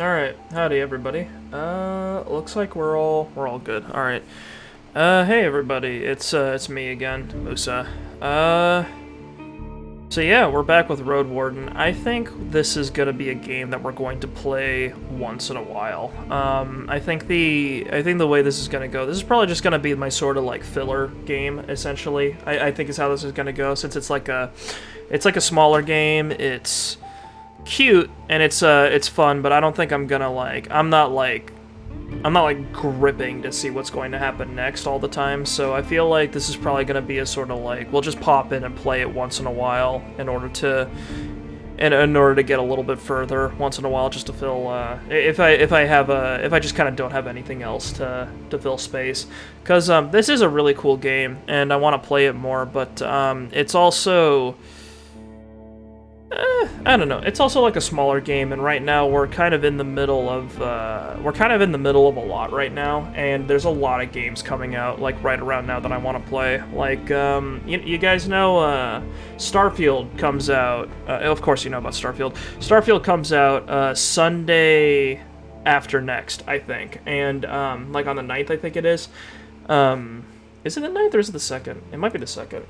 Alright, howdy everybody. Looks like we're all good. Alright. Hey everybody, it's me again, Musa. So yeah, we're back with Roadwarden. I think this is gonna be a game that we're going to play once in a while. I think the way this is gonna go, this is probably just gonna be my sort of like filler game, essentially. I think is how this is gonna go, since it's like a smaller game. It's cute and it's fun, but I don't think I'm gonna I'm not gripping to see what's going to happen next all the time. So I feel like this is probably gonna be a sort of like, we'll just pop in and play it once in a while in order to get a little bit further once in a while, just to fill if I just kind of don't have anything else to fill space, because this is a really cool game and I want to play it more, but it's also I don't know. It's also like a smaller game, and right now we're kind of in the middle of a lot right now, and there's a lot of games coming out like right around now that I want to play. Like you guys know Starfield comes out. Of course you know about Starfield. Starfield comes out Sunday after next, I think, and like on the 9th, I think it is. Is it the 9th or is it the 2nd? It might be the 2nd.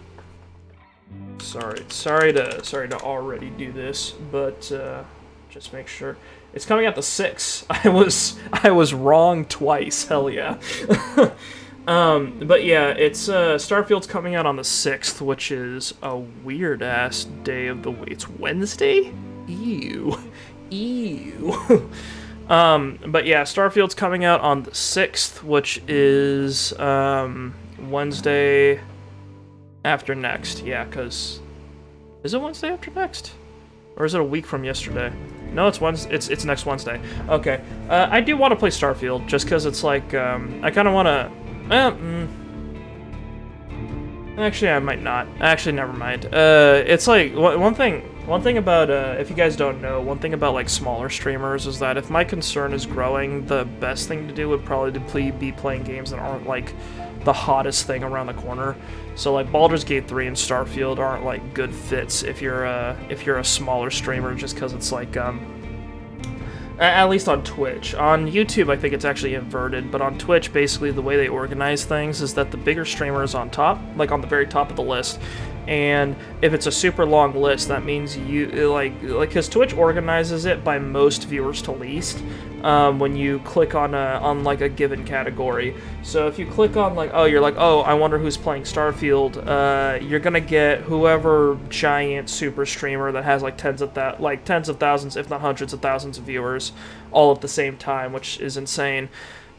Sorry to already do this, but just make sure it's coming out the 6th. I was wrong twice. Hell yeah. But yeah, it's Starfield's coming out on the 6th, which is a weird ass day of the week. It's Wednesday? Ew. But yeah, Starfield's coming out on the 6th, which is Wednesday after next. Yeah, because is it Wednesday after next, or is it a week from yesterday? No, it's Wednesday. It's next Wednesday. Okay. I do want to play Starfield just because it's like I kind of want to. Actually, I might not. Actually, never mind. It's like one thing about if you guys don't know, one thing about like smaller streamers is that if my concern is growing, the best thing to do would probably be playing games that aren't like the hottest thing around the corner. So like Baldur's Gate 3 and Starfield aren't like good fits if you're a smaller streamer, just because it's like at least on Twitch. On YouTube, I think it's actually inverted, but on Twitch, basically the way they organize things is that the bigger streamer is on top, like on the very top of the list. And if it's a super long list, that means you because Twitch organizes it by most viewers to least. When you click on like a given category. So if you click on like, oh, I wonder who's playing Starfield, you're gonna get whoever giant super streamer that has like tens of thousands, if not hundreds of thousands of viewers all at the same time, which is insane.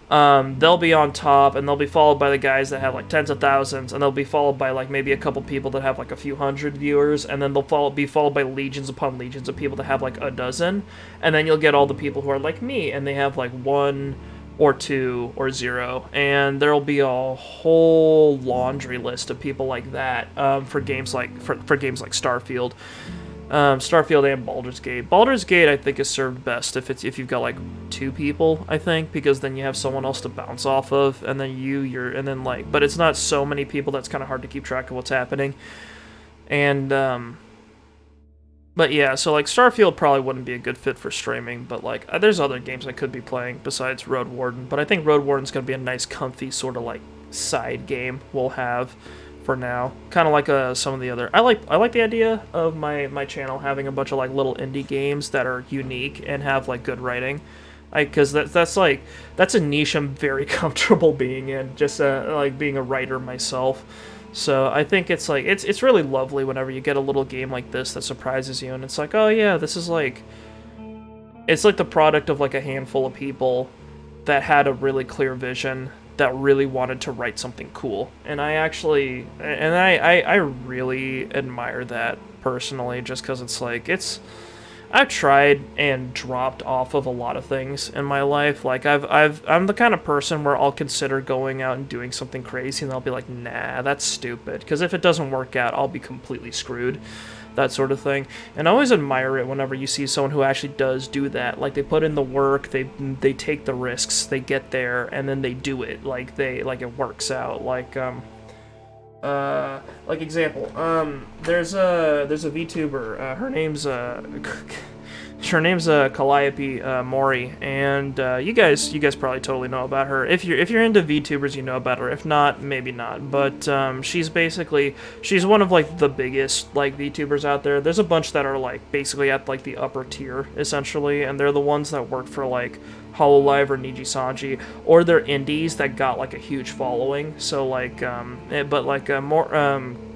They'll be on top, and they'll be followed by the guys that have like tens of thousands, and they'll be followed by like maybe a couple people that have like a few hundred viewers, and then they'll be followed by legions upon legions of people that have like a dozen, and then you'll get all the people who are like me, and they have like 1 or 2 or 0, and there'll be a whole laundry list of people like that for games like Starfield. Starfield and Baldur's Gate. Baldur's Gate, I think, is served best if you've got like 2 people, I think, because then you have someone else to bounce off of, and then but it's not so many people that's kind of hard to keep track of what's happening. And but yeah, so like Starfield probably wouldn't be a good fit for streaming, but like there's other games I could be playing besides Roadwarden, but I think Roadwarden's gonna be a nice, comfy sort of like side game we'll have for now, kind of like some of the other. I like the idea of my channel having a bunch of like little indie games that are unique and have like good writing, because that's a niche I'm very comfortable being in, just like being a writer myself. So I think it's like it's really lovely whenever you get a little game like this that surprises you, and it's like, oh yeah, this is like, it's like the product of like a handful of people that had a really clear vision, that really wanted to write something cool. And I really admire that personally, just because it's like, I've tried and dropped off of a lot of things in my life. Like I'm the kind of person where I'll consider going out and doing something crazy, and I'll be like, nah, that's stupid, because if it doesn't work out, I'll be completely screwed. That sort of thing. And I always admire it whenever you see someone who actually does do that. Like, they put in the work, they take the risks, they get there, and then they do it. Like it works out. Like example, there's a VTuber, her name's Her name's Calliope Mori, and you guys probably totally know about her. If you're into VTubers, you know about her. If not, maybe not. But she's one of like the biggest like VTubers out there. There's a bunch that are like basically at like the upper tier essentially, and they're the ones that work for like Hololive or Nijisanji, or they're indies that got like a huge following. So like,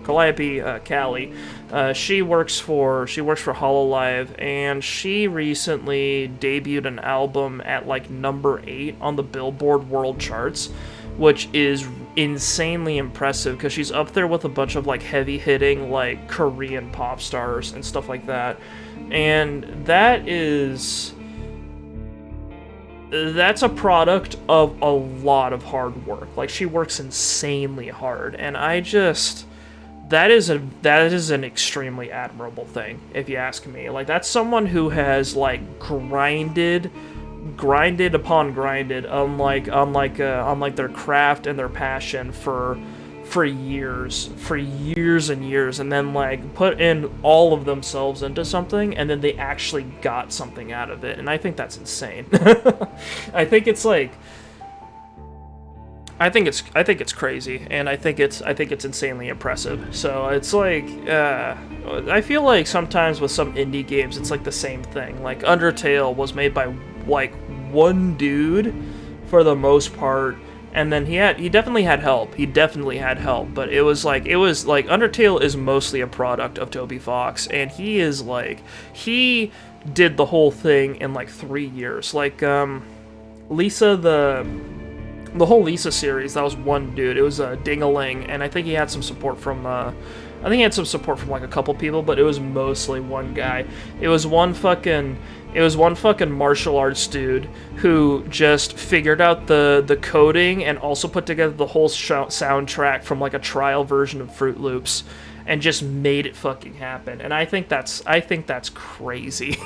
Calliope Callie, she works for Hololive, and she recently debuted an album at like number 8 on the Billboard World Charts, which is insanely impressive because she's up there with a bunch of like heavy hitting like Korean pop stars and stuff like that, and that's a product of a lot of hard work. Like, she works insanely hard, and that is an extremely admirable thing, if you ask me. Like, that's someone who has like grinded upon grinded on their craft and their passion for years and years, and then like put in all of themselves into something, and then they actually got something out of it. And I think that's insane. I think it's crazy, and I think it's insanely impressive. So it's like I feel like sometimes with some indie games it's like the same thing. Like Undertale was made by like one dude for the most part, and then he definitely had help. But it was like Undertale is mostly a product of Toby Fox, and he did the whole thing in like 3 years. Like Lisa, the whole Lisa series, that was one dude. It was Ding-a-ling, and I think he had some support from like a couple people, but it was mostly one guy. It was one fucking martial arts dude who just figured out the coding and also put together the whole soundtrack from like a trial version of Fruit Loops and just made it fucking happen. And I think that's crazy.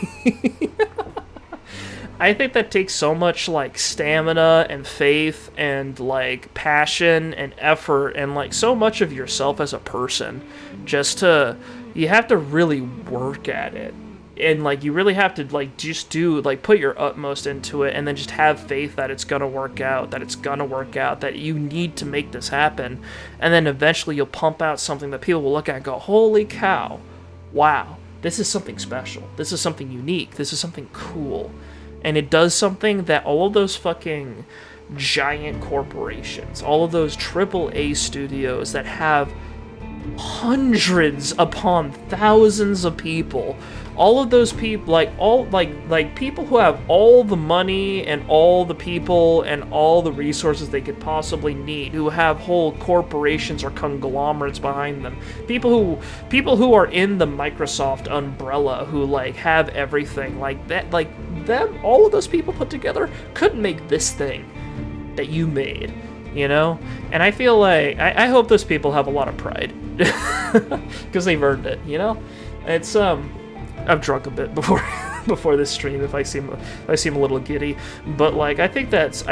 I think that takes so much like stamina and faith and like passion and effort and like so much of yourself as a person, you have to really work at it. And like you really have to like just put your utmost into it, and then just have faith that it's gonna work out, that you need to make this happen. And then eventually you'll pump out something that people will look at and go, holy cow, wow, this is something special, this is something unique, this is something cool. And it does something that all of those fucking giant corporations, all of those AAA studios that have hundreds upon thousands of people, all of those people, like people who have all the money and all the people and all the resources they could possibly need, who have whole corporations or conglomerates behind them, people who are in the Microsoft umbrella, who like have everything like that, like them, all of those people put together couldn't make this thing that you made, you know? And I feel like I hope those people have a lot of pride because they've earned it, you know? It's I've drunk a bit before this stream if I seem a little giddy, but like I think that's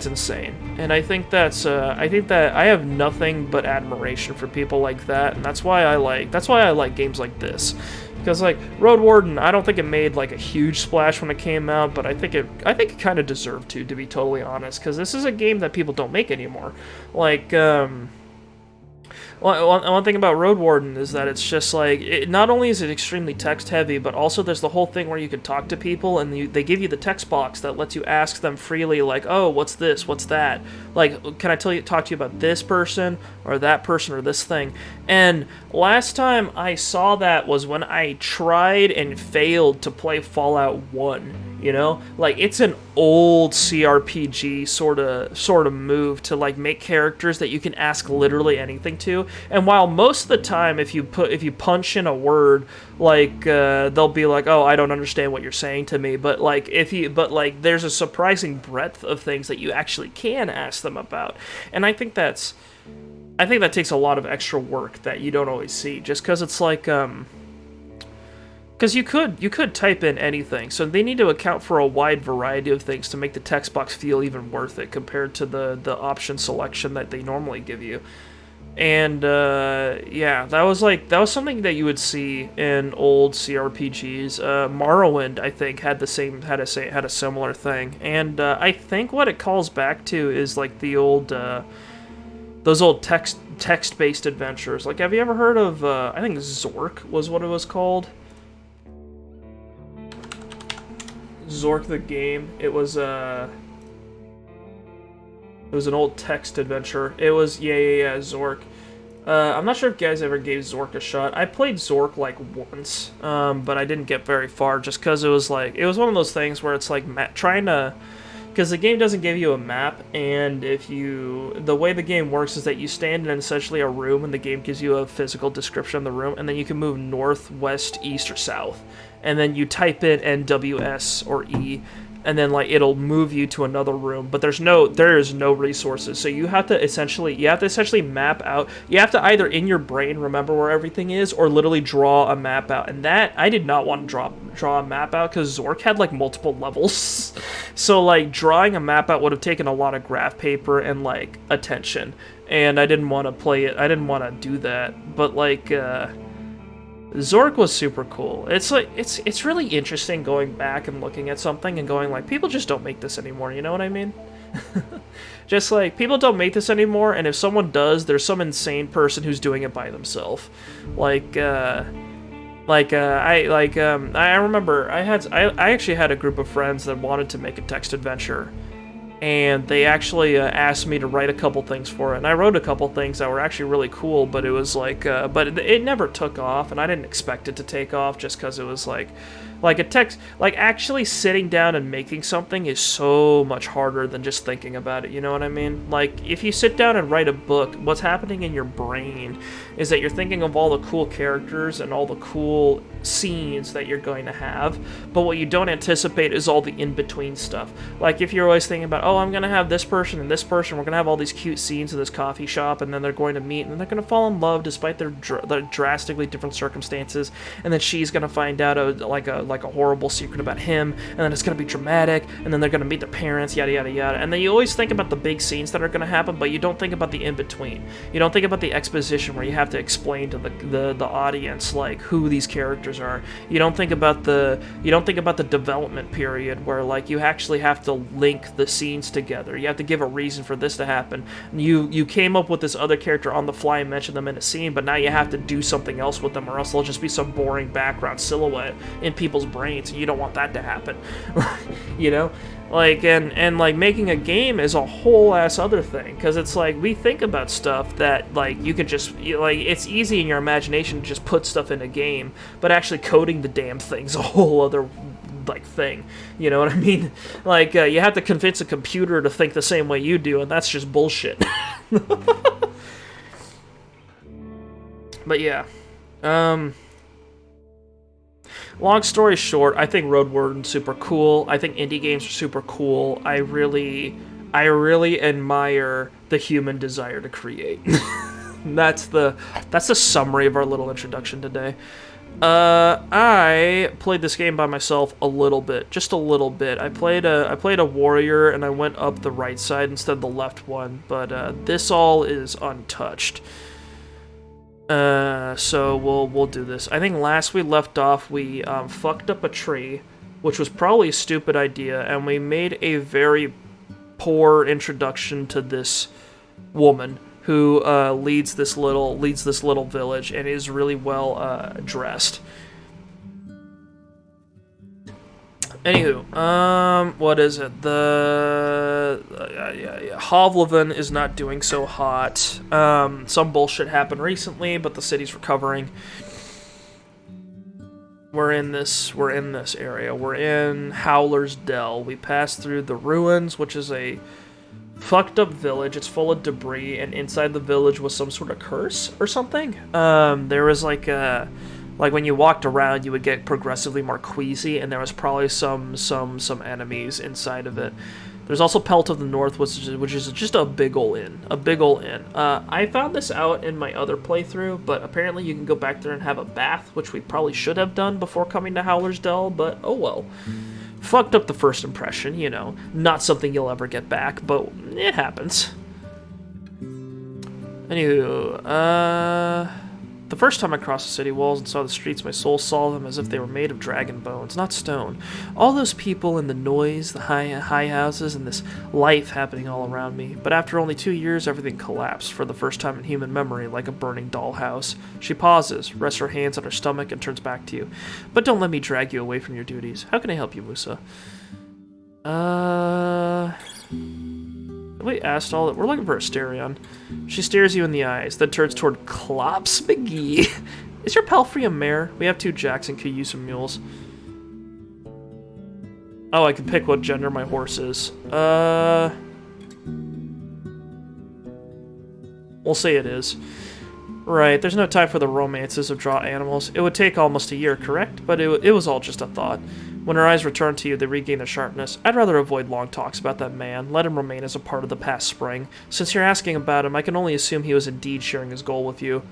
insane, and I think that I have nothing but admiration for people like that, and that's why I like games like this. Because like Roadwarden, I don't think it made like a huge splash when it came out, but I think it kind of deserved to be totally honest, because this is a game that people don't make anymore. Like one thing about Roadwarden is that it's just like, not only is it extremely text heavy, but also there's the whole thing where you can talk to people and they give you the text box that lets you ask them freely, like, oh, what's this, what's that, like, can I talk to you about this person or that person or this thing. And last time I saw that was when I tried and failed to play Fallout 1. You know, like, it's an old CRPG sort of move to like make characters that you can ask literally anything to. And while most of the time, if you punch in a word, like they'll be like, "Oh, I don't understand what you're saying to me," but there's a surprising breadth of things that you actually can ask them about. And I think that takes a lot of extra work that you don't always see, just because it's like because you could type in anything, so they need to account for a wide variety of things to make the text box feel even worth it compared to the option selection that they normally give you. And yeah, that was something that you would see in old CRPGs. Morrowind, I think, had a similar thing. And I think what it calls back to is like the old those old text-based adventures. Like, have you ever heard of I think Zork was what it was called? Zork the game. It was an old text adventure. It was, yeah, Zork. I'm not sure if you guys ever gave Zork a shot. I played Zork, like, once, but I didn't get very far, just because it was one of those things where it's, like, trying to... Because the game doesn't give you a map, and the way the game works is that you stand in essentially a room, and the game gives you a physical description of the room, and then you can move north, west, east, or south. And then you type in NWS or E, and then like it'll move you to another room, but there is no resources, so you have to essentially map out. You have to either in your brain remember where everything is, or literally draw a map out. And that I did not want to draw a map out, because Zork had like multiple levels, so like drawing a map out would have taken a lot of graph paper and like attention, and I didn't want to play it. I didn't want to do that, but like Zork was super cool. It's like it's really interesting going back and looking at something and going like, people just don't make this anymore, you know what I mean? Just like, people don't make this anymore, and if someone does, there's some insane person who's doing it by themselves. I remember I actually had a group of friends that wanted to make a text adventure, and they actually asked me to write a couple things for it, and I wrote a couple things that were actually really cool, but it was like, but it never took off, and I didn't expect it to take off, just because it was like a text, like actually sitting down and making something is so much harder than just thinking about it, you know what I mean? Like, if you sit down and write a book, what's happening in your brain is that you're thinking of all the cool characters and all the cool scenes that you're going to have, but what you don't anticipate is all the in-between stuff. Like, if you're always thinking about, oh, I'm gonna have this person and this person, we're gonna have all these cute scenes in this coffee shop, and then they're going to meet, and then they're gonna fall in love despite their drastically different circumstances, and then she's gonna find out a horrible secret about him, and then it's gonna be dramatic, and then they're gonna meet their parents, yada yada yada. And then you always think about the big scenes that are gonna happen, but you don't think about the in-between. You don't think about the exposition where you have to explain to the audience like who these characters are. You don't think about the development period where like you actually have to link the scenes together. You have to give a reason for this to happen. You came up with this other character on the fly and mentioned them in a scene, but now you have to do something else with them, or else they'll just be some boring background silhouette in people's brains, and you don't want that to happen. You know? Like, and like making a game is a whole ass other thing, because it's like, we think about stuff that like you could just, like, it's easy in your imagination to just put stuff in a game, but actually coding the damn thing's a whole other like thing, you know what I mean? Like, you have to convince a computer to think the same way you do, and that's just bullshit. But yeah, long story short, I think Roadwarden's super cool. I think indie games are super cool. I really admire the human desire to create. That's the summary of our little introduction today. I played this game by myself a little bit, just a little bit. I played a warrior, and I went up the right side instead of the left one, but this all is untouched. So we'll do this. I think last we left off, we fucked up a tree, which was probably a stupid idea, and we made a very poor introduction to this woman who leads this little village and is really well dressed. Anywho, what is it? Hovlevin is not doing so hot. Some bullshit happened recently, but the city's recovering. We're in this area. We're in Howler's Dell. We passed through the ruins, which is a fucked up village. It's full of debris, and inside the village was some sort of curse or something. There was like when you walked around, you would get progressively more queasy, and there was probably some enemies inside of it. There's also Pelt of the North, which is just a big ol' inn. I found this out in my other playthrough, but apparently you can go back there and have a bath, which we probably should have done before coming to Howler's Dell, but oh well. Fucked up the first impression, you know. Not something you'll ever get back, but it happens. Anywho, the first time I crossed the city walls and saw the streets, my soul saw them as if they were made of dragon bones, not stone. All those people and the noise, the high houses, and this life happening all around me. But after only 2 years, everything collapsed for the first time in human memory, like a burning dollhouse. She pauses, rests her hands on her stomach, and turns back to you. But don't let me drag you away from your duties. How can I help you, Musa? We asked all that. We're looking for Asterion. She stares you in the eyes, then turns toward Klops McGee. Is your palfrey a mare? We have 2 jacks and could use some mules. Oh, I can pick what gender my horse is. We'll say it is. Right, there's no time for the romances of draught animals. It would take almost a year, correct? But it was all just a thought. When her eyes return to you, they regain their sharpness. I'd rather avoid long talks about that man. Let him remain as a part of the past spring. Since you're asking about him, I can only assume he was indeed sharing his goal with you.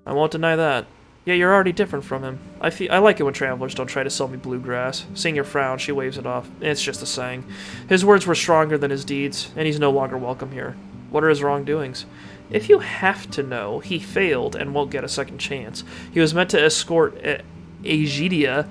I won't deny that. Yeah, you're already different from him. I like it when travelers don't try to sell me bluegrass. Seeing your frown, she waves it off. It's just a saying. His words were stronger than his deeds, and he's no longer welcome here. What are his wrongdoings? If you have to know, he failed and won't get a second chance. He was meant to escort Aegidia.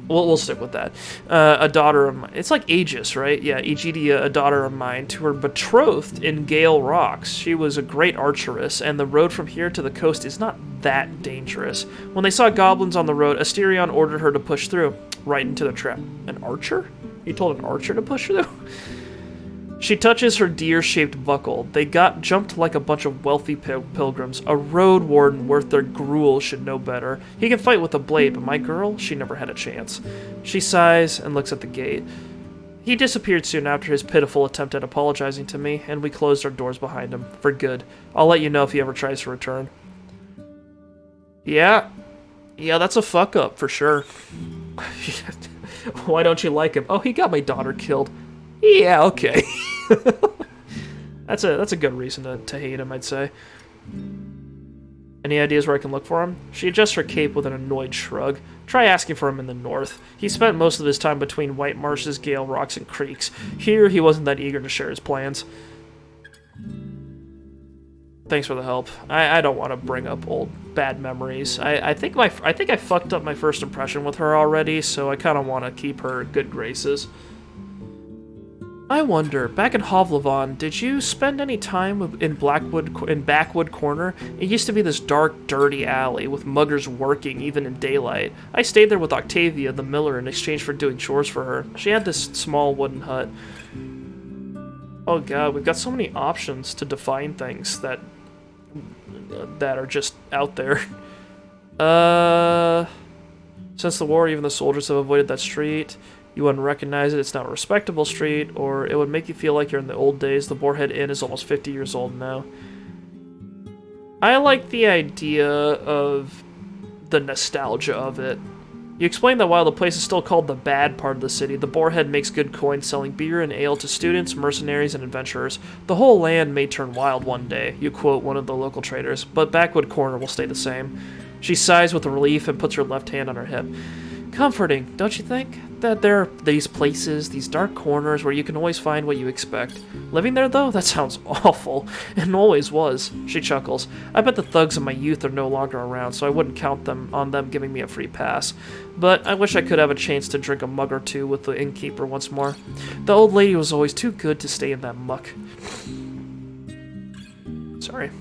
We'll stick with that. A daughter of mine. It's like Aegis, right? Yeah, Aegidia, a daughter of mine, to her betrothed in Gale Rocks. She was a great archeress, and the road from here to the coast is not that dangerous. When they saw goblins on the road, Asterion ordered her to push through, right into the trap. An archer? You told an archer to push through? She touches her deer-shaped buckle. They jumped like a bunch of wealthy pilgrims. A Roadwarden worth their gruel should know better. He can fight with a blade, but my girl, she never had a chance. She sighs and looks at the gate. He disappeared soon after his pitiful attempt at apologizing to me, and we closed our doors behind him, for good. I'll let you know if he ever tries to return. Yeah, that's a fuck-up, for sure. Why don't you like him? Oh, he got my daughter killed. Yeah, okay. That's a good reason to hate him, I'd say. Any ideas where I can look for him? She adjusts her cape with an annoyed shrug. Try asking for him in the north. He spent most of his time between white marshes, Gale Rocks, and creeks. Here, he wasn't that eager to share his plans. Thanks for the help. I don't want to bring up old bad memories. I think I fucked up my first impression with her already, so I kind of want to keep her good graces. I wonder, back in Hovlavon, did you spend any time in Backwood Corner? It used to be this dark, dirty alley with muggers working even in daylight. I stayed there with Octavia, the miller, in exchange for doing chores for her. She had this small wooden hut. Oh god, we've got so many options to define things that are just out there. Since the war, even the soldiers have avoided that street. You wouldn't recognize it, it's not a respectable street, or it would make you feel like you're in the old days. The Boarhead Inn is almost 50 years old now. I like the idea of the nostalgia of it. You explained that while the place is still called the bad part of the city, the Boarhead makes good coin selling beer and ale to students, mercenaries, and adventurers. The whole land may turn wild one day, you quote one of the local traders, but Backwood Corner will stay the same. She sighs with relief and puts her left hand on her hip. Comforting, don't you think? That there are these places, these dark corners where you can always find what you expect. Living there, though? That sounds awful. And always was. She chuckles. I bet the thugs of my youth are no longer around, so I wouldn't count on them giving me a free pass. But I wish I could have a chance to drink a mug or two with the innkeeper once more. The old lady was always too good to stay in that muck. Sorry.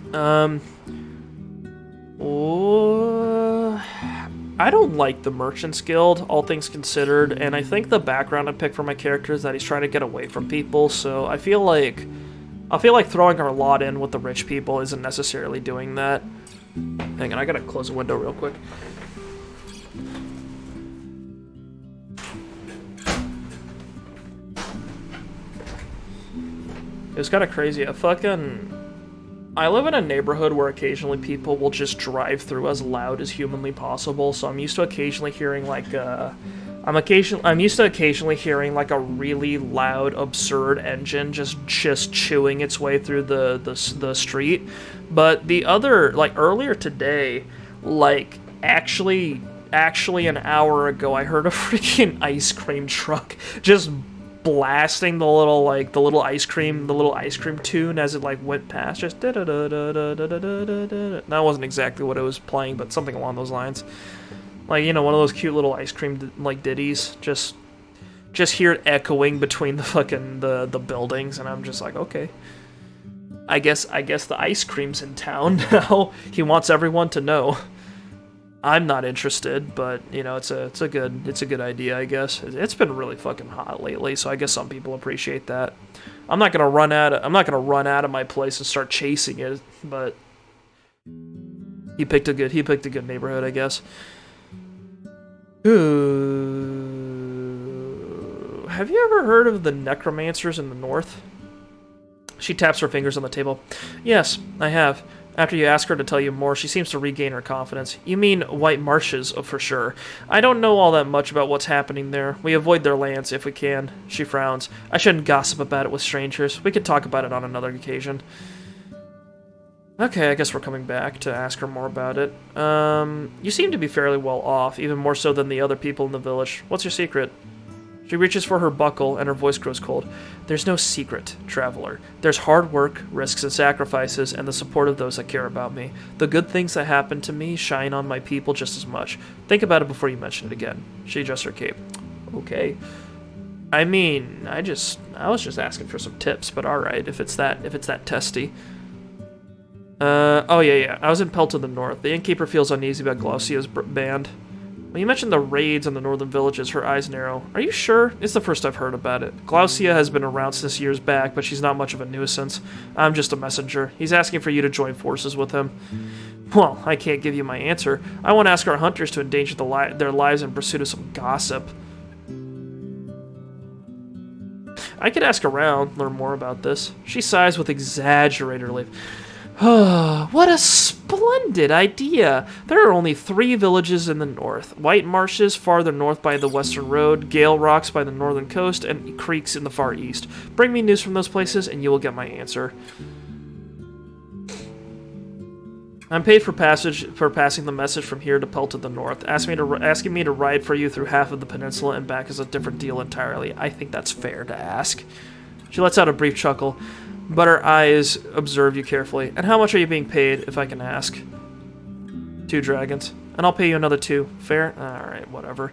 I don't like the Merchants Guild, all things considered, and I think the background I picked for my character is that he's trying to get away from people, so I feel like throwing our lot in with the rich people isn't necessarily doing that. Hang on, I gotta close the window real quick. It was kind of crazy. I live in a neighborhood where occasionally people will just drive through as loud as humanly possible, so I'm used to occasionally hearing like I'm used to occasionally hearing like a really loud, absurd engine just chewing its way through the street. But earlier today, like actually an hour ago, I heard a freaking ice cream truck just blasting the little ice cream tune as it like went past. Just da da da da da da da da da. That wasn't exactly what it was playing, but something along those lines. Like, you know, one of those cute little ice cream like ditties. Just hear it echoing between the fucking the buildings, and I'm just like, okay. I guess the ice cream's in town now. He wants everyone to know. I'm not interested, but you know, it's a good idea, I guess. It's been really fucking hot lately, so I guess some people appreciate that. I'm not gonna run out of my place and start chasing it, but he picked a good neighborhood, I guess. Ooh. Have you ever heard of the necromancers in the north? She taps her fingers on the table. Yes, I have. After you ask her to tell you more, she seems to regain her confidence. You mean White Marshes, for sure. I don't know all that much about what's happening there. We avoid their lands if we can. She frowns. I shouldn't gossip about it with strangers. We could talk about it on another occasion. Okay, I guess we're coming back to ask her more about it. You seem to be fairly well off, even more so than the other people in the village. What's your secret? She reaches for her buckle, and her voice grows cold. There's no secret, traveler. There's hard work, risks and sacrifices, and the support of those that care about me. The good things that happen to me shine on my people just as much. Think about it before you mention it again. She adjusts her cape. Okay. I mean, I was just asking for some tips, but alright, if it's that testy. Oh yeah. I was in Pelt to the north. The innkeeper feels uneasy about Glaucia's band. When you mentioned the raids on the northern villages, her eyes narrow. Are you sure? It's the first I've heard about it. Glaucia has been around since years back, but she's not much of a nuisance. I'm just a messenger. He's asking for you to join forces with him. Well, I can't give you my answer. I won't ask our hunters to endanger their lives in pursuit of some gossip. I could ask around, learn more about this. She sighs with exaggerated relief. What a splendid idea! There are only 3 villages in the north. White Marshes farther north by the western road, Gale Rocks by the northern coast, and creeks in the far east. Bring me news from those places and you will get my answer. I'm paid for passing the message from here to Pelt to the north. Asking me to ride for you through half of the peninsula and back is a different deal entirely. I think that's fair to ask. She lets out a brief chuckle, but her eyes observe you carefully. And how much are you being paid, if I can ask? 2 dragons. And I'll pay you another 2. Fair? Alright, whatever.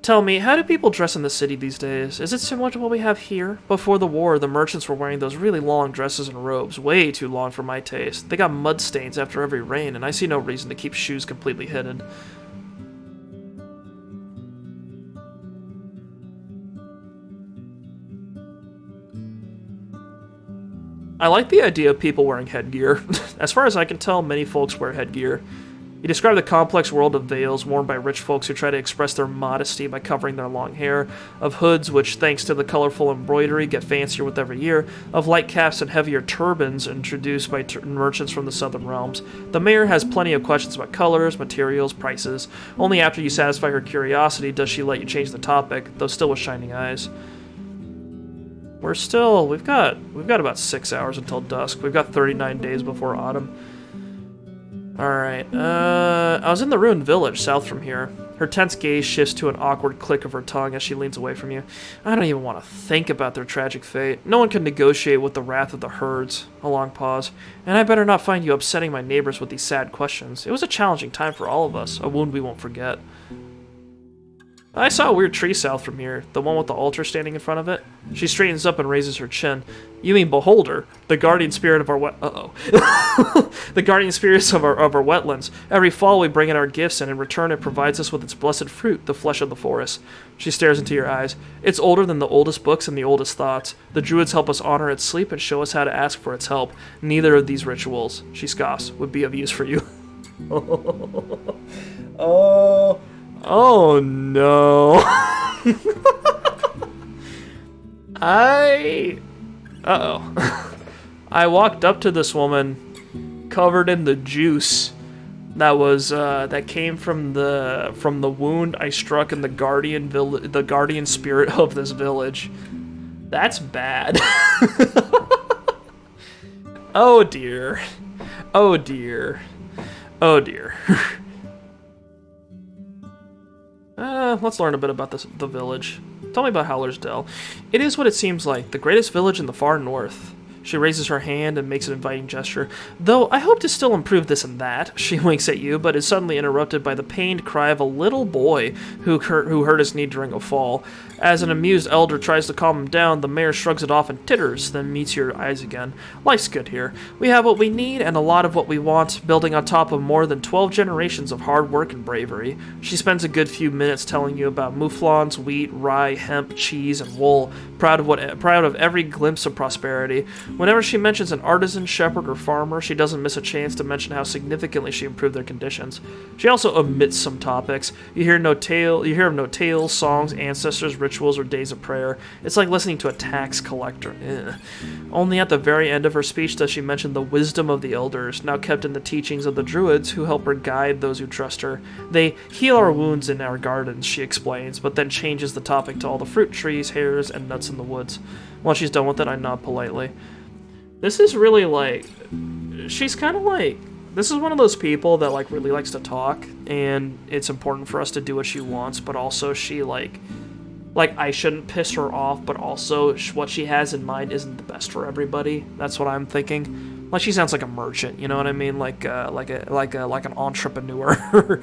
Tell me, how do people dress in the city these days? Is it similar to what we have here? Before the war, the merchants were wearing those really long dresses and robes, way too long for my taste. They got mud stains after every rain, and I see no reason to keep shoes completely hidden. I like the idea of people wearing headgear. As far as I can tell, many folks wear headgear. He described the complex world of veils worn by rich folks who try to express their modesty by covering their long hair, of hoods which, thanks to the colorful embroidery, get fancier with every year, of light caps and heavier turbans introduced by merchants from the southern realms. The mayor has plenty of questions about colors, materials, prices. Only after you satisfy her curiosity does she let you change the topic, though still with shining eyes. We've got about 6 hours until dusk. We've got 39 days before autumn. Alright, I was in the ruined village south from here. Her tense gaze shifts to an awkward click of her tongue as she leans away from you. I don't even want to think about their tragic fate. No one can negotiate with the wrath of the herds. A long pause. And I better not find you upsetting my neighbors with these sad questions. It was a challenging time for all of us, a wound we won't forget. I saw a weird tree south from here, the one with the altar standing in front of it. She straightens up and raises her chin. You mean Beholder, the guardian spirit of our the guardian spirits of our wetlands. Every fall we bring in our gifts, and in return it provides us with its blessed fruit, the flesh of the forest. She stares into your eyes. It's older than the oldest books and the oldest thoughts. The druids help us honor its sleep and show us how to ask for its help. Neither of these rituals, she scoffs, would be of use for you. Oh no. I walked up to this woman covered in the juice that came from the wound I struck in the guardian spirit of this village. That's bad. Oh dear. Oh dear. Oh dear. Let's learn a bit about the village. Tell me about Howler's Dell. It is what it seems like, the greatest village in the far north. She raises her hand and makes an inviting gesture. Though I hope to still improve this and that. She winks at you, but is suddenly interrupted by the pained cry of a little boy who hurt his knee during a fall. As an amused elder tries to calm him down, the mayor shrugs it off and titters, then meets your eyes again. Life's good here. We have what we need and a lot of what we want, building on top of more than 12 generations of hard work and bravery. She spends a good few minutes telling you about mouflons, wheat, rye, hemp, cheese, and wool, proud of every glimpse of prosperity. Whenever she mentions an artisan, shepherd, or farmer, she doesn't miss a chance to mention how significantly she improved their conditions. She also omits some topics. You hear of no tales, songs, ancestors, rituals, or days of prayer. It's like listening to a tax collector. Only at the very end of her speech does she mention the wisdom of the elders, now kept in the teachings of the druids who help her guide those who trust her. They heal our wounds in our gardens, she explains, but then changes the topic to all the fruit trees, hares, and nuts in the woods. Once she's done with it, I nod politely. This is really like, she's kind of like, this is one of those people that like really likes to talk, and it's important for us to do what she wants, but also she like I shouldn't piss her off, but also what she has in mind isn't the best for everybody. That's what I'm thinking. Like she sounds like a merchant, you know what I mean? Like an entrepreneur.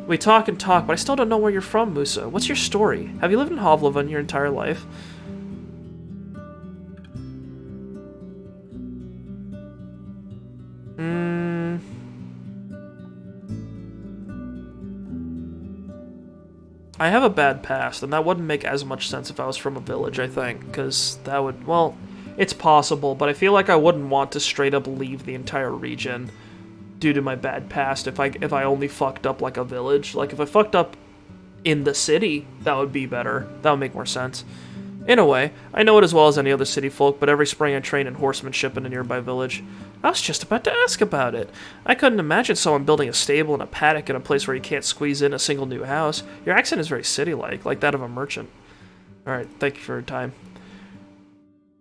We talk and talk, but I still don't know where you're from, Musa. What's your story? Have you lived in Hovlivon your entire life? I have a bad past, and that wouldn't make as much sense if I was from a village, I think, because that would, well, it's possible, but I feel like I wouldn't want to straight up leave the entire region due to my bad past if I only fucked up like a village. Like, if I fucked up in the city, that would be better. That would make more sense. In a way, I know it as well as any other city folk, but every spring I train in horsemanship in a nearby village. I was just about to ask about it. I couldn't imagine someone building a stable and a paddock in a place where you can't squeeze in a single new house. Your accent is very city-like, like that of a merchant. Alright, thank you for your time.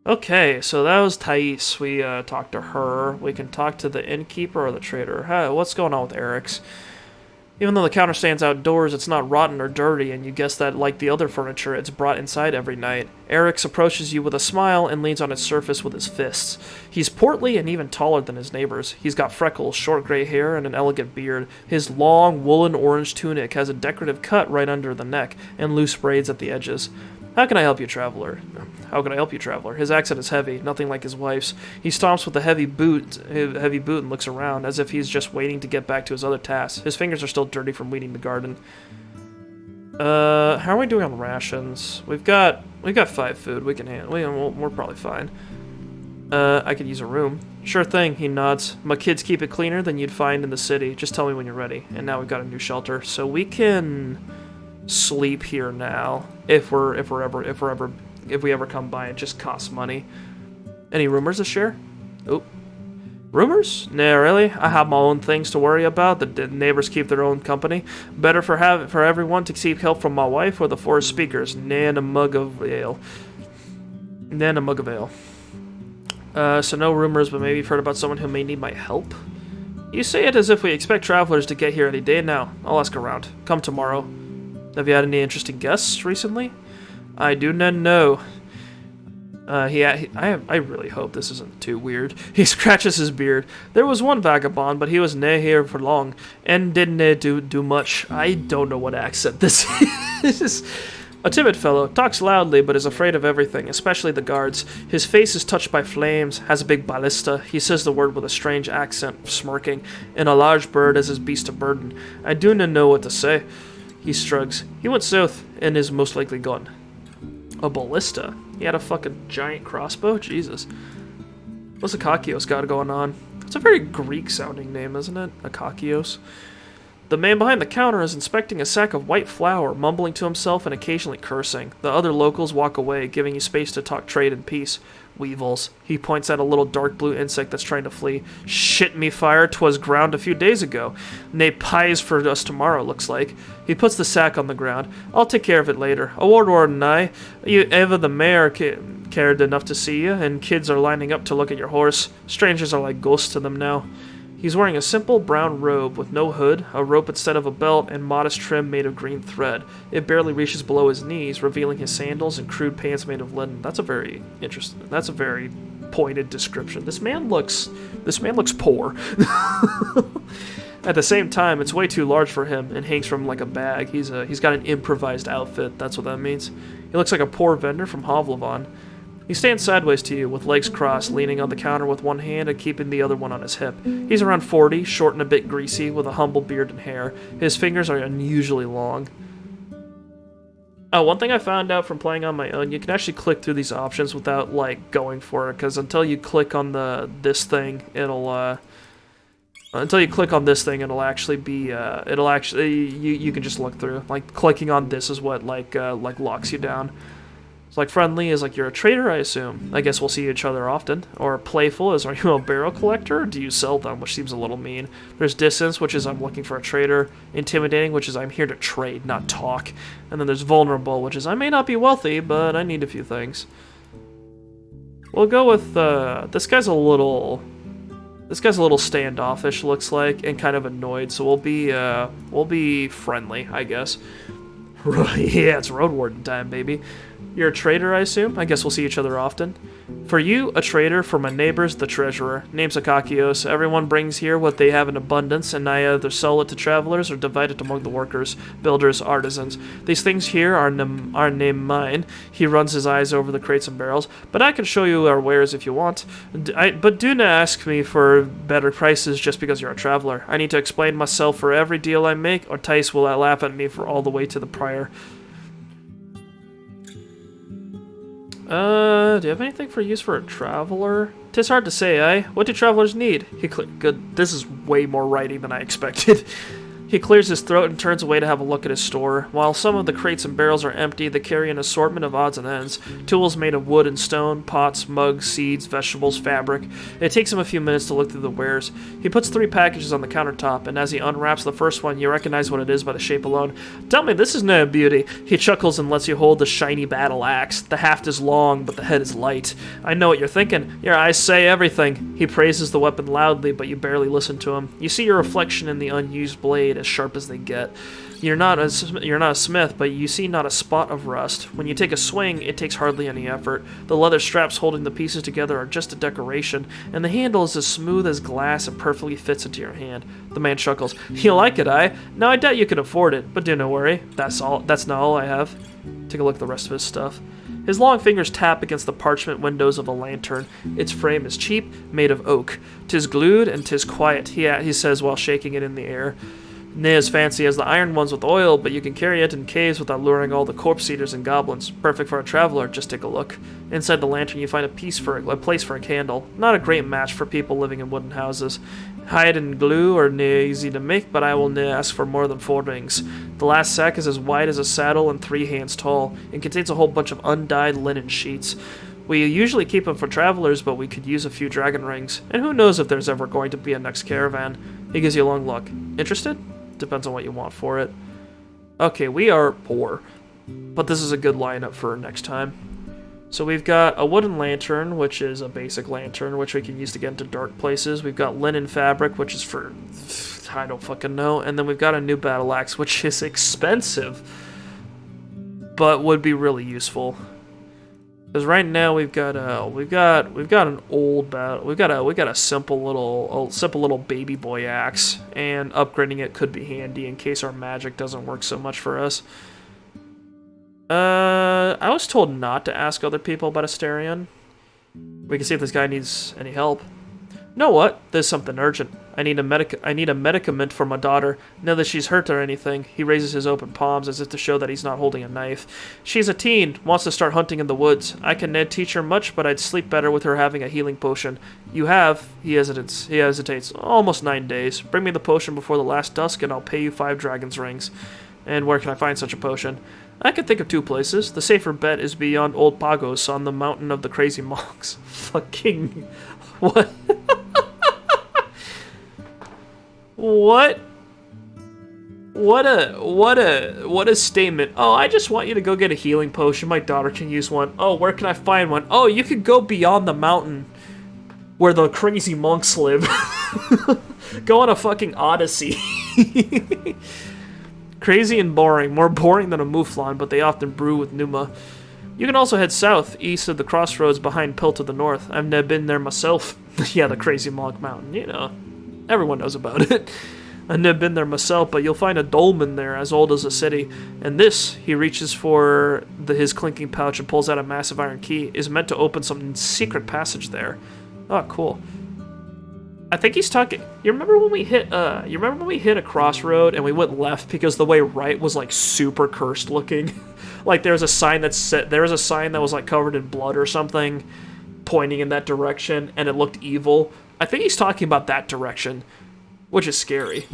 Okay, so that was Thais. We talked to her. We can talk to the innkeeper or the trader. Hey, what's going on with Eric's? Even though the counter stands outdoors, it's not rotten or dirty, and you guess that, like the other furniture, it's brought inside every night. Eric's approaches you with a smile and leans on its surface with his fists. He's portly and even taller than his neighbors. He's got freckles, short gray hair, and an elegant beard. His long, woolen orange tunic has a decorative cut right under the neck, and loose braids at the edges. How can I help you, traveler? How can I help you, traveler? His accent is heavy, nothing like his wife's. He stomps with a heavy boot and looks around, as if he's just waiting to get back to his other tasks. His fingers are still dirty from weeding the garden. How are we doing on rations? We've got 5 food. We can handle. We're probably fine. I could use a room. Sure thing, he nods. My kids keep it cleaner than you'd find in the city. Just tell me when you're ready. And now we've got a new shelter, so we can sleep here now. If we ever come by, it just costs money. Any rumors to share? Oh. Rumors? Nah, really? I have my own things to worry about. The neighbors keep their own company. Better for everyone to seek help from my wife or the forest speakers. Nan a mug of ale. So no rumors, but maybe you've heard about someone who may need my help? You say it as if we expect travelers to get here any day now. I'll ask around. Come tomorrow. Have you had any interesting guests recently? I do not know. I really hope this isn't too weird. He scratches his beard. There was one vagabond, but he was nae here for long, and didn't do much. I don't know what accent this is. A timid fellow, talks loudly, but is afraid of everything, especially the guards. His face is touched by flames, has a big ballista. He says the word with a strange accent, smirking, and a large bird as his beast of burden. I do not know what to say. He shrugs. He went south, and is most likely gone. A ballista? He had a fucking giant crossbow? Jesus. What's Akakios got going on? It's a very Greek-sounding name, isn't it? Akakios. The man behind the counter is inspecting a sack of white flour, mumbling to himself and occasionally cursing. The other locals walk away, giving you space to talk trade in peace. Weevils. He points at a little dark blue insect that's trying to flee. Shit me fire, 'twas ground a few days ago. Nae pies for us tomorrow, looks like. He puts the sack on the ground. I'll take care of it later. A Roadwarden and I. Eva the mayor cared enough to see you, and kids are lining up to look at your horse. Strangers are like ghosts to them now. He's wearing a simple brown robe with no hood, a rope instead of a belt, and modest trim made of green thread. It barely reaches below his knees, revealing his sandals and crude pants made of linen. That's a very interesting. That's a very pointed description. This man looks poor. At the same time, it's way too large for him and hangs from like a bag. He's got an improvised outfit. That's what that means. He looks like a poor vendor from Hovlavon. He stands sideways to you, with legs crossed, leaning on the counter with one hand and keeping the other one on his hip. He's around 40, short and a bit greasy, with a humble beard and hair. His fingers are unusually long. Oh, one thing I found out from playing on my own, you can actually click through these options without, like, going for it, because until you click on this thing, it'll actually be, you can just look through. Like, clicking on this is what, like, locks you down. It's like friendly is like you're a trader, I assume. I guess we'll see each other often. Or playful is, are you a barrel collector or do you sell them, which seems a little mean. There's distance, which is I'm looking for a trader. Intimidating, which is I'm here to trade, not talk. And then there's vulnerable, which is I may not be wealthy, but I need a few things. We'll go with, this guy's a little standoffish, looks like, and kind of annoyed, so we'll be friendly, I guess. Yeah, it's Roadwarden time, baby. You're a trader, I assume? I guess we'll see each other often. For you, a trader. For my neighbors, the treasurer. Name's Akakios. Everyone brings here what they have in abundance, and I either sell it to travelers or divide it among the workers, builders, artisans. These things here are named mine. He runs his eyes over the crates and barrels. But I can show you our wares if you want. But do not ask me for better prices just because you're a traveler. I need to explain myself for every deal I make, or Tice will laugh at me for all the way to the prior. Do you have anything for use for a traveler? 'Tis hard to say, eh? What do travelers need? Good. This is way more writing than I expected. He clears his throat and turns away to have a look at his store. While some of the crates and barrels are empty, they carry an assortment of odds and ends. Tools made of wood and stone, pots, mugs, seeds, vegetables, fabric. It takes him a few minutes to look through the wares. He puts 3 packages on the countertop, and as he unwraps the first one, you recognize what it is by the shape alone. Tell me this is no beauty. He chuckles and lets you hold the shiny battle axe. The haft is long, but the head is light. I know what you're thinking. Your eyes say everything. He praises the weapon loudly, but you barely listen to him. You see your reflection in the unused blade, as sharp as they get. You're not a smith, but you see not a spot of rust. When you take a swing, it takes hardly any effort. The leather straps holding the pieces together are just a decoration, and the handle is as smooth as glass and perfectly fits into your hand. The man chuckles. You like it, eh? Now I doubt you can afford it, but do not worry. That's not all I have. Take a look at the rest of his stuff. His long fingers tap against the parchment windows of a lantern. Its frame is cheap, made of oak. 'Tis glued and 'tis quiet, he says while shaking it in the air. Nay as fancy as the iron ones with oil, but you can carry it in caves without luring all the corpse eaters and goblins. Perfect for a traveler, just take a look. Inside the lantern you find a place for a candle. Not a great match for people living in wooden houses. Hide and glue are nae easy to make, but I will nae ask for more than 4 rings. The last sack is as wide as a saddle and 3 hands tall. It contains a whole bunch of undyed linen sheets. We usually keep them for travelers, but we could use a few dragon rings. And who knows if there's ever going to be a next caravan. He gives you a long look. Interested? Depends on what you want for it. Okay, we are poor, but this is a good lineup for next time. So we've got a wooden lantern, which is a basic lantern, which we can use to get into dark places. We've got linen fabric, which is for... I don't fucking know. And then we've got a new battle axe, which is expensive, but would be really useful. Because right now we've got an old battle. We got a simple little baby boy axe, and upgrading it could be handy in case our magic doesn't work so much for us. I was told not to ask other people about Asterion. We can see if this guy needs any help. Know what? There's something urgent. I need a medicament for my daughter. Now that she's hurt or anything. He raises his open palms as if to show that he's not holding a knife. She's a teen, wants to start hunting in the woods. I can not teach her much, but I'd sleep better with her having a healing potion. You have, he hesitates, almost 9 days. Bring me the potion before the last dusk and I'll pay you 5 dragon's rings. And where can I find such a potion? I can think of 2 places. The safer bet is beyond Old Pagos on the mountain of the crazy monks. Fucking... What? What a statement. Oh, I just want you to go get a healing potion. My daughter can use one. Oh, where can I find one? Oh, you could go beyond the mountain. where the crazy monks live. Go on a fucking odyssey. Crazy and boring. More boring than a mouflon, but they often brew with Numa. You can also head south, east of the crossroads behind Pill to the north. I've never been there myself. Yeah, the crazy monk mountain, you know. Everyone knows about it. I've never been there myself, but you'll find a dolmen there as old as the city. And this, he reaches for his clinking pouch and pulls out a massive iron key, is meant to open some secret passage there. Oh, cool. I think he's talking. You remember when we hit a crossroad and we went left because the way right was like super cursed looking? Like there was a sign that was like covered in blood or something pointing in that direction and it looked evil. I think he's talking about that direction, which is scary.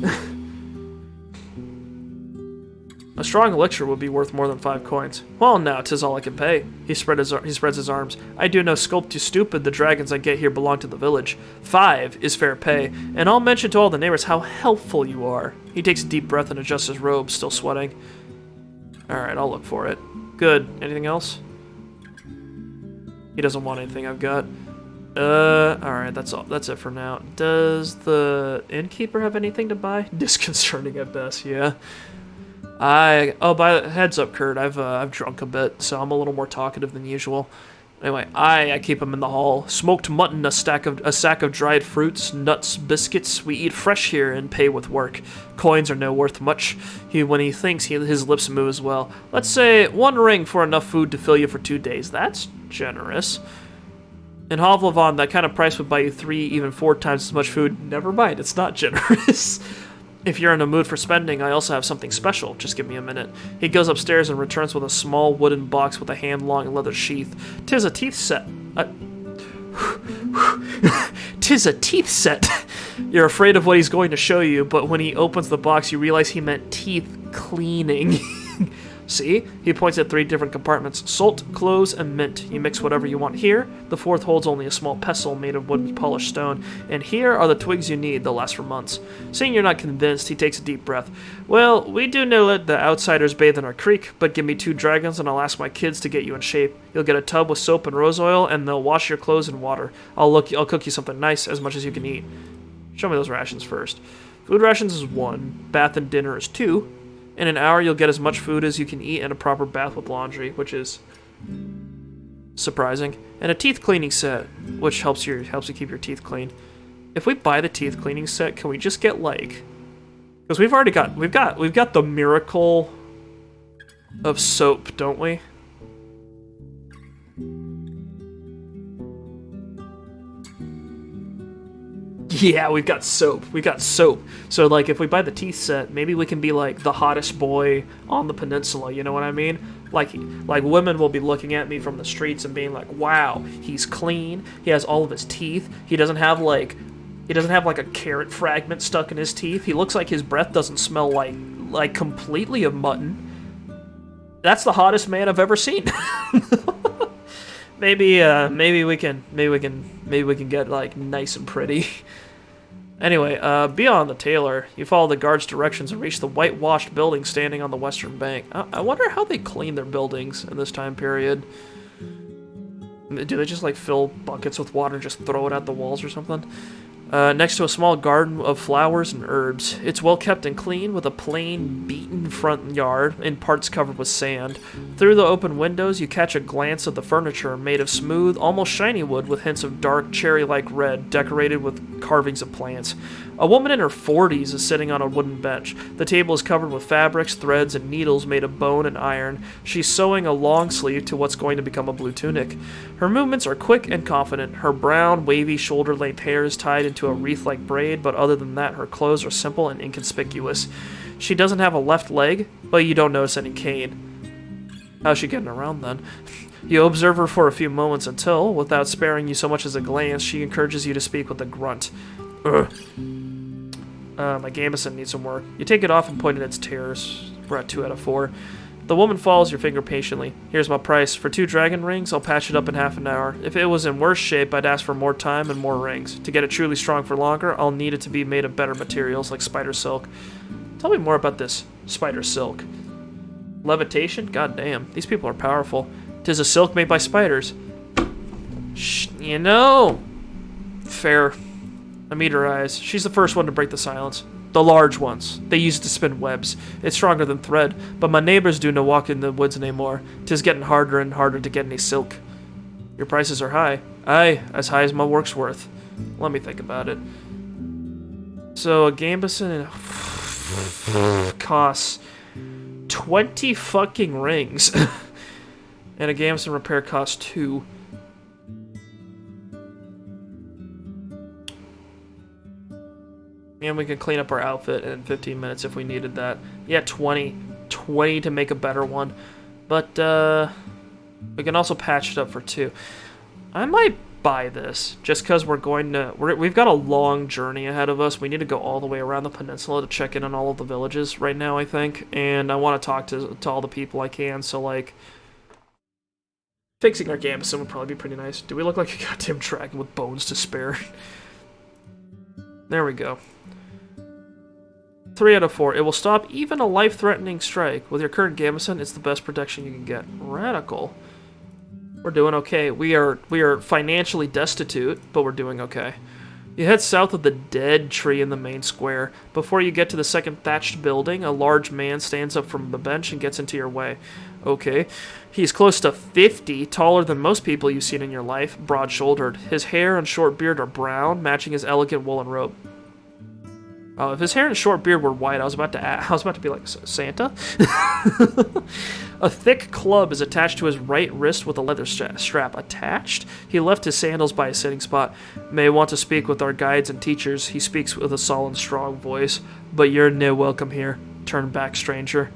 A strong elixir would be worth more than 5 coins. Well, now 'tis all I can pay. He spreads his arms. I do no sculpt you stupid. The dragons I get here belong to the village. 5 is fair pay, and I'll mention to all the neighbors how helpful you are. He takes a deep breath and adjusts his robe, still sweating. Alright, I'll look for it. Good. Anything else? He doesn't want anything I've got. Alright, that's all. That's it for now. Does the innkeeper have anything to buy? Disconcerting at best, yeah. Heads up, Kurt. I've drunk a bit, so I'm a little more talkative than usual. Anyway, I keep him in the hall. Smoked mutton, a sack of dried fruits, nuts, biscuits. We eat fresh here and pay with work. Coins are no worth much. When he thinks, his lips move as well. Let's say 1 ring for enough food to fill you for 2 days. That's generous. In Hovlavon, that kind of price would buy you 3, even 4 times as much food. Never mind, it's not generous. If you're in a mood for spending, I also have something special. Just give me a minute. He goes upstairs and returns with a small wooden box with a hand-long leather sheath. 'Tis a teeth set. 'Tis a teeth set. You're afraid of what he's going to show you, but when he opens the box, you realize he meant teeth cleaning. See? He points at 3 different compartments. Salt, cloves, and mint. You mix whatever you want here. The 4th holds only a small pestle made of wood and polished stone. And here are the twigs you need. They'll last for months. Seeing you're not convinced, he takes a deep breath. Well, we do know that the outsiders bathe in our creek, but give me 2 dragons and I'll ask my kids to get you in shape. You'll get a tub with soap and rose oil, and they'll wash your clothes in water. I'll cook you something nice, as much as you can eat. Show me those rations first. Food rations is 1. Bath and dinner is 2. In an hour, you'll get as much food as you can eat and a proper bath with laundry, which is surprising. And a teeth cleaning set, which helps you keep your teeth clean. If we buy the teeth cleaning set, can we just get like, because we've got the miracle of soap, don't we? Yeah, we've got soap. So, like, if we buy the teeth set, maybe we can be, like, the hottest boy on the peninsula, you know what I mean? Like women will be looking at me from the streets and being like, wow, he's clean, he has all of his teeth, he doesn't have, like, a carrot fragment stuck in his teeth, he looks like his breath doesn't smell like completely of mutton. That's the hottest man I've ever seen. Maybe we can get, like, nice and pretty. Anyway, beyond the tailor, you follow the guard's directions and reach the whitewashed building standing on the western bank. I wonder how they clean their buildings in this time period. Do they just, like, fill buckets with water and just throw it at the walls or something? Next to a small garden of flowers and herbs. It's well kept and clean, with a plain, beaten front yard, in parts covered with sand. Through the open windows, you catch a glance of the furniture, made of smooth, almost shiny wood, with hints of dark, cherry-like red, decorated with carvings of plants. A woman in her 40s is sitting on a wooden bench. The table is covered with fabrics, threads, and needles made of bone and iron. She's sewing a long sleeve to what's going to become a blue tunic. Her movements are quick and confident. Her brown, wavy, shoulder-length hair is tied into a wreath-like braid, but other than that, her clothes are simple and inconspicuous. She doesn't have a left leg, but you don't notice any cane. How's she getting around, then? You observe her for a few moments until, without sparing you so much as a glance, she encourages you to speak with a grunt. Ugh. My gambeson needs some work. You take it off and point at its tears. We're at 2 out of 4. The woman follows your finger patiently. Here's my price. For 2 dragon rings, I'll patch it up in half an hour. If it was in worse shape, I'd ask for more time and more rings. To get it truly strong for longer, I'll need it to be made of better materials, like spider silk. Tell me more about this spider silk. Levitation? God damn, these people are powerful. 'Tis a silk made by spiders. Shh, you know. Fair. I meet her eyes. She's the first one to break the silence. The large ones. They use it to spin webs. It's stronger than thread, but my neighbors do no walk in the woods anymore. 'Tis getting harder and harder to get any silk. Your prices are high. Aye, as high as my work's worth. Let me think about it. So a gambeson costs 20 fucking rings. And a gambeson repair costs 2. And we can clean up our outfit in 15 minutes if we needed that. Yeah, 20. 20 to make a better one. But, we can also patch it up for 2. I might buy this, just because we've got a long journey ahead of us. We need to go all the way around the peninsula to check in on all of the villages right now, I think. And I want to talk to all the people I can, so, like, fixing our gambeson would probably be pretty nice. Do we look like a goddamn dragon with bones to spare? There we go. 3 out of 4. It will stop even a life-threatening strike. With your current gambeson, it's the best protection you can get. Radical. We're doing okay. We are financially destitute, but we're doing okay. You head south of the dead tree in the main square. Before you get to the second thatched building, a large man stands up from the bench and gets into your way. Okay. He's close to 50, taller than most people you've seen in your life, broad-shouldered. His hair and short beard are brown, matching his elegant woolen robe. Oh, if his hair and short beard were white, I was about to be like, Santa? A thick club is attached to his right wrist with a leather strap attached. He left his sandals by a sitting spot. May want to speak with our guides and teachers. He speaks with a solemn, strong voice. But you're no welcome here. Turn back, stranger.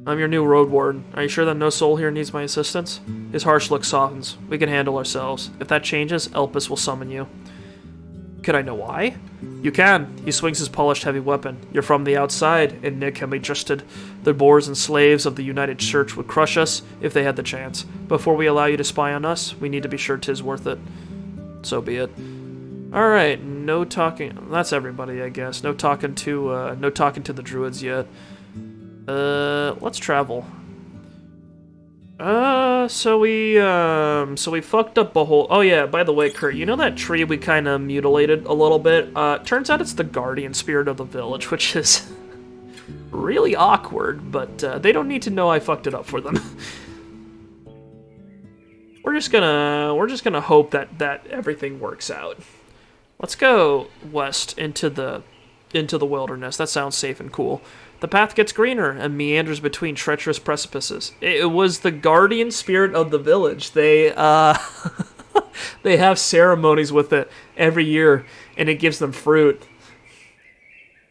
I'm your new Roadwarden. Are you sure that no soul here needs my assistance? His harsh look softens. We can handle ourselves. If that changes, Elpis will summon you. Could I know why? You can. He swings his polished heavy weapon. You're from the outside, and Nick can be trusted. The boors and slaves of the United Church would crush us if they had the chance. Before we allow you to spy on us, we need to be sure 'tis worth it. So be it. Alright, no talking. That's everybody, I guess. No talking to the druids yet. Let's travel. So we fucked up a whole... Oh yeah, by the way, Kurt, you know that tree we kind of mutilated a little bit? Turns out it's the guardian spirit of the village, which is really awkward, but they don't need to know I fucked it up for them. We're just gonna hope that everything works out. Let's go west into the wilderness. That sounds safe and cool. The path gets greener and meanders between treacherous precipices. It was the guardian spirit of the village. They they have ceremonies with it every year, and it gives them fruit,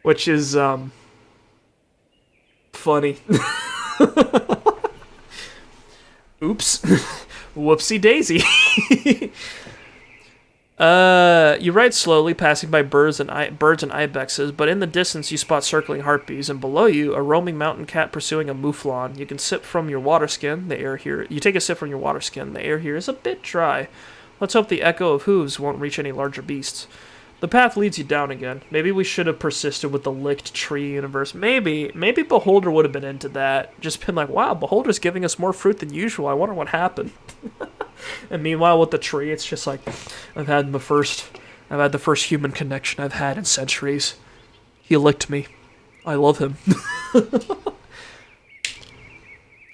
which is funny. Oops, whoopsie daisy. You ride slowly, passing by birds and ibexes, but in the distance you spot circling harpies, and below you, a roaming mountain cat pursuing a mouflon. You can sip from your water skin. The air here. You take a sip from your water skin. The air here is a bit dry. Let's hope the echo of hooves won't reach any larger beasts. The path leads you down again. Maybe we should have persisted with the licked tree universe. Maybe Beholder would have been into that. Just been like, wow, Beholder's giving us more fruit than usual. I wonder what happened. And meanwhile, with the tree, it's just like, I've had the first human connection I've had in centuries. He licked me. I love him.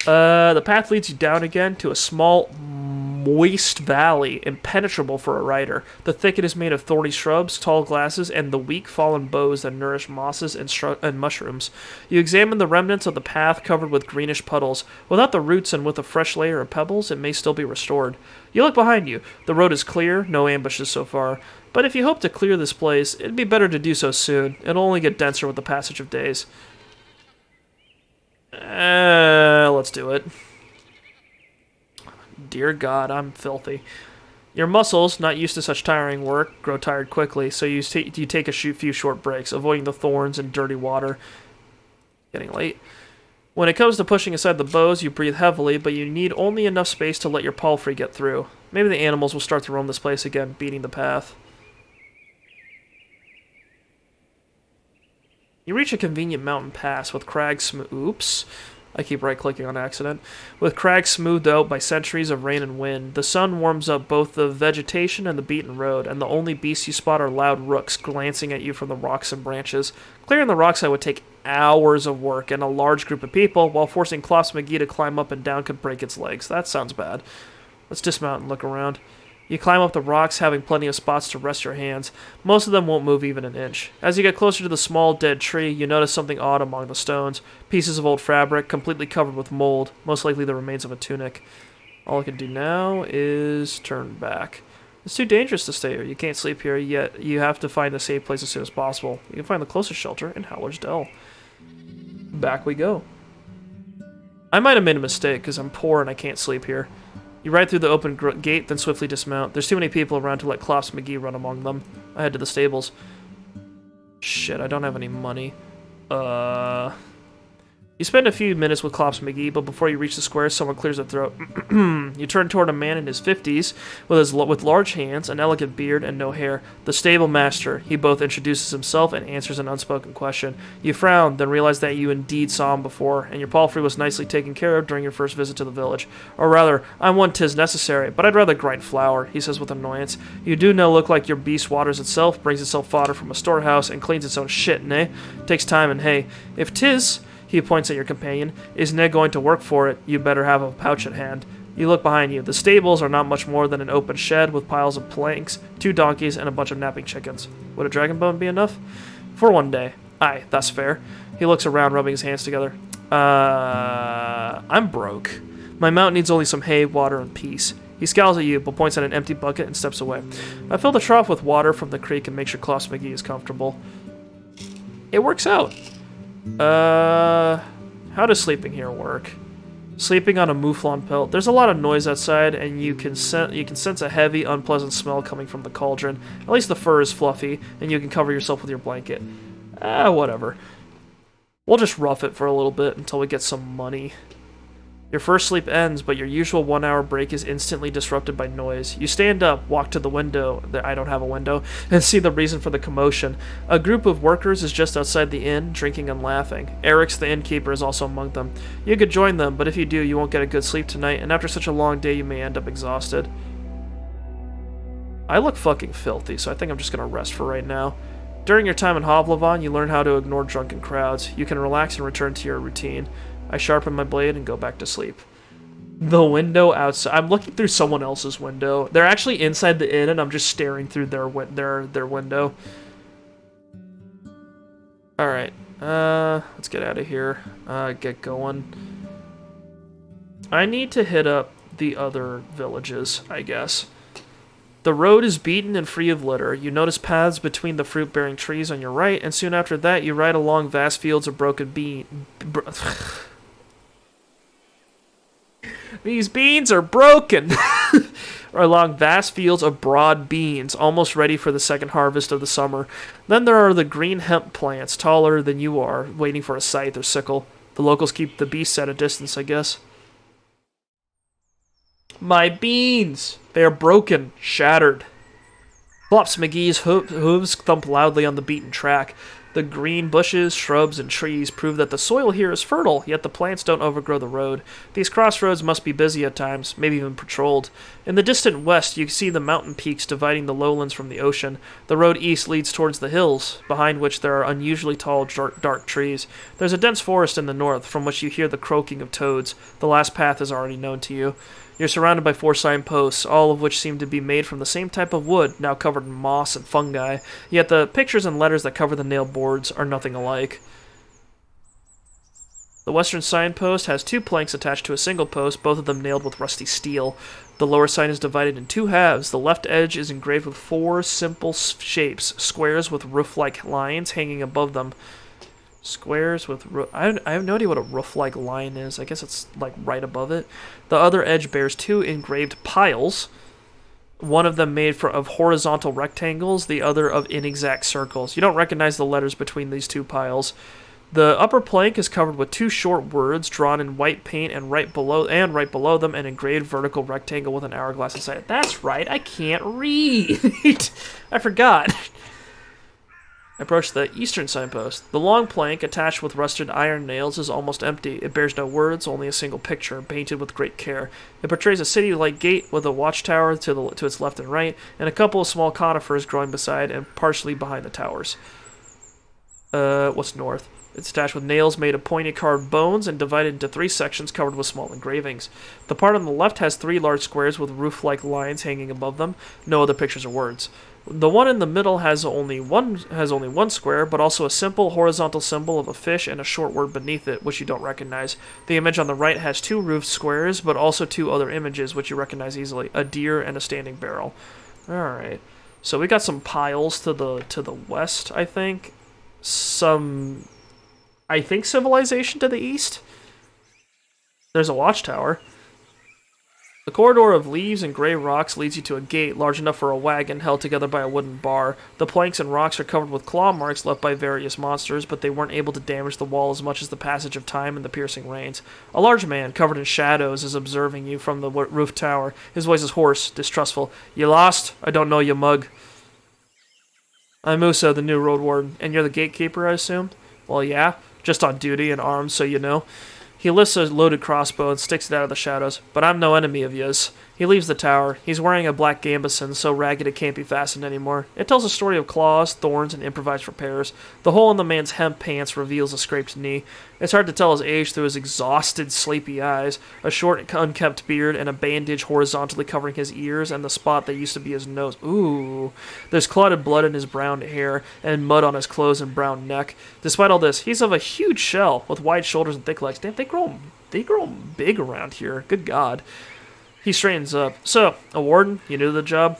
The path leads you down again to a small, moist valley, impenetrable for a rider. The thicket is made of thorny shrubs, tall grasses, and the weak fallen boughs that nourish mosses and mushrooms. You examine the remnants of the path covered with greenish puddles. Without the roots and with a fresh layer of pebbles, it may still be restored. You look behind you. The road is clear, no ambushes so far. But if you hope to clear this place, it'd be better to do so soon. It'll only get denser with the passage of days. Let's do it. Dear God, I'm filthy. Your muscles, not used to such tiring work, grow tired quickly, so you take a few short breaks, avoiding the thorns and dirty water. Getting late. When it comes to pushing aside the boughs, you breathe heavily, but you need only enough space to let your palfrey get through. Maybe the animals will start to roam this place again, beating the path. You reach a convenient mountain pass with crags I keep right-clicking on accident. With crags smoothed out by centuries of rain and wind, the sun warms up both the vegetation and the beaten road, and the only beasts you spot are loud rooks glancing at you from the rocks and branches. Clearing the rockside would take hours of work and a large group of people, while forcing Clops McGee to climb up and down could break its legs. That sounds bad. Let's dismount and look around. You climb up the rocks, having plenty of spots to rest your hands. Most of them won't move even an inch. As you get closer to the small, dead tree, you notice something odd among the stones. Pieces of old fabric, completely covered with mold, most likely the remains of a tunic. All I can do now is turn back. It's too dangerous to stay here. You can't sleep here, yet you have to find a safe place as soon as possible. You can find the closest shelter in Howler's Dell. Back we go. I might have made a mistake, because I'm poor and I can't sleep here. You ride through the open gate, then swiftly dismount. There's too many people around to let Clops McGee run among them. I head to the stables. Shit, I don't have any money. You spend a few minutes with Clops McGee, but before you reach the square, someone clears a throat. You turn toward a man in his 50s, with large hands, an elegant beard, and no hair. The stable master. He both introduces himself and answers an unspoken question. You frown, then realize that you indeed saw him before, and your palfrey was nicely taken care of during your first visit to the village. Or rather, I'm one 'tis necessary, but I'd rather grind flour, he says with annoyance. You do now look like your beast waters itself, brings itself fodder from a storehouse, and cleans its own shit, nay? Takes time and hay. If 'tis... He points at your companion. Is Ned going to work for it? You better have a pouch at hand. You look behind you. The stables are not much more than an open shed with piles of planks, 2 donkeys, and a bunch of napping chickens. Would a dragon bone be enough? For one day. Aye, that's fair. He looks around, rubbing his hands together. I'm broke. My mount needs only some hay, water, and peace. He scowls at you, but points at an empty bucket and steps away. I fill the trough with water from the creek and make sure Clops McGee is comfortable. It works out. How does sleeping here work? Sleeping on a mouflon pelt. There's a lot of noise outside, and you can sense a heavy, unpleasant smell coming from the cauldron. At least the fur is fluffy, and you can cover yourself with your blanket. Whatever. We'll just rough it for a little bit until we get some money. Your first sleep ends, but your usual 1-hour break is instantly disrupted by noise. You stand up, walk to the window, I don't have a window, and see the reason for the commotion. A group of workers is just outside the inn, drinking and laughing. Eric's the innkeeper is also among them. You could join them, but if you do, you won't get a good sleep tonight, and after such a long day, you may end up exhausted. I look fucking filthy, so I think I'm just gonna rest for right now. During your time in Hovlavon, you learn how to ignore drunken crowds. You can relax and return to your routine. I sharpen my blade and go back to sleep. The window outside. I'm looking through someone else's window. They're actually inside the inn, and I'm just staring through their window. All right. Let's get out of here. Get going. I need to hit up the other villages, I guess. The road is beaten and free of litter. You notice paths between the fruit-bearing trees on your right, and soon after that, you ride along vast fields of broken These beans are broken! Or along vast fields of broad beans, almost ready for the second harvest of the summer. Then there are the green hemp plants, taller than you are, waiting for a scythe or sickle. The locals keep the beasts at a distance, I guess. My beans! They are broken, shattered. Clops McGee's hooves thump loudly on the beaten track. The green bushes, shrubs, and trees prove that the soil here is fertile, yet the plants don't overgrow the road. These crossroads must be busy at times, maybe even patrolled. In the distant west, you see the mountain peaks dividing the lowlands from the ocean. The road east leads towards the hills, behind which there are unusually tall, dark trees. There's a dense forest in the north, from which you hear the croaking of toads. The last path is already known to you. You're surrounded by 4 signposts, all of which seem to be made from the same type of wood, now covered in moss and fungi, yet the pictures and letters that cover the nailed boards are nothing alike. The western signpost has 2 planks attached to a single post, both of them nailed with rusty steel. The lower sign is divided in 2 halves. The left edge is engraved with 4 simple shapes, squares with roof-like lines hanging above them. Squares with I have no idea what a roof-like line is. I guess it's like right above it. The other edge bears 2 engraved piles. One of them made of horizontal rectangles, the other of inexact circles. You don't recognize the letters between these 2 piles. The upper plank is covered with 2 short words drawn in white paint, and right below them an engraved vertical rectangle with an hourglass inside it. That's right, I can't read. I forgot. I approach the eastern signpost. The long plank, attached with rusted iron nails, is almost empty. It bears no words, only a single picture, painted with great care. It portrays a city-like gate with a watchtower to its left and right, and a couple of small conifers growing beside and partially behind the towers. What's north? It's attached with nails made of pointy carved bones and divided into 3 sections covered with small engravings. The part on the left has 3 large squares with roof-like lines hanging above them. No other pictures or words. The one in the middle has only one square, but also a simple horizontal symbol of a fish and a short word beneath it, which you don't recognize. The image on the right has 2 roofed squares, but also 2 other images, which you recognize easily: a deer and a standing barrel. All right. So we got some piles to the west, I think. I think civilization to the east. There's a watchtower. The corridor of leaves and gray rocks leads you to a gate large enough for a wagon held together by a wooden bar. The planks and rocks are covered with claw marks left by various monsters, but they weren't able to damage the wall as much as the passage of time and the piercing rains. A large man, covered in shadows, is observing you from the roof tower. His voice is hoarse, distrustful. "You lost? I don't know you, mug." "I'm Musa, the new Roadwarden, and you're the gatekeeper, I assume?" "Well, yeah. Just on duty and armed, so you know." He lifts a loaded crossbow and sticks it out of the shadows. "But I'm no enemy of yours." He leaves the tower. He's wearing a black gambeson, so ragged it can't be fastened anymore. It tells a story of claws, thorns, and improvised repairs. The hole in the man's hemp pants reveals a scraped knee. It's hard to tell his age through his exhausted, sleepy eyes, a short, unkempt beard, and a bandage horizontally covering his ears and the spot that used to be his nose. Ooh. There's clotted blood in his brown hair, and mud on his clothes and brown neck. Despite all this, he's of a huge shell, with wide shoulders and thick legs. Damn, they grow big around here. Good God. He straightens up. "So, a warden? You new to the job?"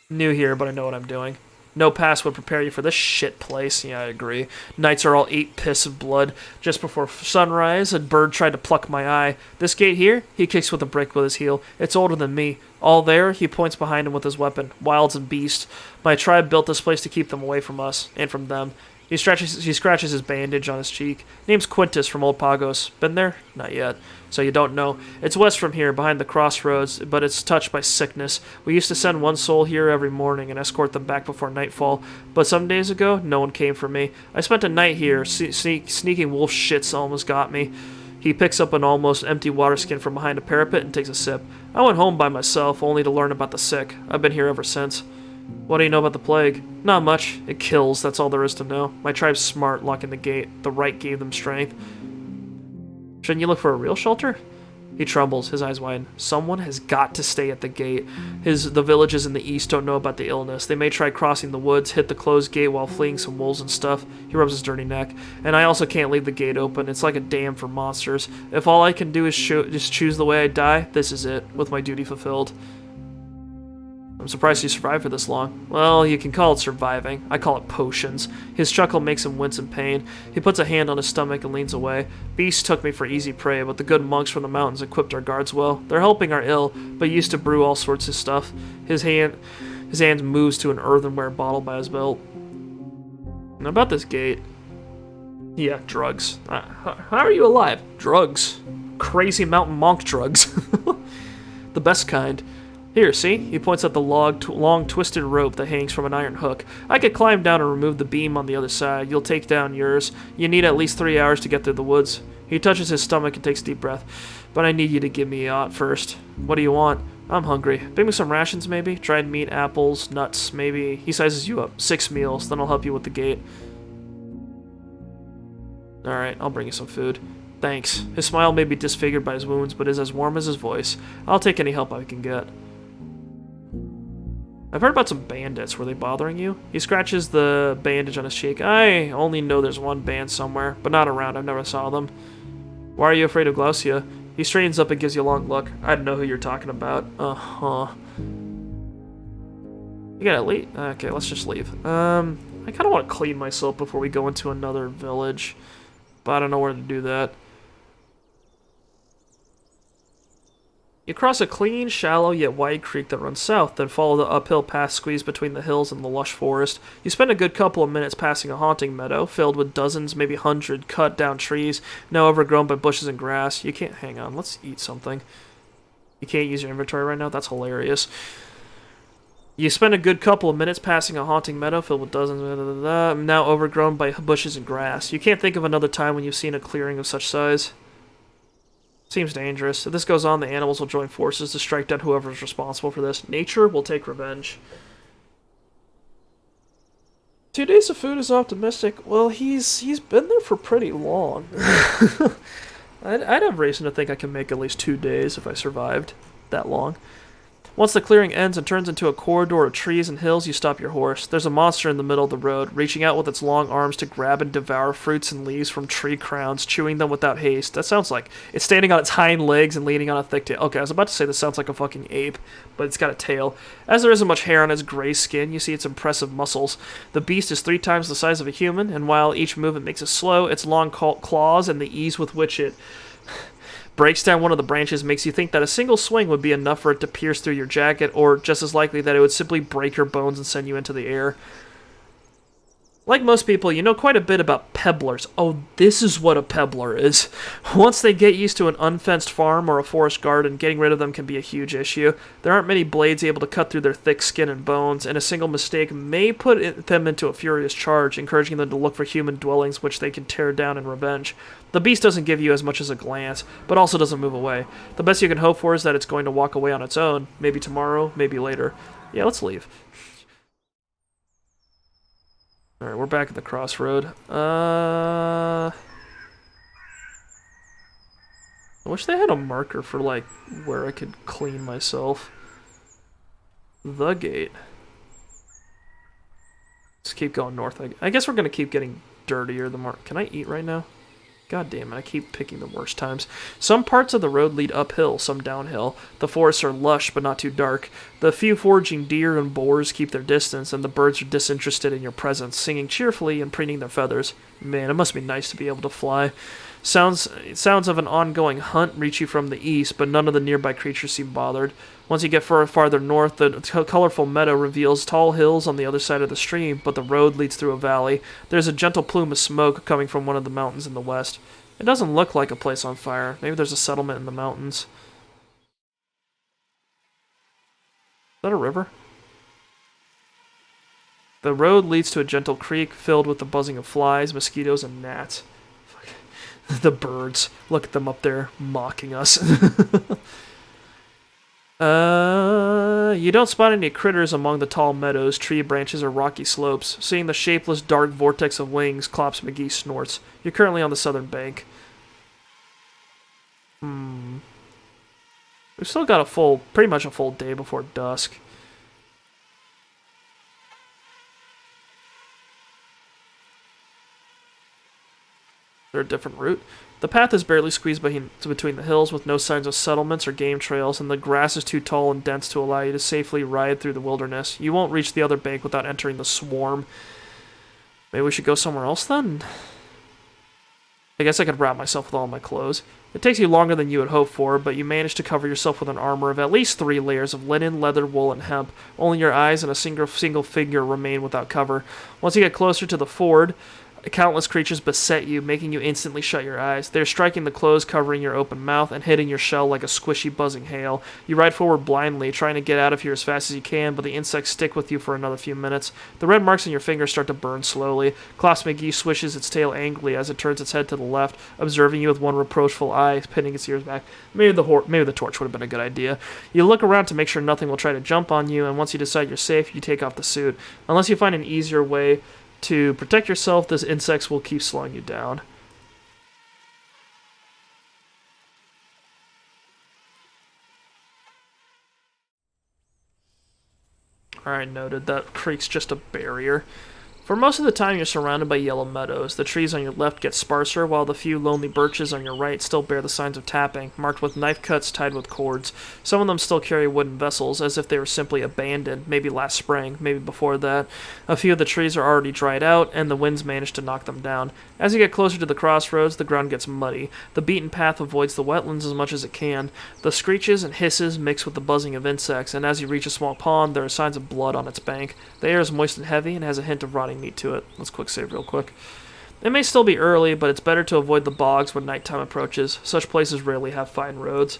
"New here, but I know what I'm doing." "No pass would prepare you for this shit place." "Yeah, I agree. Nights are all 8 piss of blood. Just before sunrise, a bird tried to pluck my eye. This gate here?" He kicks with a brick with his heel. "It's older than me. All there," he points behind him with his weapon. "Wilds and beasts. My tribe built this place to keep them away from us, and from them." He scratches his bandage on his cheek. "Name's Quintus from Old Pagos. Been there?" "Not yet." "So you don't know. It's west from here, behind the crossroads, but it's touched by sickness. We used to send one soul here every morning and escort them back before nightfall. But some days ago, no one came for me. I spent a night here. Sneaking wolf shits almost got me." He picks up an almost empty water skin from behind a parapet and takes a sip. "I went home by myself, only to learn about the sick. I've been here ever since." "What do you know about the plague?" "Not much. It kills, that's all there is to know. My tribe's smart, locking the gate. The right gave them strength." "Shouldn't you look for a real shelter?" He trembles, his eyes widen. "Someone has got to stay at the gate. The villages in the east don't know about the illness. They may try crossing the woods, hit the closed gate while fleeing some wolves and stuff." He rubs his dirty neck. "And I also can't leave the gate open. It's like a dam for monsters. If all I can do is just choose the way I die, this is it, with my duty fulfilled." "I'm surprised you survived for this long." "Well, you can call it surviving. I call it potions." His chuckle makes him wince in pain. He puts a hand on his stomach and leans away. "Beasts took me for easy prey, but the good monks from the mountains equipped our guards well. They're helping our ill, but used to brew all sorts of stuff." His hand moves to an earthenware bottle by his belt. "And about this gate." "Yeah, drugs. How are you alive?" "Drugs. Crazy mountain monk drugs." "The best kind. Here, see?" He points at the long twisted rope that hangs from an iron hook. "I could climb down and remove the beam on the other side. You'll take down yours. You need at least 3 hours to get through the woods." He touches his stomach and takes a deep breath. "But I need you to give me yacht first." "What do you want?" "I'm hungry. Bring me some rations, maybe? Dried meat, apples, nuts, maybe." He sizes you up. 6 meals, then I'll help you with the gate." "Alright, I'll bring you some food." "Thanks." His smile may be disfigured by his wounds, but is as warm as his voice. "I'll take any help I can get." "I've heard about some bandits. Were they bothering you?" He scratches the bandage on his cheek. "I only know there's one band somewhere, but not around. I've never saw them." "Why are you afraid of Glaucia?" He straightens up and gives you a long look. "I don't know who you're talking about." "Uh-huh. You gotta leave? Okay, let's just leave. I kind of want to clean myself before we go into another village, but I don't know where to do that. You cross a clean, shallow, yet wide creek that runs south, then follow the uphill path squeezed between the hills and the lush forest. You spend a good couple of minutes passing a haunting meadow, filled with dozens, maybe 100, cut-down trees, now overgrown by bushes and grass. You can't... Hang on, let's eat something. You can't use your inventory right now? That's hilarious. You spend a good couple of minutes passing a haunting meadow filled with dozens now overgrown by bushes and grass. You can't think of another time when you've seen a clearing of such size. Seems dangerous. If this goes on, the animals will join forces to strike down whoever is responsible for this. Nature will take revenge. 2 days of food is optimistic. Well, he's been there for pretty long. I'd have reason to think I can make at least 2 days if I survived that long. Once the clearing ends and turns into a corridor of trees and hills, you stop your horse. There's a monster in the middle of the road, reaching out with its long arms to grab and devour fruits and leaves from tree crowns, chewing them without haste. That sounds like it's standing on its hind legs and leaning on a thick tail. Okay, I was about to say this sounds like a fucking ape, but it's got a tail. As there isn't much hair on its gray skin, you see its impressive muscles. The beast is 3 times the size of a human, and while each movement makes it slow, its long claws and the ease with which it breaks down one of the branches makes you think that a single swing would be enough for it to pierce through your jacket, or just as likely that it would simply break your bones and send you into the air. Like most people, you know quite a bit about pebblers. Oh, this is what a pebbler is. Once they get used to an unfenced farm or a forest garden, getting rid of them can be a huge issue. There aren't many blades able to cut through their thick skin and bones, and a single mistake may put them into a furious charge, encouraging them to look for human dwellings which they can tear down in revenge. The beast doesn't give you as much as a glance, but also doesn't move away. The best you can hope for is that it's going to walk away on its own. Maybe tomorrow, maybe later. Yeah, let's leave. Alright, we're back at the crossroad. I wish they had a marker for, like, where I could clean myself. The gate. Let's keep going north. I guess we're gonna keep getting dirtier the more... Can I eat right now? God damn it, I keep picking the worst times. Some parts of the road lead uphill, some downhill. The forests are lush, but not too dark. The few foraging deer and boars keep their distance, and the birds are disinterested in your presence, singing cheerfully and preening their feathers. Man, it must be nice to be able to fly. Sounds of an ongoing hunt reach you from the east, but none of the nearby creatures seem bothered. Once you get farther north, the colorful meadow reveals tall hills on the other side of the stream, but the road leads through a valley. There's a gentle plume of smoke coming from one of the mountains in the west. It doesn't look like a place on fire. Maybe there's a settlement in the mountains. Is that a river? The road leads to a gentle creek filled with the buzzing of flies, mosquitoes, and gnats. The birds. Look at them up there mocking us. You don't spot any critters among the tall meadows, tree branches, or rocky slopes. Seeing the shapeless, dark vortex of wings, Clops McGee snorts. You're currently on the southern bank. We've still got pretty much a full day before dusk. Is there a different route? The path is barely squeezed between the hills with no signs of settlements or game trails, and the grass is too tall and dense to allow you to safely ride through the wilderness. You won't reach the other bank without entering the swarm. Maybe we should go somewhere else then? I guess I could wrap myself with all my clothes. It takes you longer than you had hoped for, but you manage to cover yourself with an armor of at least 3 layers of linen, leather, wool, and hemp. Only your eyes and a single figure remain without cover. Once you get closer to the ford, countless creatures beset you, making you instantly shut your eyes. They're striking the clothes, covering your open mouth, and hitting your shell like a squishy, buzzing hail. You ride forward blindly, trying to get out of here as fast as you can, but the insects stick with you for another few minutes. The red marks on your fingers start to burn slowly. Clops McGee swishes its tail angrily as it turns its head to the left, observing you with one reproachful eye, pinning its ears back. Maybe the torch would have been a good idea. You look around to make sure nothing will try to jump on you, and once you decide you're safe, you take off the suit. Unless you find an easier way to protect yourself, these insects will keep slowing you down. Alright, noted. That creek's just a barrier. For most of the time, you're surrounded by yellow meadows. The trees on your left get sparser, while the few lonely birches on your right still bear the signs of tapping, marked with knife cuts tied with cords. Some of them still carry wooden vessels, as if they were simply abandoned, maybe last spring, maybe before that. A few of the trees are already dried out, and the winds manage to knock them down. As you get closer to the crossroads, the ground gets muddy. The beaten path avoids the wetlands as much as it can. The screeches and hisses mix with the buzzing of insects, and as you reach a small pond, there are signs of blood on its bank. The air is moist and heavy, and has a hint of rotting meat to it. Let's quick save real quick. It may still be early, but it's better to avoid the bogs when nighttime approaches. Such places rarely have fine roads.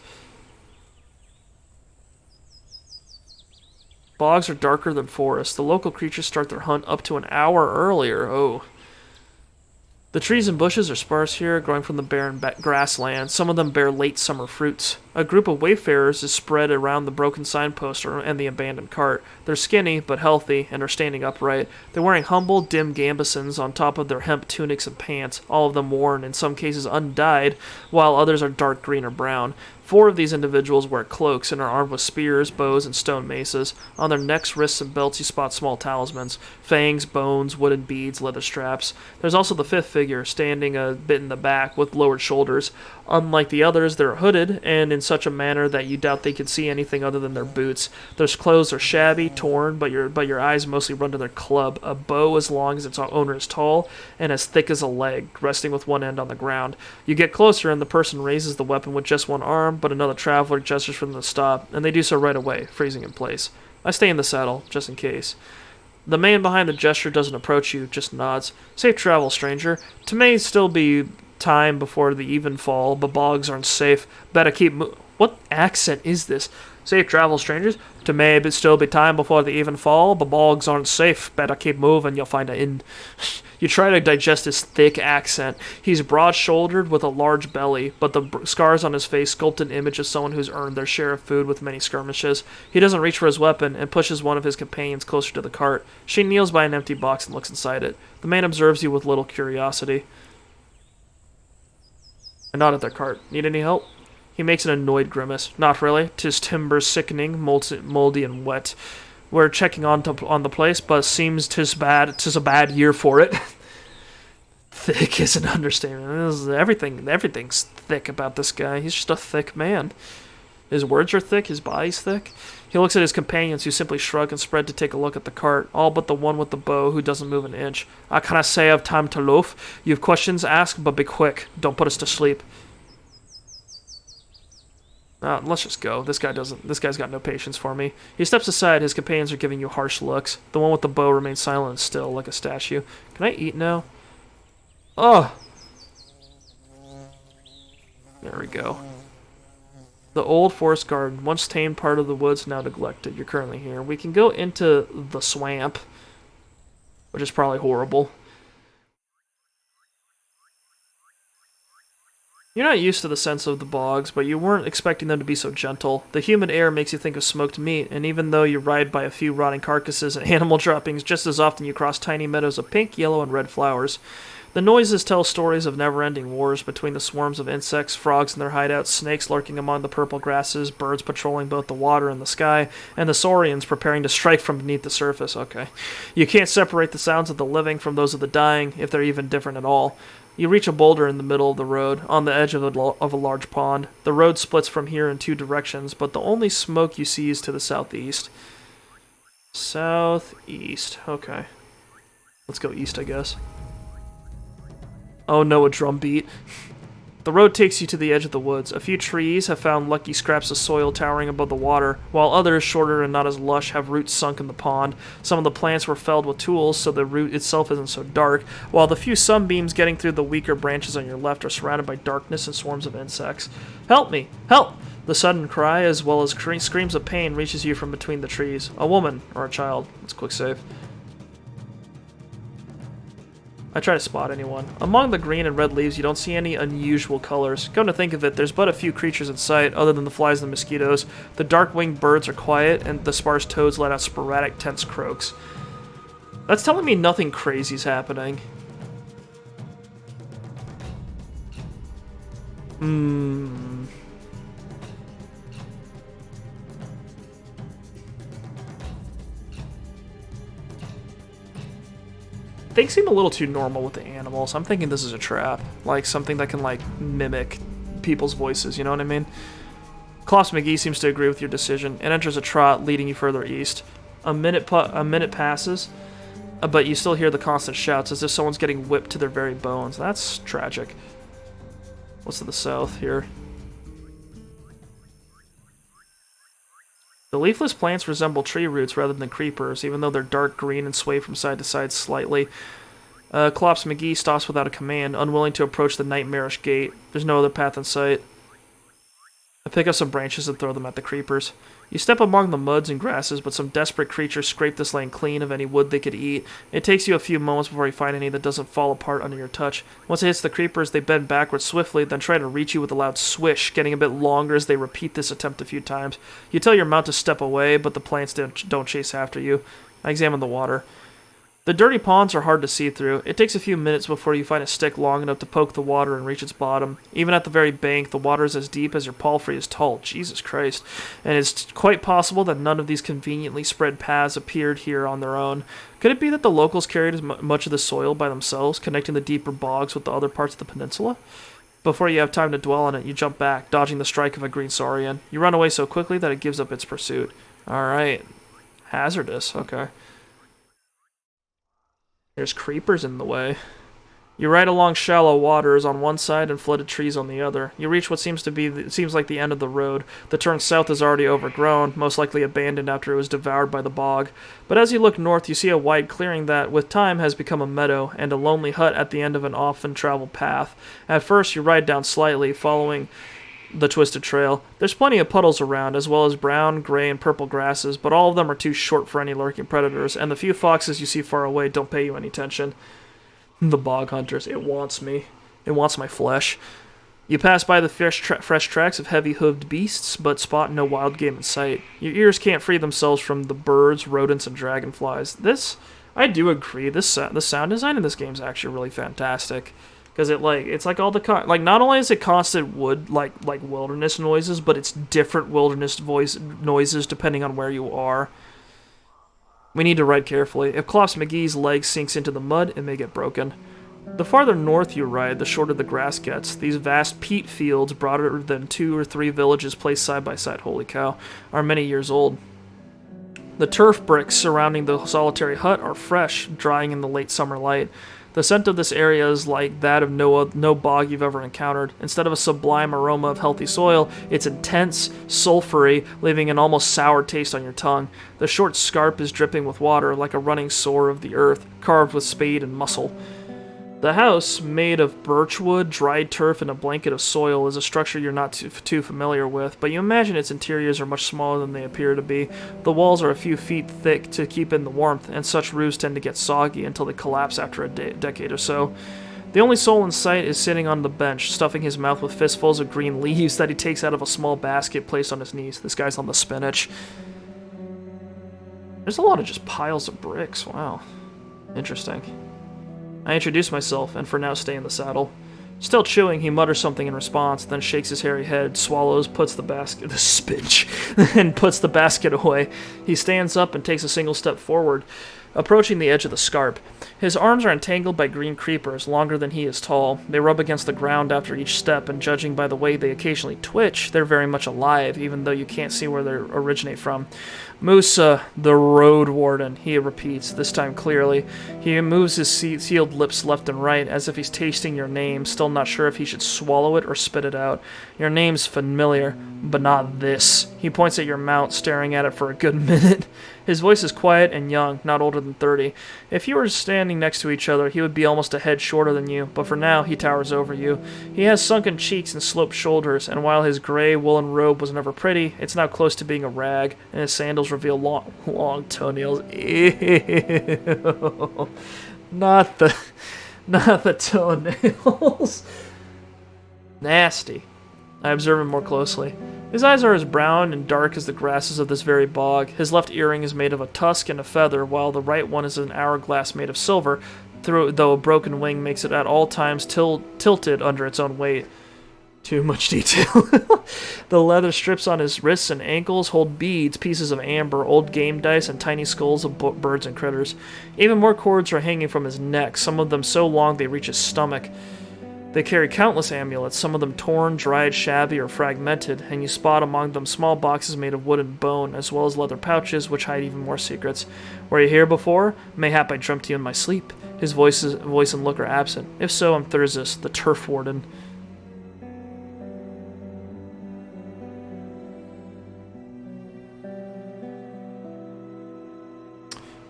Bogs are darker than forests. The local creatures start their hunt up to an hour earlier. Oh. The trees and bushes are sparse here, growing from the barren grassland. Some of them bear late summer fruits. A group of wayfarers is spread around the broken signpost and the abandoned cart. They're skinny, but healthy, and are standing upright. They're wearing humble, dim gambesons on top of their hemp tunics and pants, all of them worn, in some cases undyed, while others are dark green or brown. 4 of these individuals wear cloaks and are armed with spears, bows, and stone maces. On their necks, wrists, and belts you spot small talismans. Fangs, bones, wooden beads, leather straps. There's also the 5th figure, standing a bit in the back, with lowered shoulders. Unlike the others, they're hooded, and in such a manner that you doubt they can see anything other than their boots. Their clothes are shabby, torn, but your eyes mostly run to their club, a bow as long as its owner is tall, and as thick as a leg, resting with one end on the ground. You get closer, and the person raises the weapon with just one arm, but another traveler gestures for them to stop, and they do so right away, freezing in place. I stay in the saddle, just in case. The man behind the gesture doesn't approach you, just nods. Safe travel, stranger. To may still be time before the even fall, but bogs aren't safe. Better keep What accent is this? Safe travel, strangers. To may still be time before the even fall, but bogs aren't safe. Better keep moving, you'll find an inn. You try to digest his thick accent. He's broad-shouldered with a large belly, but the scars on his face sculpt an image of someone who's earned their share of food with many skirmishes. He doesn't reach for his weapon and pushes one of his companions closer to the cart. She kneels by an empty box and looks inside it. The man observes you with little curiosity. I nod at their cart. Need any help? He makes an annoyed grimace. Not really. 'Tis timber sickening, moldy and wet. We're checking on the place, but seems 'tis a bad year for it. Thick is an understatement. Everything's thick about this guy. He's just a thick man. His words are thick, his body's thick. He looks at his companions, who simply shrug and spread to take a look at the cart, all but the one with the bow, who doesn't move an inch. I can't say I've time to loaf. You have questions, ask, but be quick. Don't put us to sleep. Let's just go. This guy's got no patience for me. He steps aside. His companions are giving you harsh looks. The one with the bow remains silent and still, like a statue. Can I eat now? Oh! There we go. The old forest garden, once tamed part of the woods, now neglected. You're currently here. We can go into the swamp, which is probably horrible. You're not used to the sense of the bogs, but you weren't expecting them to be so gentle. The humid air makes you think of smoked meat, and even though you ride by a few rotting carcasses and animal droppings, just as often you cross tiny meadows of pink, yellow, and red flowers. The noises tell stories of never-ending wars between the swarms of insects, frogs in their hideouts, snakes lurking among the purple grasses, birds patrolling both the water and the sky, and the saurians preparing to strike from beneath the surface. Okay. You can't separate the sounds of the living from those of the dying, if they're even different at all. You reach a boulder in the middle of the road, on the edge of a large pond. The road splits from here in 2 directions, but the only smoke you see is to the southeast. Southeast. Okay. Let's go east, I guess. Oh no, a drum beat. The road takes you to the edge of the woods. A few trees have found lucky scraps of soil towering above the water, while others, shorter and not as lush, have roots sunk in the pond. Some of the plants were felled with tools, so the root itself isn't so dark, while the few sunbeams getting through the weaker branches on your left are surrounded by darkness and swarms of insects. Help me! Help! The sudden cry, as well as screams of pain, reaches you from between the trees. A woman, or a child. Let's quick save. I try to spot anyone. Among the green and red leaves, you don't see any unusual colors. Come to think of it, there's but a few creatures in sight, other than the flies and the mosquitoes. The dark-winged birds are quiet, and the sparse toads let out sporadic, tense croaks. That's telling me nothing crazy's happening. Things seem a little too normal with the animals. I'm thinking this is a trap. Like, something that can, like, mimic people's voices, you know what I mean? Kloss McGee seems to agree with your decision and enters a trot, leading you further east. A minute passes, but you still hear the constant shouts as if someone's getting whipped to their very bones. That's tragic. What's to the south here? The leafless plants resemble tree roots rather than creepers, even though they're dark green and sway from side to side slightly. Klops McGee stops without a command, unwilling to approach the nightmarish gate. There's no other path in sight. I pick up some branches and throw them at the creepers. You step among the muds and grasses, but some desperate creatures scrape this land clean of any wood they could eat. It takes you a few moments before you find any that doesn't fall apart under your touch. Once it hits the creepers, they bend backwards swiftly, then try to reach you with a loud swish, getting a bit longer as they repeat this attempt a few times. You tell your mount to step away, but the plants don't chase after you. I examine the water. The dirty ponds are hard to see through. It takes a few minutes before you find a stick long enough to poke the water and reach its bottom. Even at the very bank, the water is as deep as your palfrey is tall. Jesus Christ. And it's quite possible that none of these conveniently spread paths appeared here on their own. Could it be that the locals carried as much of the soil by themselves, connecting the deeper bogs with the other parts of the peninsula? Before you have time to dwell on it, you jump back, dodging the strike of a green saurian. You run away so quickly that it gives up its pursuit. Alright. Hazardous, okay. There's creepers in the way. You ride along shallow waters on one side and flooded trees on the other. You reach what seems like the end of the road. The turn south is already overgrown, most likely abandoned after it was devoured by the bog. But as you look north, you see a wide clearing that, with time, has become a meadow, and a lonely hut at the end of an often traveled path. At first, you ride down slightly, following the twisted trail. There's plenty of puddles around, as well as brown, gray, and purple grasses, but all of them are too short for any lurking predators, and the few foxes you see far away don't pay you any attention. The bog hunters. It wants me. It wants my flesh. You pass by the fresh tracks of heavy-hooved beasts, but spot no wild game in sight. Your ears can't free themselves from the birds, rodents, and dragonflies. I do agree, the sound design in this game is actually really fantastic. Because it's like all the not only is it constant wood like wilderness noises, but it's different wilderness noises depending on where you are. We need to ride carefully. If Clops McGee's leg sinks into the mud, it may get broken. The farther north you ride, the shorter the grass gets. These vast peat fields, broader than 2 or 3 villages placed side by side, holy cow, are many years old. The turf bricks surrounding the solitary hut are fresh, drying in the late summer light. The scent of this area is like that of no bog you've ever encountered. Instead of a sublime aroma of healthy soil, it's intense, sulfury, leaving an almost sour taste on your tongue. The short scarp is dripping with water, like a running sore of the earth, carved with spade and muscle. The house, made of birchwood, dried turf, and a blanket of soil, is a structure you're not too familiar with, but you imagine its interiors are much smaller than they appear to be. The walls are a few feet thick to keep in the warmth, and such roofs tend to get soggy until they collapse after a decade or so. The only soul in sight is sitting on the bench, stuffing his mouth with fistfuls of green leaves that he takes out of a small basket placed on his knees. This guy's on the spinach. There's a lot of just piles of bricks. Wow. Interesting. I introduce myself, and for now stay in the saddle. Still chewing, he mutters something in response, then shakes his hairy head, swallows, puts the basket away. He stands up and takes a single step forward, approaching the edge of the scarp. His arms are entangled by green creepers, longer than he is tall. They rub against the ground after each step, and judging by the way they occasionally twitch, they're very much alive, even though you can't see where they originate from. Musa, the Roadwarden, he repeats, this time clearly. He moves his sealed lips left and right, as if he's tasting your name, still not sure if he should swallow it or spit it out. Your name's familiar, but not this. He points at your mount, staring at it for a good minute. His voice is quiet and young, not older than 30. If you were standing next to each other, he would be almost a head shorter than you, but for now, he towers over you. He has sunken cheeks and sloped shoulders, and while his gray woolen robe was never pretty, it's now close to being a rag, and his sandals reveal long toenails. Ew. Not the toenails. Nasty. I observe him more closely. His eyes are as brown and dark as the grasses of this very bog. His left earring is made of a tusk and a feather, while the right one is an hourglass made of silver, though a broken wing makes it at all times tilted under its own weight. Too much detail. The leather strips on his wrists and ankles hold beads, pieces of amber, old game dice, and tiny skulls of birds and critters. Even more cords are hanging from his neck, some of them so long they reach his stomach. They carry countless amulets, some of them torn, dried, shabby, or fragmented, and you spot among them small boxes made of wood and bone, as well as leather pouches which hide even more secrets. Were you here before? Mayhap I dreamt you in my sleep. His voice and look are absent. If so, I'm Thyrsis, the turf warden.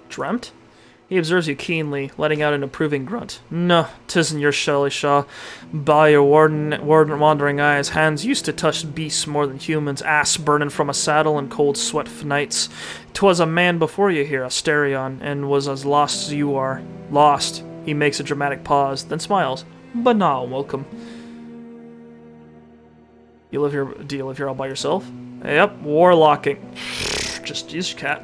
Dreamt? He observes you keenly, letting out an approving grunt. No, 'tisn't your Shelley Shaw. By your wandering eyes, hands used to touch beasts more than humans, ass burning from a saddle and cold sweat nights. 'Twas a man before you here, Asterion, and was as lost as you are. Lost. He makes a dramatic pause, then smiles. But now, welcome. Do you live here all by yourself? Yep, warlocking.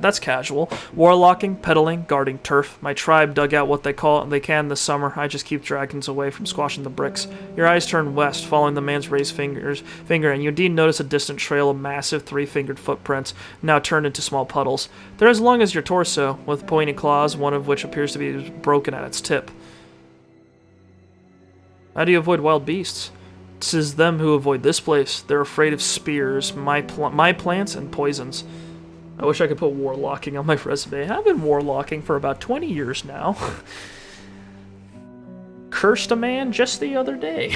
That's casual. Warlocking, peddling, guarding turf. My tribe dug out what they can this summer. I just keep dragons away from squashing the bricks. Your eyes turn west, following the man's raised finger, and you indeed notice a distant trail of massive three-fingered footprints, now turned into small puddles. They're as long as your torso, with pointy claws, one of which appears to be broken at its tip. How do you avoid wild beasts? 'Tis them who avoid this place. They're afraid of spears, my plants, and poisons. I wish I could put warlocking on my resume. I've been warlocking for about 20 years now. Cursed a man just the other day.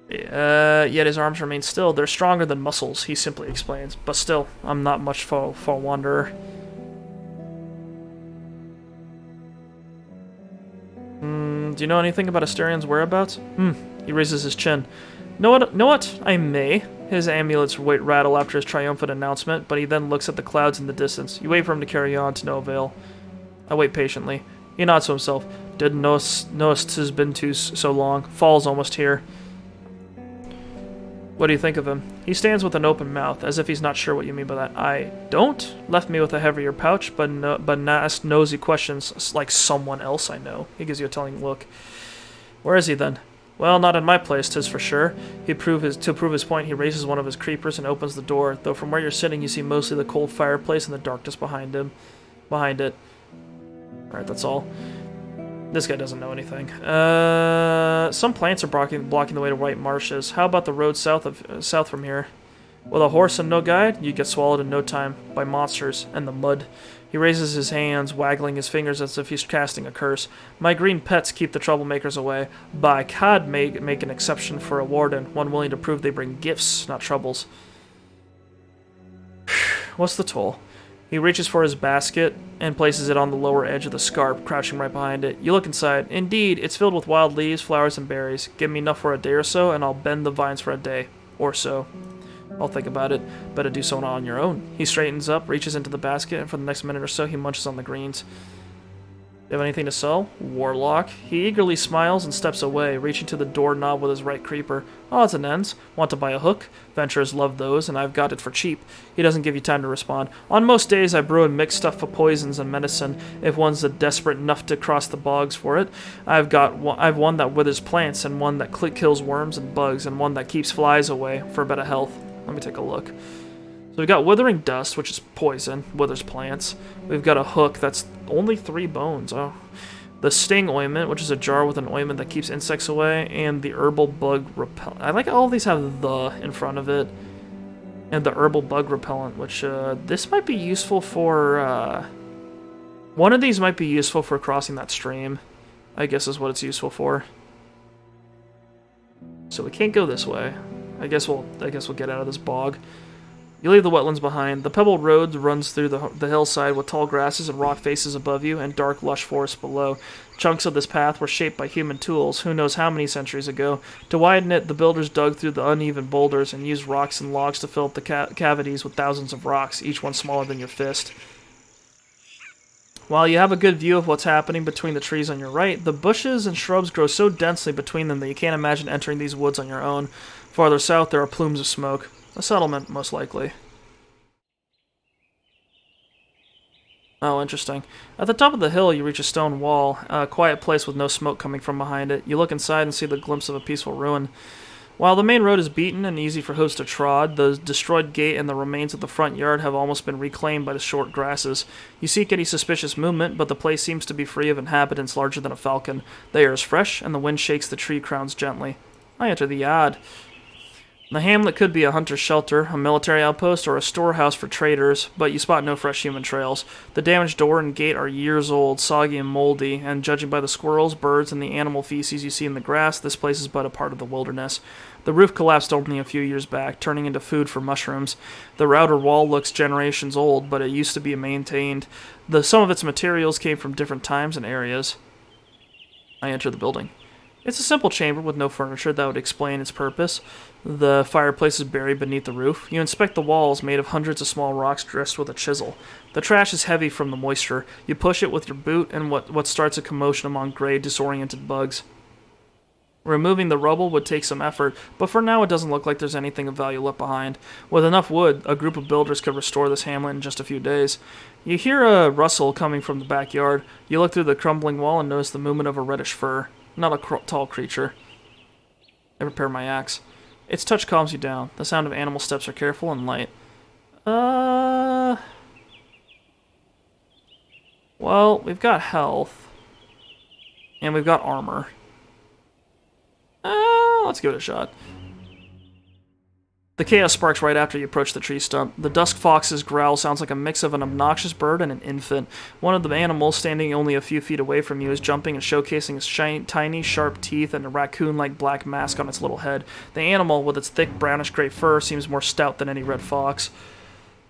Yet his arms remain still. They're stronger than muscles, he simply explains. But still, I'm not much for a wanderer. Do you know anything about Asterion's whereabouts? He raises his chin. Know what? I may. His amulets rattle after his triumphant announcement, but he then looks at the clouds in the distance. You wait for him to carry on, to no avail. I wait patiently. He nods to himself. Didn't notice has been so long. Fall's almost here. What do you think of him? He stands with an open mouth, as if he's not sure what you mean by that. I don't? Left me with a heavier pouch, but asked nosy questions like someone else I know. He gives you a telling look. Where is he then? Well, not in my place, 'tis for sure. To prove his point, he raises one of his creepers and opens the door, though from where you're sitting you see mostly the cold fireplace and the darkness behind it. Alright, that's all. This guy doesn't know anything. Some plants are blocking the way to white marshes. How about the road south from here? With a horse and no guide, you get swallowed in no time by monsters and the mud. He raises his hands, waggling his fingers as if he's casting a curse. My green pets keep the troublemakers away, but I could make an exception for a warden, one willing to prove they bring gifts, not troubles. What's the toll? He reaches for his basket and places it on the lower edge of the scarp, crouching right behind it. You look inside. Indeed, it's filled with wild leaves, flowers, and berries. Give me enough for a day or so, and I'll bend the vines for a day or so. I'll think about it. Better do so on your own. He straightens up, reaches into the basket, and for the next minute or so, he munches on the greens. You have anything to sell? Warlock. He eagerly smiles and steps away, reaching to the doorknob with his right creeper. Odds and ends. Want to buy a hook? Venturers love those, and I've got it for cheap. He doesn't give you time to respond. On most days, I brew and mix stuff for poisons and medicine, if one's desperate enough to cross the bogs for it. I've one that withers plants, and one that kills worms and bugs, and one that keeps flies away for better health. Let me take a look. So we've got Withering Dust, which is poison, withers plants. We've got a hook that's only 3 bones. Oh. The Sting Ointment, which is a jar with an ointment that keeps insects away, and the Herbal Bug Repellent. I like all of these have the in front of it. And the Herbal Bug Repellent, which this might be useful for... one of these might be useful for crossing that stream, I guess is what it's useful for. So we can't go this way. I guess we'll get out of this bog. You leave the wetlands behind. The pebbled road runs through the hillside with tall grasses and rock faces above you and dark, lush forests below. Chunks of this path were shaped by human tools, who knows how many centuries ago. To widen it, the builders dug through the uneven boulders and used rocks and logs to fill up the cavities with thousands of rocks, each one smaller than your fist. While you have a good view of what's happening between the trees on your right, the bushes and shrubs grow so densely between them that you can't imagine entering these woods on your own. Farther south, there are plumes of smoke. A settlement, most likely. Oh, interesting. At the top of the hill, you reach a stone wall, a quiet place with no smoke coming from behind it. You look inside and see the glimpse of a peaceful ruin. While the main road is beaten and easy for hooves to trod, the destroyed gate and the remains of the front yard have almost been reclaimed by the short grasses. You seek any suspicious movement, but the place seems to be free of inhabitants larger than a falcon. The air is fresh, and the wind shakes the tree crowns gently. I enter the yard. The hamlet could be a hunter's shelter, a military outpost, or a storehouse for traders, but you spot no fresh human trails. The damaged door and gate are years old, soggy and moldy, and judging by the squirrels, birds, and the animal feces you see in the grass, this place is but a part of the wilderness. The roof collapsed only a few years back, turning into food for mushrooms. The outer wall looks generations old, but it used to be maintained. Some of its materials came from different times and areas. I enter the building. It's a simple chamber with no furniture that would explain its purpose. The fireplace is buried beneath the roof. You inspect the walls, made of hundreds of small rocks dressed with a chisel. The trash is heavy from the moisture. You push it with your boot, and what starts a commotion among gray, disoriented bugs. Removing the rubble would take some effort, but for now it doesn't look like there's anything of value left behind. With enough wood, a group of builders could restore this hamlet in just a few days. You hear a rustle coming from the backyard. You look through the crumbling wall and notice the movement of a reddish fur. Not a tall creature. I prepare my axe. Its touch calms you down. The sound of animal steps are careful and light. Well, we've got health. And we've got armor. Let's give it a shot. The chaos sparks right after you approach the tree stump. The dusk fox's growl sounds like a mix of an obnoxious bird and an infant. One of the animals, standing only a few feet away from you, is jumping and showcasing its tiny, sharp teeth and a raccoon-like black mask on its little head. The animal, with its thick, brownish-gray fur, seems more stout than any red fox.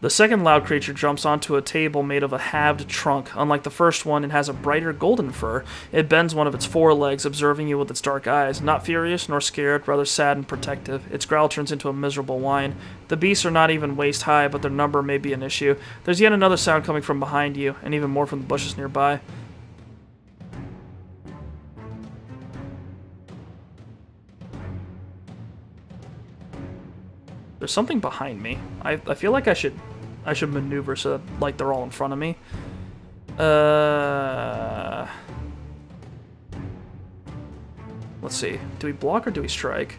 The second loud creature jumps onto a table made of a halved trunk. Unlike the first one, it has a brighter golden fur. It bends one of its forelegs, observing you with its dark eyes. Not furious nor scared, rather sad and protective. Its growl turns into a miserable whine. The beasts are not even waist high, but their number may be an issue. There's yet another sound coming from behind you, and even more from the bushes nearby. There's something behind me. I feel like I should maneuver so that, like, they're all in front of me. Let's see. Do we block or do we strike?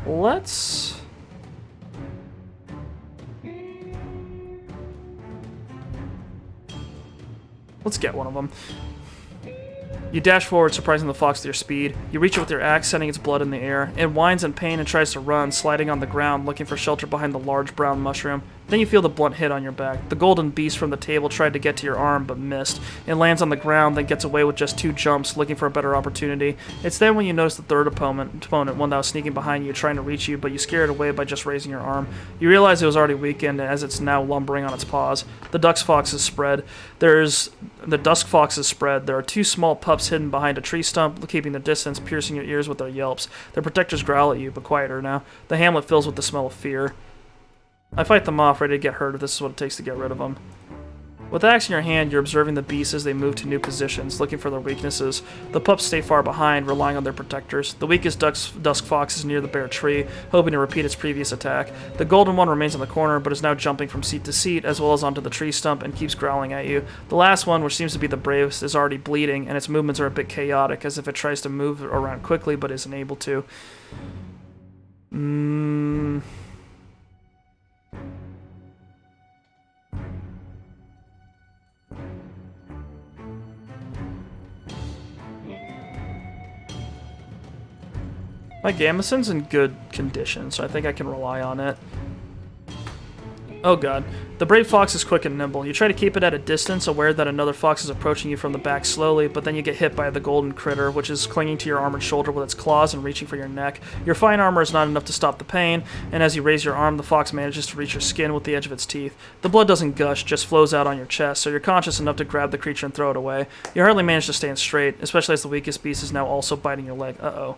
Let's get one of them. You dash forward, surprising the fox with your speed. You reach it with your axe, sending its blood in the air. It whines in pain and tries to run, sliding on the ground, looking for shelter behind the large brown mushroom. Then you feel the blunt hit on your back. The golden beast from the table tried to get to your arm, but missed. It lands on the ground, then gets away with just 2 jumps, looking for a better opportunity. It's then when you notice the third opponent, one that was sneaking behind you, trying to reach you, but you scare it away by just raising your arm. You realize it was already weakened, as it's now lumbering on its paws. The dusk fox is spread. There are 2 small pups hidden behind a tree stump, keeping their distance, piercing your ears with their yelps. Their protectors growl at you, but quieter now. The hamlet fills with the smell of fear. I fight them off, ready to get hurt if this is what it takes to get rid of them. With the axe in your hand, you're observing the beasts as they move to new positions, looking for their weaknesses. The pups stay far behind, relying on their protectors. The weakest dusk fox is near the bare tree, hoping to repeat its previous attack. The golden one remains in the corner, but is now jumping from seat to seat, as well as onto the tree stump, and keeps growling at you. The last one, which seems to be the bravest, is already bleeding, and its movements are a bit chaotic, as if it tries to move around quickly, but isn't able to. My gamison's in good condition, so I think I can rely on it. Oh god. The brave fox is quick and nimble. You try to keep it at a distance, aware that another fox is approaching you from the back slowly, but then you get hit by the golden critter, which is clinging to your armored shoulder with its claws and reaching for your neck. Your fine armor is not enough to stop the pain, and as you raise your arm, the fox manages to reach your skin with the edge of its teeth. The blood doesn't gush, just flows out on your chest, so you're conscious enough to grab the creature and throw it away. You hardly manage to stand straight, especially as the weakest beast is now also biting your leg. Uh-oh.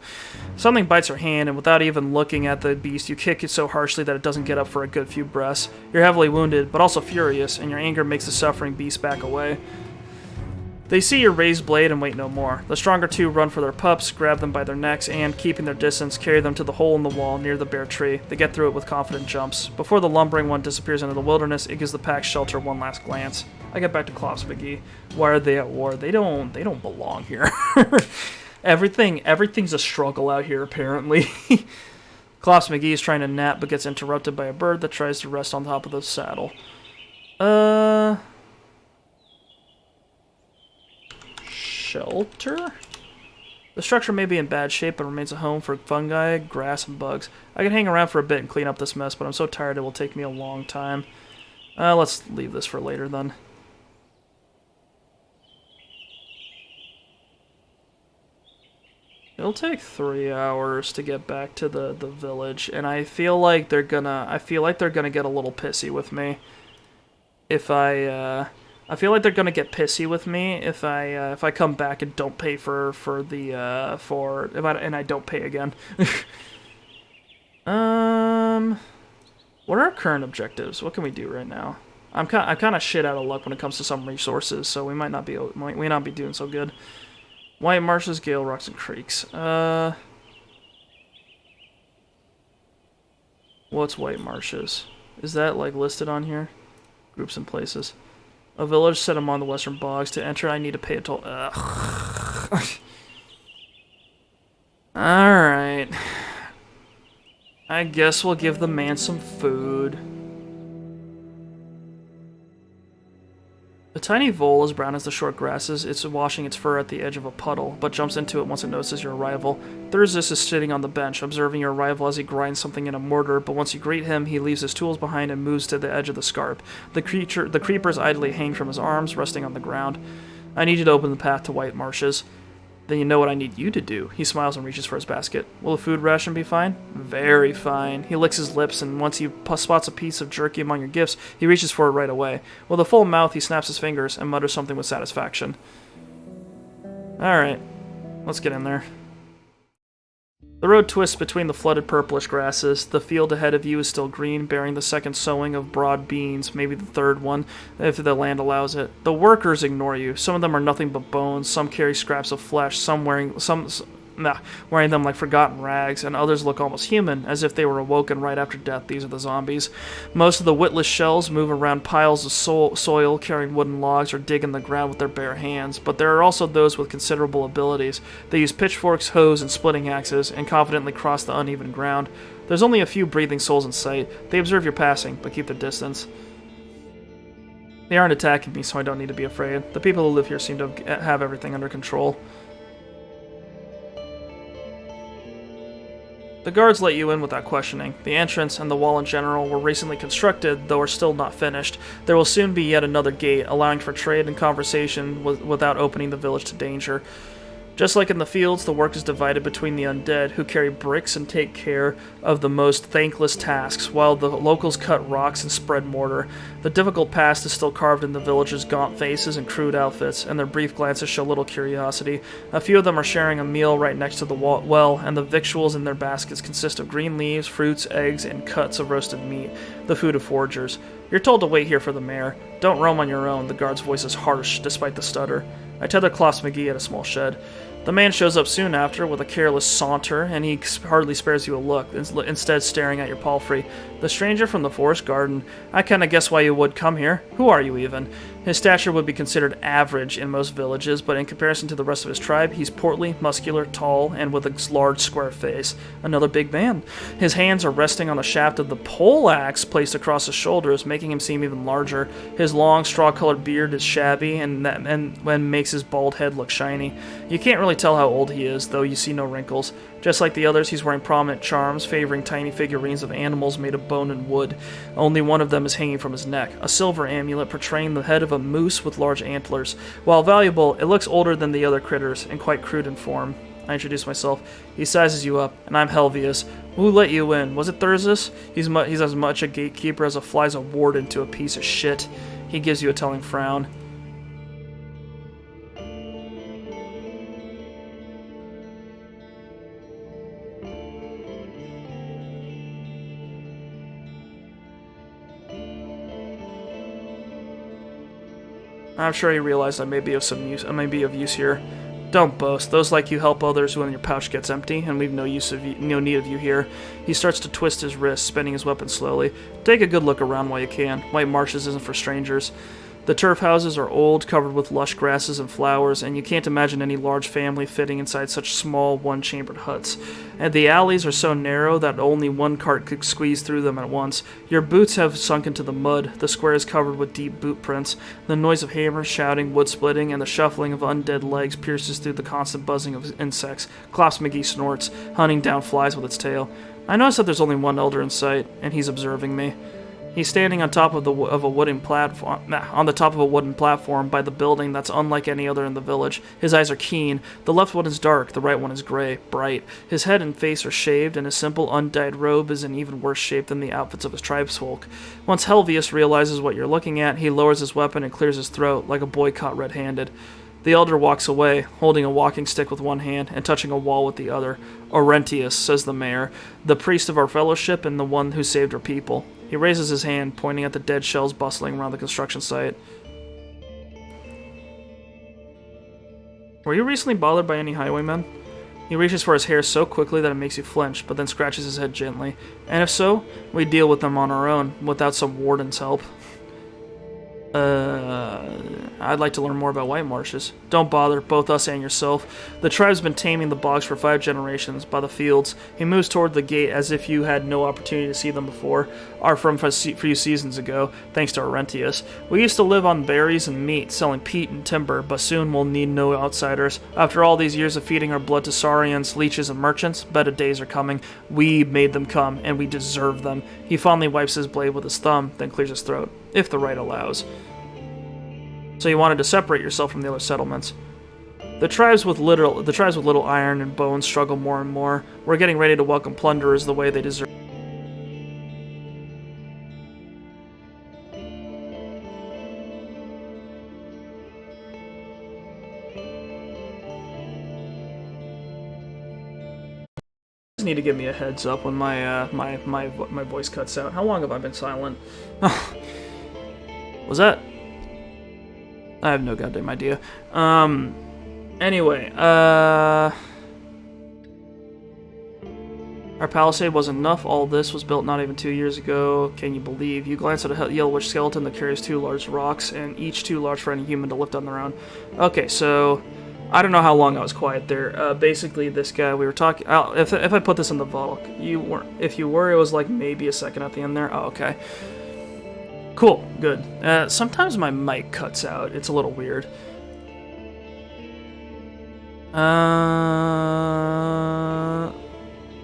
Something bites your hand, and without even looking at the beast, you kick it so harshly that it doesn't get up for a good few breaths. You're heavily wounded, but also furious, and your anger makes the suffering beast back away. They see your raised blade and wait no more. The stronger 2 run for their pups, grab them by their necks, and, keeping their distance, carry them to the hole in the wall near the bare tree. They get through it with confident jumps. Before the lumbering one disappears into the wilderness, it gives the pack shelter one last glance. I get back to Klops McGee. Why are they at war? They don't belong here. Everything's a struggle out here, apparently. Klops McGee is trying to nap, but gets interrupted by a bird that tries to rest on top of the saddle. Shelter? The structure may be in bad shape, but remains a home for fungi, grass, and bugs. I can hang around for a bit and clean up this mess, but I'm so tired it will take me a long time. Let's leave this for later, then. It'll take 3 hours to get back to the village, and I feel like they're gonna get a little pissy with me if I feel like they're gonna get pissy with me if I come back and don't pay and I don't pay again. What are our current objectives? What can we do right now? I'm kind of shit out of luck when it comes to some resources, so we might not be doing so good. White marshes, gale rocks, and creeks. What's white marshes? Is that like listed on here? Groups and places. A village set among the western bogs. To enter, I need to pay a toll. Ugh. Alright. I guess we'll give the man some food. The tiny vole, as brown as the short grasses, it's washing its fur at the edge of a puddle, but jumps into it once it notices your arrival. Thursday is sitting on the bench, observing your arrival as he grinds something in a mortar, but once you greet him, he leaves his tools behind and moves to the edge of the scarp. The creepers idly hang from his arms, resting on the ground. I need you to open the path to White Marshes. Then you know what I need you to do. He smiles and reaches for his basket. Will the food ration be fine? Very fine. He licks his lips, and once he spots a piece of jerky among your gifts, he reaches for it right away. With a full mouth, he snaps his fingers and mutters something with satisfaction. Alright, let's get in there. The road twists between the flooded purplish grasses. The field ahead of you is still green, bearing the second sowing of broad beans, maybe the third one, if the land allows it. The workers ignore you. Some of them are nothing but bones, some carry scraps of flesh, some wearing them like forgotten rags, and others look almost human, as if they were awoken right after death. These are the zombies. Most of the witless shells move around piles of soil, carrying wooden logs, or dig in the ground with their bare hands, but there are also those with considerable abilities. They use pitchforks, hoes, and splitting axes, and confidently cross the uneven ground. There's only a few breathing souls in sight. They observe your passing, but keep their distance. They aren't attacking me, so I don't need to be afraid. The people who live here seem to have everything under control. The guards let you in without questioning. The entrance and the wall in general were recently constructed, though are still not finished. There will soon be yet another gate, allowing for trade and conversation without opening the village to danger. Just like in the fields, the work is divided between the undead, who carry bricks and take care of the most thankless tasks, while the locals cut rocks and spread mortar. The difficult past is still carved in the villagers' gaunt faces and crude outfits, and their brief glances show little curiosity. A few of them are sharing a meal right next to the well, and the victuals in their baskets consist of green leaves, fruits, eggs, and cuts of roasted meat, the food of foragers. You're told to wait here for the mayor. Don't roam on your own. The guard's voice is harsh, despite the stutter. I tether Klaus McGee at a small shed. The man shows up soon after with a careless saunter, and he hardly spares you a look, instead staring at your palfrey. The stranger from the forest garden. I kinda guess why you would come here. Who are you, even? His stature would be considered average in most villages, but in comparison to the rest of his tribe, he's portly, muscular, tall, and with a large square face. Another big man. His hands are resting on the shaft of the pole axe placed across his shoulders, making him seem even larger. His long, straw-colored beard is shabby, and makes his bald head look shiny. You can't really tell how old he is, though you see no wrinkles. Just like the others, he's wearing prominent charms, favoring tiny figurines of animals made of bone and wood. Only one of them is hanging from his neck, a silver amulet portraying the head of a moose with large antlers. While valuable, it looks older than the other critters, and quite crude in form. I introduce myself. He sizes you up, and I'm Helvius. Who let you in? Was it Thursus? He's as much a gatekeeper as a fly's a warden to a piece of shit. He gives you a telling frown. I'm sure he realized I may be of use here. Don't boast. Those like you help others when your pouch gets empty, and we've no need of you here. He starts to twist his wrist, spinning his weapon slowly. Take a good look around while you can. White Marshes isn't for strangers. The turf houses are old, covered with lush grasses and flowers, and you can't imagine any large family fitting inside such small, one-chambered huts. And the alleys are so narrow that only one cart could squeeze through them at once. Your boots have sunk into the mud, the square is covered with deep boot prints. The noise of hammers, shouting, wood splitting, and the shuffling of undead legs pierces through the constant buzzing of insects. Clops McGee snorts, hunting down flies with its tail. I notice that there's only one elder in sight, and he's observing me. He's standing on top of a wooden platform, on the top of a wooden platform by the building that's unlike any other in the village. His eyes are keen. The left one is dark, the right one is gray, bright. His head and face are shaved, and his simple, undyed robe is in even worse shape than the outfits of his tribesfolk. Once Helvius realizes what you're looking at, he lowers his weapon and clears his throat, like a boy caught red-handed. The elder walks away, holding a walking stick with one hand and touching a wall with the other. Orentius, says the mayor, the priest of our fellowship and the one who saved our people. He raises his hand, pointing at the dead shells bustling around the construction site. Were you recently bothered by any highwaymen? He reaches for his hair so quickly that it makes you flinch, but then scratches his head gently. And if so, we deal with them on our own, without some warden's help. I'd like to learn more about White Marshes. Don't bother, both us and yourself. The tribe's been taming the bogs for 5 generations, by the fields. He moves toward the gate as if you had no opportunity to see them before, or from a few seasons ago, thanks to Orentius. We used to live on berries and meat, selling peat and timber, but soon we'll need no outsiders. After all these years of feeding our blood to Saurians, leeches, and merchants, better days are coming. We made them come, and we deserve them. He fondly wipes his blade with his thumb, then clears his throat, if the right allows. So you wanted to separate yourself from the other settlements. The tribes with little iron and bones struggle more and more. We're getting ready to welcome plunderers the way they deserve. Need to give me a heads up when my voice cuts out. How long have I been silent? Was that? I have no goddamn idea. Anyway, our palisade was enough. All this was built not even 2 years ago. Can you believe? You glance at a yellowish skeleton that carries 2 large rocks, and each too large for any human to lift on their own. Okay, so I don't know how long I was quiet there. Basically, this guy we were talking. If I put this in the vault, you weren't. If you were, it was like maybe a second at the end there. Oh, okay. Cool, good. Sometimes my mic cuts out. It's a little weird.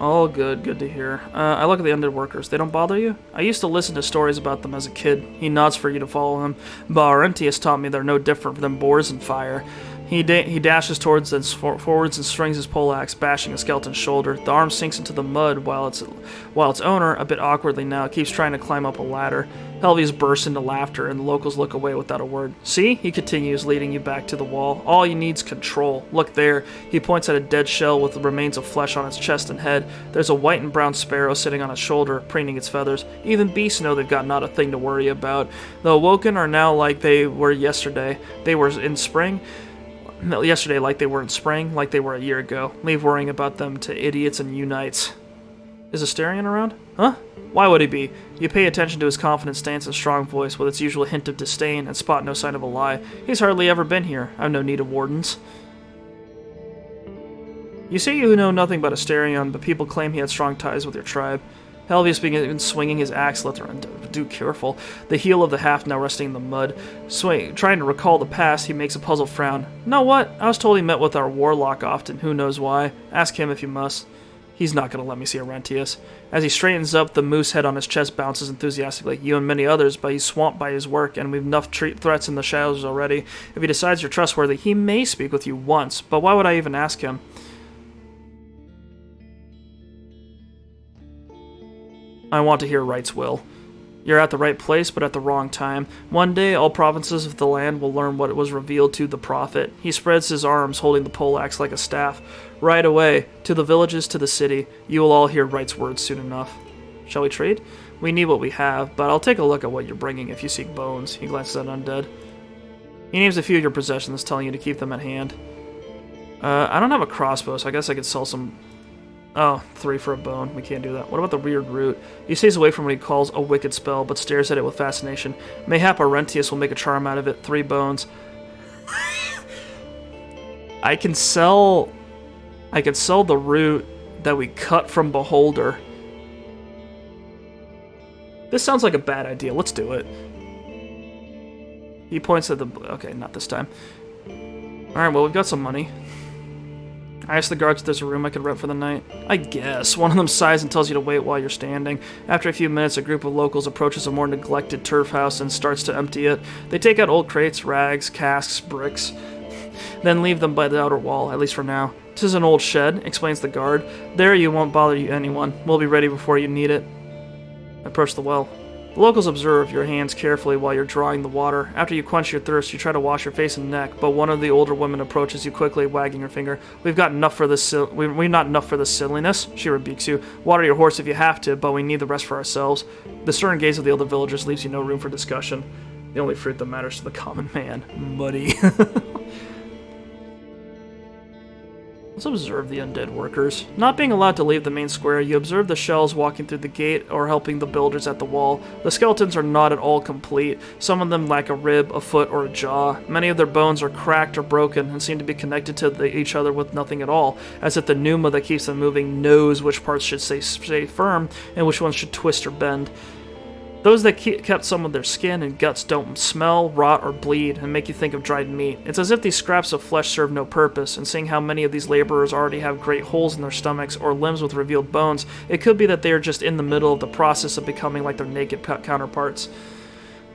All good, good to hear. I look at the undead workers. They don't bother you? I used to listen to stories about them as a kid. He nods for you to follow him. But Orentius taught me they're no different than boars in fire. He dashes forwards and swings his poleaxe, bashing a skeleton's shoulder. The arm sinks into the mud while its owner, a bit awkwardly now, keeps trying to climb up a ladder. Helvius bursts into laughter, and the locals look away without a word. See? He continues, leading you back to the wall. All you need's control. Look there. He points at a dead shell with the remains of flesh on its chest and head. There's a white and brown sparrow sitting on its shoulder, preening its feathers. Even beasts know they've got not a thing to worry about. The awoken are now like they were yesterday. They were in spring. Yesterday like they were in spring, like they were a year ago. Leave worrying about them to idiots and unites. Is Asterion around? Huh? Why would he be? You pay attention to his confident stance and strong voice with its usual hint of disdain and spot no sign of a lie. He's hardly ever been here. I've no need of wardens. You say you know nothing about Asterion, but people claim he had strong ties with your tribe. Helvius began swinging his axe, do careful, the heel of the haft now resting in the mud. Trying to recall the past, he makes a puzzled frown. Know what? I was told he met with our warlock often, who knows why. Ask him if you must. He's not going to let me see Orentius. As he straightens up, the moose head on his chest bounces enthusiastically. You and many others, but he's swamped by his work, and we've enough threats in the shadows already. If he decides you're trustworthy, he may speak with you once, but why would I even ask him? I want to hear Wright's will. You're at the right place, but at the wrong time. One day, all provinces of the land will learn what was revealed to the prophet. He spreads his arms, holding the poleaxe like a staff. Right away, to the villages, to the city. You will all hear Wright's words soon enough. Shall we trade? We need what we have, but I'll take a look at what you're bringing if you seek bones. He glances at Undead. He names a few of your possessions, telling you to keep them at hand. I don't have a crossbow, so I guess I could sell some Oh, 3 for a bone. We can't do that. What about the weird root? He stays away from what he calls a wicked spell, but stares at it with fascination. Mayhap Arrentius will make a charm out of it. 3 bones. I can sell the root that we cut from Beholder. This sounds like a bad idea. Let's do it. He points at the... Okay, not this time. Alright, well, we've got some money. I asked the guards if there's a room I could rent for the night. I guess. One of them sighs and tells you to wait while you're standing. After a few minutes, a group of locals approaches a more neglected turf house and starts to empty it. They take out old crates, rags, casks, bricks, then leave them by the outer wall, at least for now. This is an old shed, explains the guard. There you won't bother anyone. We'll be ready before you need it. Approach the well. The locals observe your hands carefully while you're drawing the water. After you quench your thirst, you try to wash your face and neck, but one of the older women approaches you quickly, wagging her finger. We've got enough for this. We've not enough for this silliness. She rebukes you. Water your horse if you have to, but we need the rest for ourselves. The stern gaze of the older villagers leaves you no room for discussion. The only fruit that matters to the common man. Muddy. Let's observe the undead workers. Not being allowed to leave the main square, you observe the shells walking through the gate or helping the builders at the wall. The skeletons are not at all complete. Some of them lack a rib, a foot, or a jaw. Many of their bones are cracked or broken and seem to be connected to each other with nothing at all, as if the pneuma that keeps them moving knows which parts should stay firm and which ones should twist or bend. Those that kept some of their skin and guts don't smell, rot, or bleed and make you think of dried meat. It's as if these scraps of flesh serve no purpose, and seeing how many of these laborers already have great holes in their stomachs or limbs with revealed bones, it could be that they are just in the middle of the process of becoming like their naked counterparts.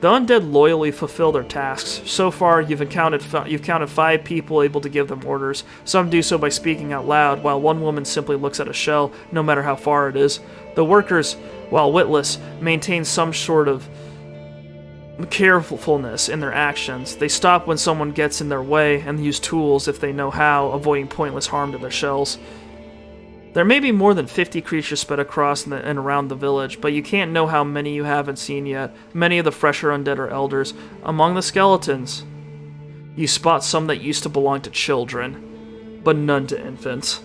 The undead loyally fulfill their tasks. So far, you've counted 5 people able to give them orders. Some do so by speaking out loud, while one woman simply looks at a shell, no matter how far it is. The workers, while witless, maintain some sort of carefulness in their actions. They stop when someone gets in their way and use tools if they know how, avoiding pointless harm to their shells. There may be more than 50 creatures spread across and around the village, but you can't know how many you haven't seen yet. Many of the fresher undead are elders. Among the skeletons, you spot some that used to belong to children, but none to infants.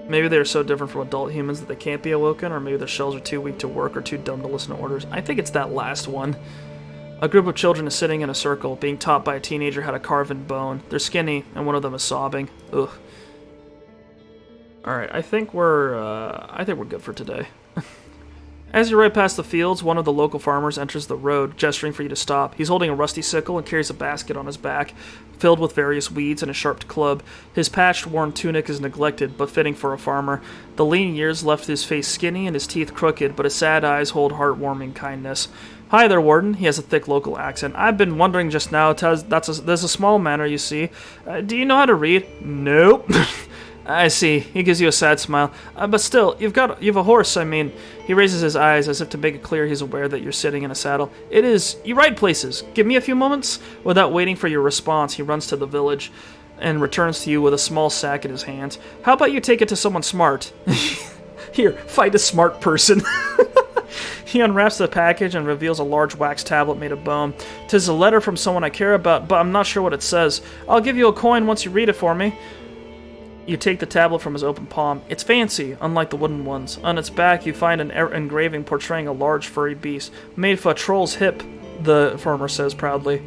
Maybe they're so different from adult humans that they can't be awoken, or maybe their shells are too weak to work or too dumb to listen to orders. I think it's that last one. A group of children is sitting in a circle, being taught by a teenager how to carve in bone. They're skinny, and one of them is sobbing. Ugh. Alright, I think we're good for today. As you ride past the fields, one of the local farmers enters the road, gesturing for you to stop. He's holding a rusty sickle and carries a basket on his back, filled with various weeds and a sharp club. His patched, worn tunic is neglected, but fitting for a farmer. The lean years left his face skinny and his teeth crooked, but his sad eyes hold heartwarming kindness. Hi there, Warden. He has a thick local accent. I've been wondering just now, there's a small manor, you see. Do you know how to read? Nope. I see. He gives you a sad smile. But still, you've a horse, I mean. He raises his eyes as if to make it clear he's aware that you're sitting in a saddle. You ride places. Give me a few moments? Without waiting for your response, he runs to the village and returns to you with a small sack in his hands. How about you take it to someone smart? Here, find a smart person. He unwraps the package and reveals a large wax tablet made of bone. 'Tis a letter from someone I care about, but I'm not sure what it says. I'll give you a coin once you read it for me. You take the tablet from his open palm. It's fancy, unlike the wooden ones. On its back, you find an engraving portraying a large furry beast. Made for a troll's hip, the farmer says proudly.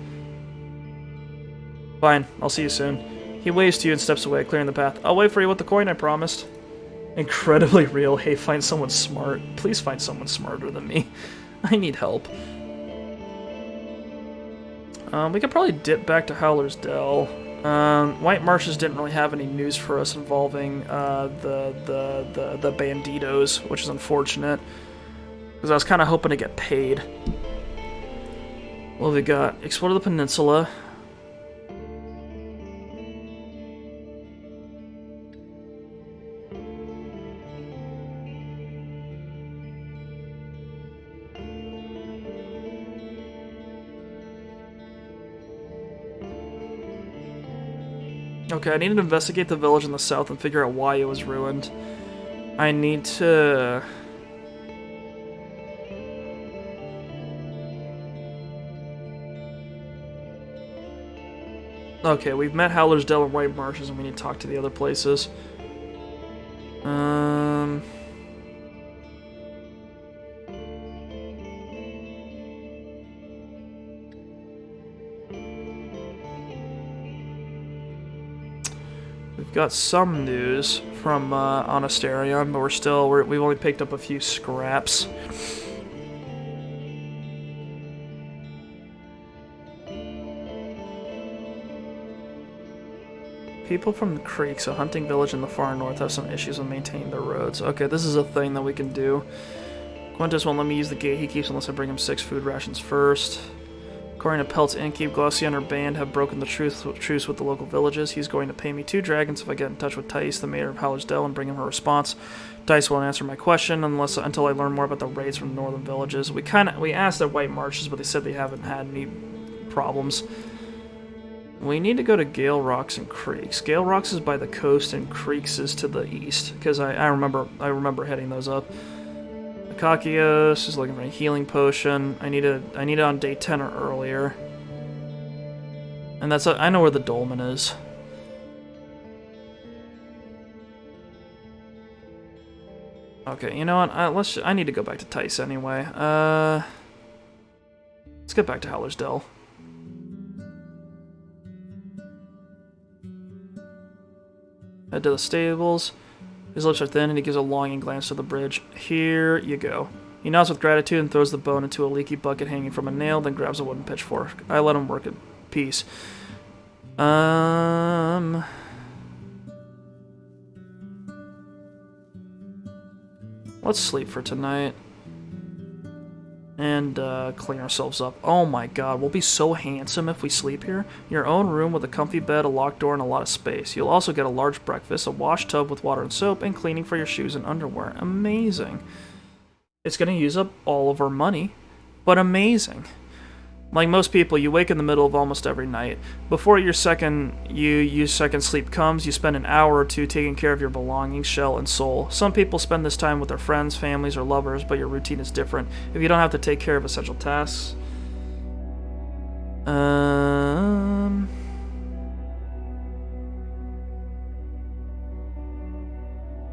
Fine, I'll see you soon. He waves to you and steps away, clearing the path. I'll wait for you with the coin, I promised. Incredibly real. Hey, find someone smart. Please find someone smarter than me. I need help. We could probably dip back to Howler's Dell. White Marshes didn't really have any news for us involving the banditos, which is unfortunate, because I was kind of hoping to get paid. What have we got? Explore the peninsula. Okay, I need to investigate the village in the south and figure out why it was ruined. I need to... Okay, we've met Howler's Dell and White Marshes, and we need to talk to the other places. We've got some news from Onasterion, but we've only picked up a few scraps. People from the creeks, a hunting village in the far north, have some issues with maintaining their roads. Okay, this is a thing that we can do. Quintus won't let me use the gate he keeps unless I bring him 6 food rations first. According to Pelt's innkeep, Glossy and her band have broken the truce with the local villages. He's going to pay me 2 dragons if I get in touch with Thais, the mayor of Howler's Dell, and bring him her response. Thais won't answer my question until I learn more about the raids from the northern villages. We asked at White Marshes, but they said they haven't had any problems. We need to go to Gale Rocks and Creeks. Gale Rocks is by the coast and Creeks is to the east, because I remember heading those up. Akakios is looking for a healing potion. I need it on day 10 or earlier. And I know where the dolmen is. Okay, you know what? I need to go back to Thais anyway. Let's get back to Howler's Dell. Head to the stables. His lips are thin and he gives a longing glance to the bridge. Here you go. He nods with gratitude and throws the bone into a leaky bucket hanging from a nail, then grabs a wooden pitchfork. I let him work in peace. Let's sleep for tonight. And clean ourselves up. Oh my god, we'll be so handsome if we sleep here. Your own room with a comfy bed, a locked door, and a lot of space. You'll also get a large breakfast, a wash tub with water and soap, and cleaning for your shoes and underwear. Amazing. It's going to use up all of our money, but amazing. Like most people, you wake in the middle of almost every night. Before your second sleep comes, you spend an hour or two taking care of your belongings, shell, and soul. Some people spend this time with their friends, families, or lovers, but your routine is different. If you don't have to take care of essential tasks...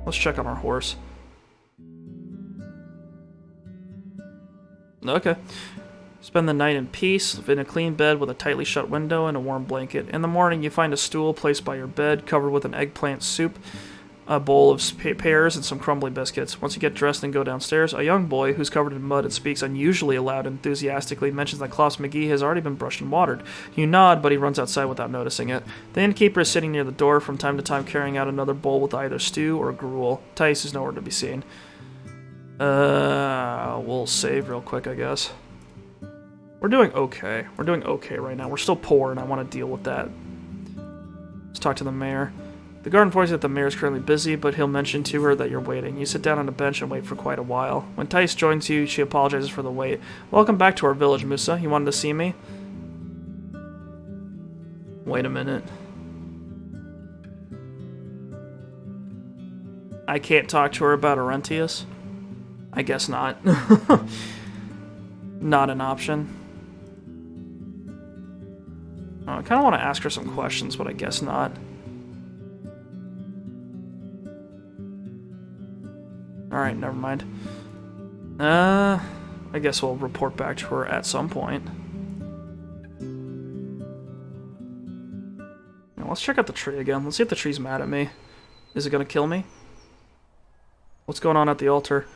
Let's check on our horse. Okay. Spend the night in peace, in a clean bed with a tightly shut window and a warm blanket. In the morning, you find a stool placed by your bed, covered with an eggplant soup, a bowl of pears, and some crumbly biscuits. Once you get dressed and go downstairs, a young boy, who's covered in mud and speaks unusually loud and enthusiastically, mentions that Klops McGee has already been brushed and watered. You nod, but he runs outside without noticing it. The innkeeper is sitting near the door, from time to time carrying out another bowl with either stew or gruel. Thais is nowhere to be seen. We'll save real quick, I guess. We're doing okay. We're doing okay right now. We're still poor, and I want to deal with that. Let's talk to the mayor. The guard informs you that the mayor is currently busy, but he'll mention to her that you're waiting. You sit down on a bench and wait for quite a while. When Thais joins you, she apologizes for the wait. Welcome back to our village, Musa. You wanted to see me? Wait a minute. I can't talk to her about Arentius? I guess not. Not an option. I kind of want to ask her some questions, but I guess not. Alright, never mind. I guess we'll report back to her at some point. Now, let's check out the tree again. Let's see if the tree's mad at me. Is it going to kill me? What's going on at the altar?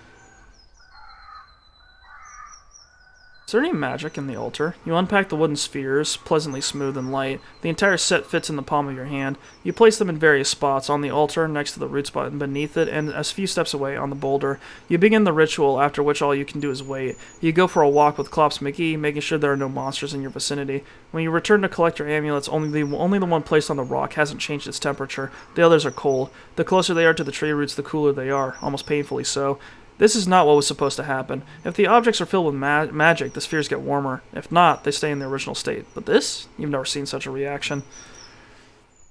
Is there any magic in the altar? You unpack the wooden spheres, pleasantly smooth and light. The entire set fits in the palm of your hand. You place them in various spots, on the altar, next to the root spot and beneath it, and a few steps away on the boulder. You begin the ritual, after which all you can do is wait. You go for a walk with Klops McGee, making sure there are no monsters in your vicinity. When you return to collect your amulets, only the one placed on the rock hasn't changed its temperature. The others are cold. The closer they are to the tree roots, the cooler they are, almost painfully so. This is not what was supposed to happen. If the objects are filled with magic, the spheres get warmer. If not, they stay in their original state. But this? You've never seen such a reaction.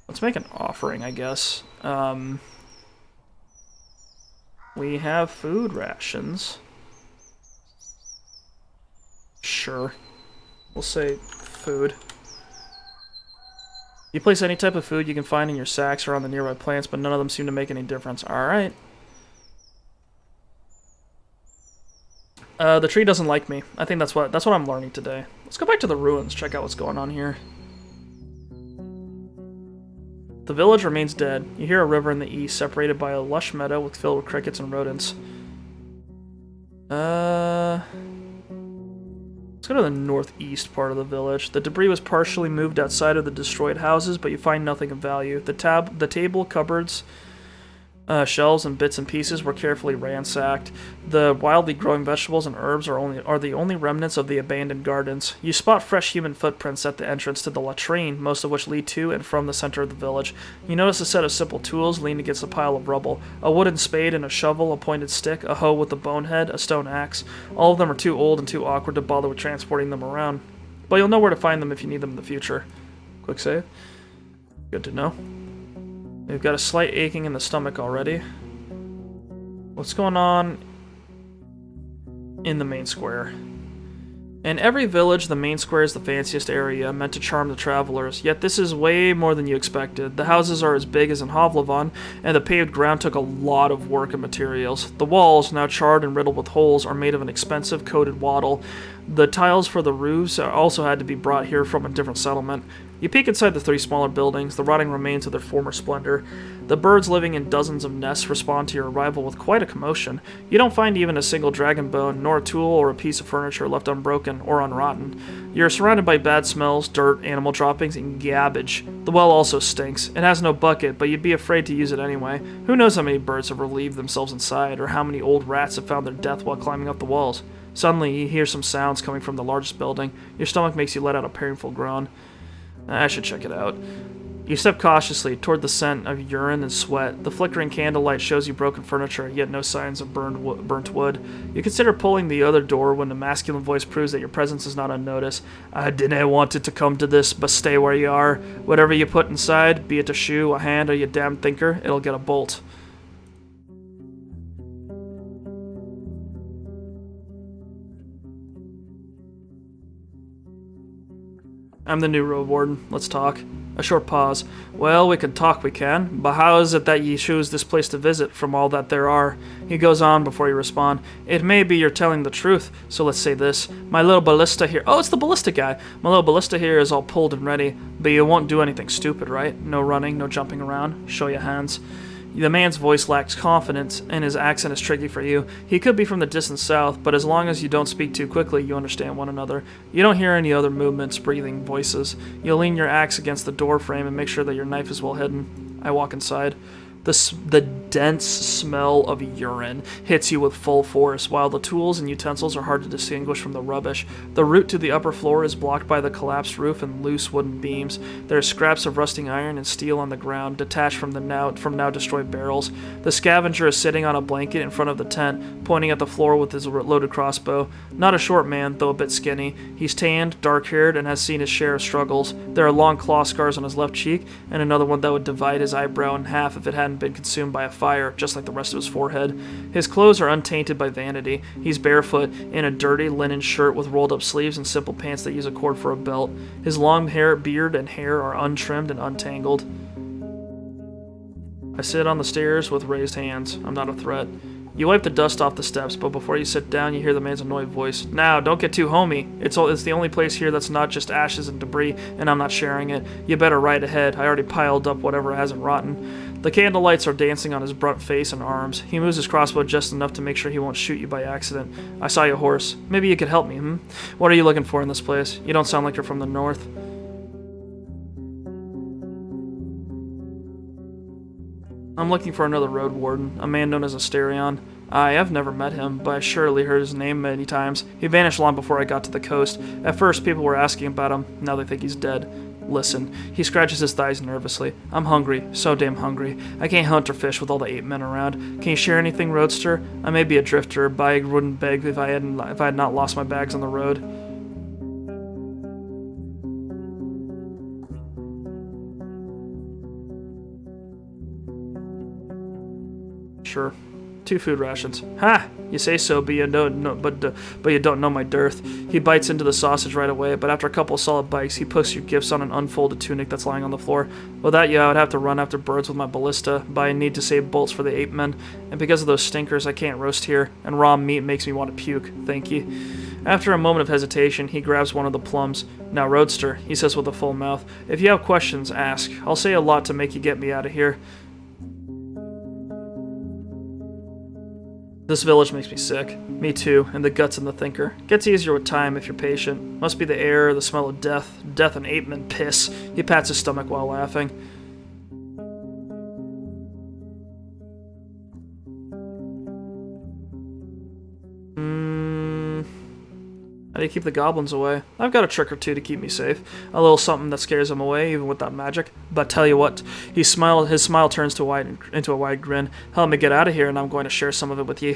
Let's make an offering, I guess. We have food rations. Sure. We'll say food. You place any type of food you can find in your sacks or on the nearby plants, but none of them seem to make any difference. Alright. The tree doesn't like me. I think that's what I'm learning today. Let's go back to the ruins, check out what's going on here. The village remains dead. You hear a river in the east, separated by a lush meadow filled with crickets and rodents. Let's go to the northeast part of the village. The debris was partially moved outside of the destroyed houses, but you find nothing of value. The table, cupboards, shelves, and bits and pieces were carefully ransacked. The wildly growing vegetables and herbs are the only remnants of the abandoned gardens. You spot fresh human footprints at the entrance to the latrine, most of which lead to and from the center of the village. You notice a set of simple tools leaned against a pile of rubble. A wooden spade and a shovel, a pointed stick, a hoe with a bonehead, a stone axe. All of them are too old and too awkward to bother with transporting them around. But you'll know where to find them if you need them in the future. Quick save. Good to know. We've got a slight aching in the stomach already. What's going on in the main square? In every village, the main square is the fanciest area, meant to charm the travelers, yet this is way more than you expected. The houses are as big as in Hovlavon, and the paved ground took a lot of work and materials. The walls, now charred and riddled with holes, are made of an expensive coated wattle. The tiles for the roofs also had to be brought here from a different settlement. You peek inside the three smaller buildings, the rotting remains of their former splendor. The birds living in dozens of nests respond to your arrival with quite a commotion. You don't find even a single dragon bone, nor a tool or a piece of furniture left unbroken or unrotten. You're surrounded by bad smells, dirt, animal droppings, and garbage. The well also stinks. It has no bucket, but you'd be afraid to use it anyway. Who knows how many birds have relieved themselves inside, or how many old rats have found their death while climbing up the walls. Suddenly, you hear some sounds coming from the largest building. Your stomach makes you let out a painful groan. I should check it out. You step cautiously toward the scent of urine and sweat. The flickering candlelight shows you broken furniture, yet no signs of burnt wood. You consider pulling the other door when a masculine voice proves that your presence is not unnoticed. I didn't want it to come to this, but stay where you are. Whatever you put inside, be it a shoe, a hand, or you damn thinker, it'll get a bolt. I'm the new Roadwarden. Let's talk. A short pause. Well, we can talk, we can. But how is it that ye choose this place to visit from all that there are? He goes on before you respond. It may be you're telling the truth, so let's say this. My little ballista here... Oh, it's the ballista guy. My little ballista here is all pulled and ready. But you won't do anything stupid, right? No running, no jumping around. Show your hands. The man's voice lacks confidence, and his accent is tricky for you. He could be from the distant south, but as long as you don't speak too quickly, you understand one another. You don't hear any other movements, breathing, voices. You'll lean your axe against the door frame and make sure that your knife is well hidden. I walk inside. The dense smell of urine hits you with full force, while the tools and utensils are hard to distinguish from the rubbish. The route to the upper floor is blocked by the collapsed roof and loose wooden beams. There are scraps of rusting iron and steel on the ground, detached from now destroyed barrels. The scavenger is sitting on a blanket in front of the tent, pointing at the floor with his loaded crossbow. Not a short man, though a bit skinny. He's tanned, dark-haired, and has seen his share of struggles. There are long claw scars on his left cheek, and another one that would divide his eyebrow in half if it hadn't been consumed by a fire, just like the rest of his forehead. His clothes are untainted by vanity. He's barefoot, in a dirty linen shirt with rolled-up sleeves and simple pants that use a cord for a belt. His long beard and hair are untrimmed and untangled. I sit on the stairs with raised hands. I'm not a threat. You wipe the dust off the steps, but before you sit down, you hear the man's annoyed voice. Now, don't get too homey. It's the only place here that's not just ashes and debris, and I'm not sharing it. You better ride ahead. I already piled up whatever hasn't rotten. The candlelights are dancing on his brunt face and arms. He moves his crossbow just enough to make sure he won't shoot you by accident. I saw your horse. Maybe you could help me, What are you looking for in this place? You don't sound like you're from the north. I'm looking for another Roadwarden, a man known as Asterion. I have never met him, but I surely heard his name many times. He vanished long before I got to the coast. At first, people were asking about him. Now they think he's dead. Listen. He scratches his thighs nervously. I'm hungry. So damn hungry. I can't hunt or fish with all the 8 men around. Can you share anything, Roadster? I may be a drifter, but I wouldn't beg if I had not lost my bags on the road. Sure. 2 food rations. Ha! You say so, but you don't know my dearth. He bites into the sausage right away, but after a couple of solid bites, he puts your gifts on an unfolded tunic that's lying on the floor. Without you, I would have to run after birds with my ballista, but I need to save bolts for the ape men, and because of those stinkers, I can't roast here, and raw meat makes me want to puke. Thank you. After a moment of hesitation, he grabs one of the plums. Now, Roadster, he says with a full mouth, if you have questions, ask. I'll say a lot to make you get me out of here. This village makes me sick. Me too, and the guts and the thinker. Gets easier with time if you're patient. Must be the air, the smell of death. Death and ape-men piss. He pats his stomach while laughing. How do you keep the goblins away? I've got a trick or two to keep me safe. A little something that scares them away, even without magic. But tell you what, his smile turns into a wide grin. Help me get out of here, and I'm going to share some of it with you.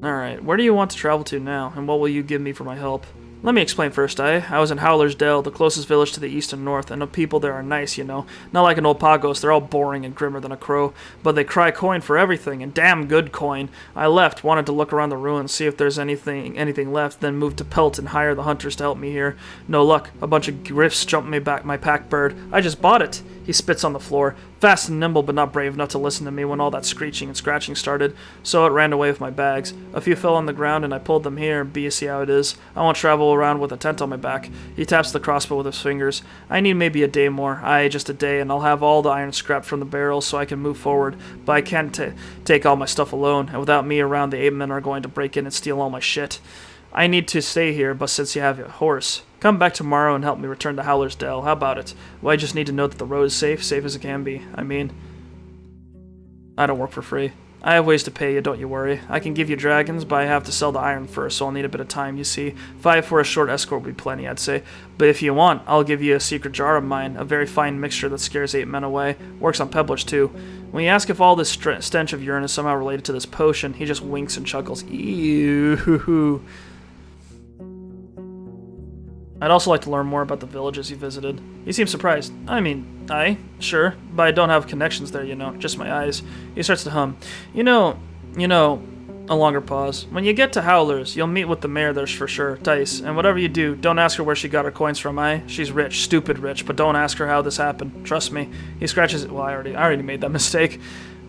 Alright, where do you want to travel to now, and what will you give me for my help? Let me explain first, I was in Howler's Dell, the closest village to the east and north, and the people there are nice, you know. Not like an old Pagos, they're all boring and grimmer than a crow, but they cry coin for everything, and damn good coin. I left, wanted to look around the ruins, see if there's anything left, then moved to Pelt and hire the hunters to help me here. No luck, a bunch of griffs jumped me back my pack bird. I just bought it. He spits on the floor, fast and nimble but not brave enough to listen to me when all that screeching and scratching started, so it ran away with my bags. A few fell on the ground and I pulled them here, but you see how it is. I won't travel around with a tent on my back. He taps the crossbow with his fingers. I need maybe a day more, aye, just a day, and I'll have all the iron scrapped from the barrels so I can move forward, but I can't take all my stuff alone, and without me around the ape men are going to break in and steal all my shit. I need to stay here, but since you have a horse, come back tomorrow and help me return to Howler's Dell. How about it? Well, I just need to know that the road is safe as it can be. I mean, I don't work for free. I have ways to pay you, don't you worry. I can give you dragons, but I have to sell the iron first, so I'll need a bit of time, you see. 5 for a short escort would be plenty, I'd say. But if you want, I'll give you a secret jar of mine, a very fine mixture that scares 8 men away. Works on pebblers, too. When you ask if all this stench of urine is somehow related to this potion, he just winks and chuckles. Ew. I'd also like to learn more about the villages you visited. He seems surprised. I mean, sure, but I don't have connections there, you know, just my eyes. He starts to hum. You know, a longer pause. When you get to Howler's, you'll meet with the mayor there for sure, Tice, and whatever you do, don't ask her where she got her coins from, She's rich, stupid rich, but don't ask her how this happened. Trust me. He scratches it. Well, I already made that mistake.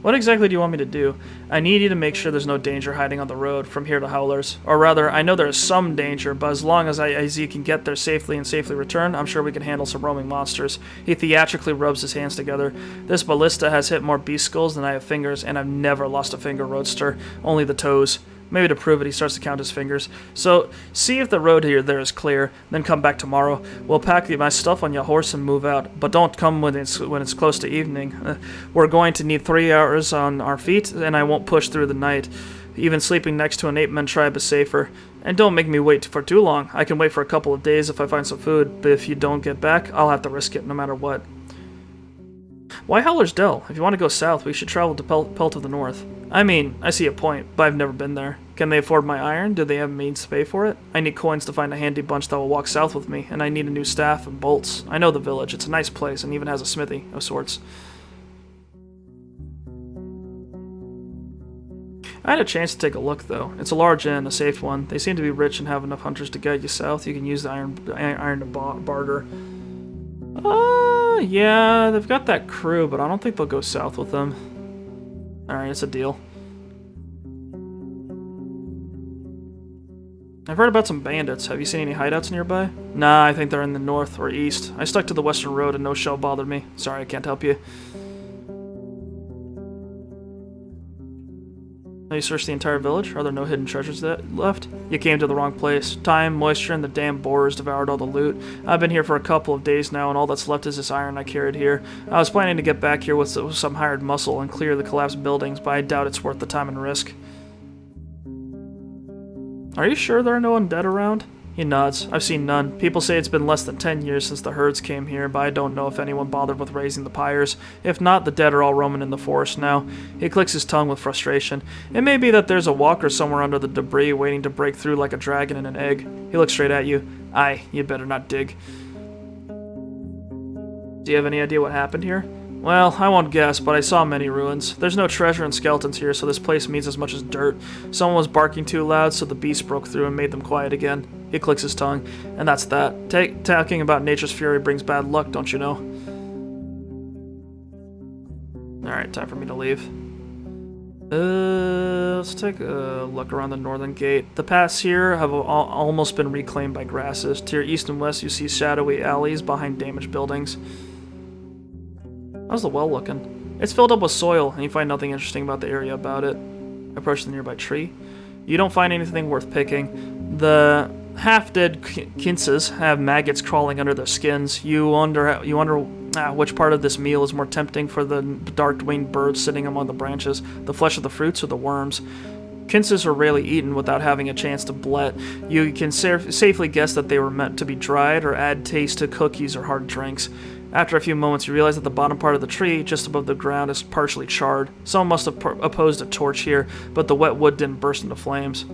What exactly do you want me to do? I need you to make sure there's no danger hiding on the road from here to Howler's. Or rather, I know there is some danger, but as long as you can get there safely and safely return, I'm sure we can handle some roaming monsters. He theatrically rubs his hands together. This ballista has hit more beast skulls than I have fingers, and I've never lost a finger, Roadster. Only the toes. Maybe to prove it, he starts to count his fingers. So, see if the road there is clear, then come back tomorrow. We'll pack my stuff on your horse and move out, but don't come when it's close to evening. We're going to need 3 hours on our feet, and I won't push through the night. Even sleeping next to an ape-man tribe is safer. And don't make me wait for too long. I can wait for a couple of days if I find some food, but if you don't get back, I'll have to risk it no matter what. Why Howler's Dell? If you want to go south, we should travel to Pelt of the North. I mean, I see a point, but I've never been there. Can they afford my iron? Do they have means to pay for it? I need coins to find a handy bunch that will walk south with me, and I need a new staff and bolts. I know the village. It's a nice place, and even has a smithy of sorts. I had a chance to take a look, though. It's a large inn, a safe one. They seem to be rich and have enough hunters to guide you south. You can use the iron to barter. Yeah, they've got that crew, but I don't think they'll go south with them. Alright, it's a deal. I've heard about some bandits. Have you seen any hideouts nearby? Nah, I think they're in the north or east. I stuck to the western road and no shell bothered me. Sorry, I can't help you. Have you searched the entire village? Are there no hidden treasures left? You came to the wrong place. Time, moisture, and the damn boars devoured all the loot. I've been here for a couple of days now, and all that's left is this iron I carried here. I was planning to get back here with some hired muscle and clear the collapsed buildings, but I doubt it's worth the time and risk. Are you sure there are no undead around? He nods. I've seen none. People say it's been less than 10 years since the herds came here, but I don't know if anyone bothered with raising the pyres. If not, the dead are all roaming in the forest now. He clicks his tongue with frustration. It may be that there's a walker somewhere under the debris waiting to break through like a dragon in an egg. He looks straight at you. Aye, you better not dig. Do you have any idea what happened here? Well, I won't guess, but I saw many ruins. There's no treasure and skeletons here, so this place means as much as dirt. Someone was barking too loud, so the beast broke through and made them quiet again. He clicks his tongue, and that's that. Talking about nature's fury brings bad luck, don't you know? Alright, time for me to leave. Let's take a look around the northern gate. The paths here have almost been reclaimed by grasses. To your east and west, you see shadowy alleys behind damaged buildings. How's the well looking? It's filled up with soil, and you find nothing interesting about the area about it. Approach the nearby tree. You don't find anything worth picking. The half-dead kinses have maggots crawling under their skins. You wonder which part of this meal is more tempting for the dark-winged birds sitting among the branches, the flesh of the fruits or the worms. Kinses are rarely eaten without having a chance to blet. You can safely guess that they were meant to be dried or add taste to cookies or hard drinks. After a few moments, you realize that the bottom part of the tree, just above the ground, is partially charred. Someone must have opposed a torch here, but the wet wood didn't burst into flames.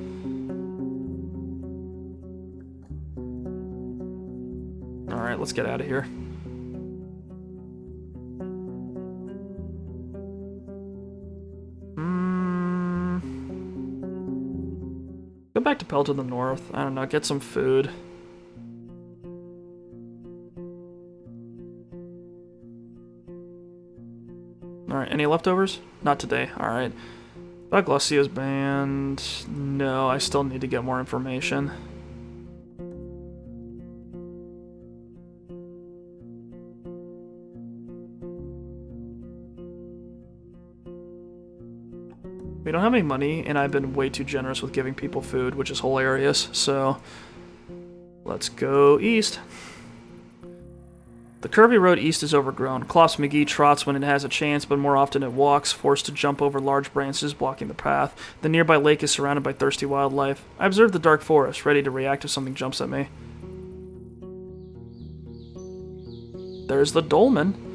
Alright, let's get out of here. Go back to Pell to the north. I don't know, get some food. Alright, any leftovers? Not today, alright. About Glacio's band... No, I still need to get more information. We don't have any money, and I've been way too generous with giving people food, which is hilarious, so... Let's go east. The curvy road east is overgrown. Clops McGee trots when it has a chance, but more often it walks, forced to jump over large branches blocking the path. The nearby lake is surrounded by thirsty wildlife. I observe the dark forest, ready to react if something jumps at me. There's the dolmen.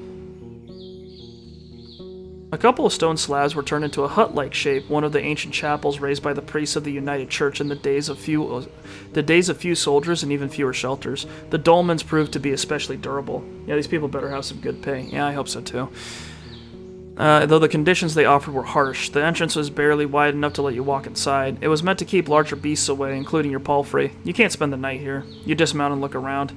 A couple of stone slabs were turned into a hut-like shape, one of the ancient chapels raised by the priests of the United Church in the days of few soldiers and even fewer shelters. The dolmens proved to be especially durable. Yeah, these people better have some good pay. Yeah, I hope so too. Though the conditions they offered were harsh, the entrance was barely wide enough to let you walk inside. It was meant to keep larger beasts away, including your palfrey. You can't spend the night here. You dismount and look around.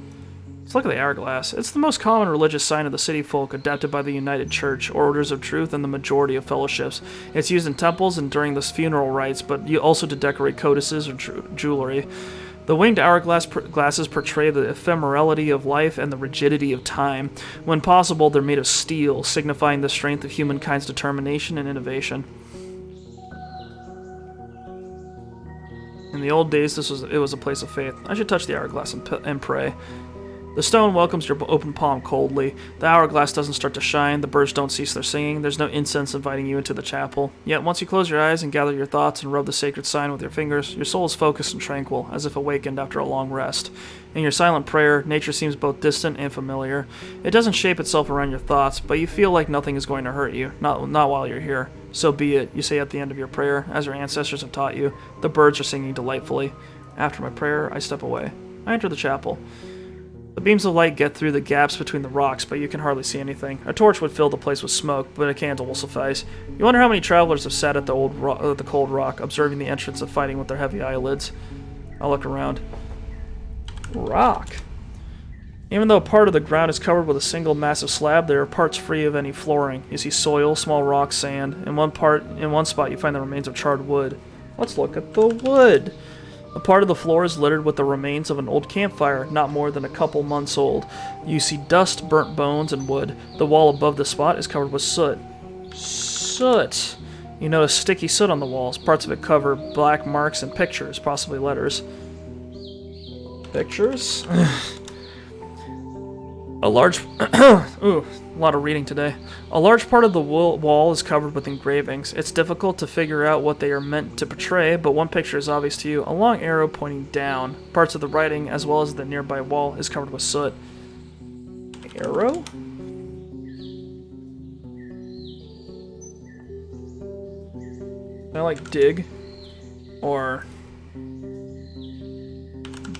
Let's look at the hourglass. It's the most common religious sign of the city folk, adapted by the United Church, Orders of Truth, and the majority of fellowships. It's used in temples and during the funeral rites, but also to decorate codices or jewelry. The winged hourglasses portray the ephemerality of life and the rigidity of time. When possible, they're made of steel, signifying the strength of humankind's determination and innovation. In the old days, it was a place of faith. I should touch the hourglass and pray. The stone welcomes your open palm coldly. The hourglass doesn't start to shine, the birds don't cease their singing, there's no incense inviting you into the chapel. Yet once you close your eyes and gather your thoughts and rub the sacred sign with your fingers, your soul is focused and tranquil, as if awakened after a long rest. In your silent prayer, nature seems both distant and familiar. It doesn't shape itself around your thoughts, but you feel like nothing is going to hurt you, not while you're here. So be it, you say at the end of your prayer, as your ancestors have taught you. The birds are singing delightfully. After my prayer, I step away. I enter the chapel. The beams of light get through the gaps between the rocks, but you can hardly see anything. A torch would fill the place with smoke, but a candle will suffice. You wonder how many travelers have sat at the cold rock, observing the entrance and fighting with their heavy eyelids. I'll look around. Rock. Even though part of the ground is covered with a single massive slab, there are parts free of any flooring. You see soil, small rocks, sand. In one spot, you find the remains of charred wood. Let's look at the wood. A part of the floor is littered with the remains of an old campfire, not more than a couple months old. You see dust, burnt bones, and wood. The wall above the spot is covered with soot. Soot! You notice sticky soot on the walls. Parts of it cover black marks and pictures, possibly letters. Pictures? A large... Ooh, a lot of reading today. A large part of the wall is covered with engravings. It's difficult to figure out what they are meant to portray, but one picture is obvious to you. A long arrow pointing down. Parts of the writing, as well as the nearby wall, is covered with soot. Arrow? Can I, like, dig? Or...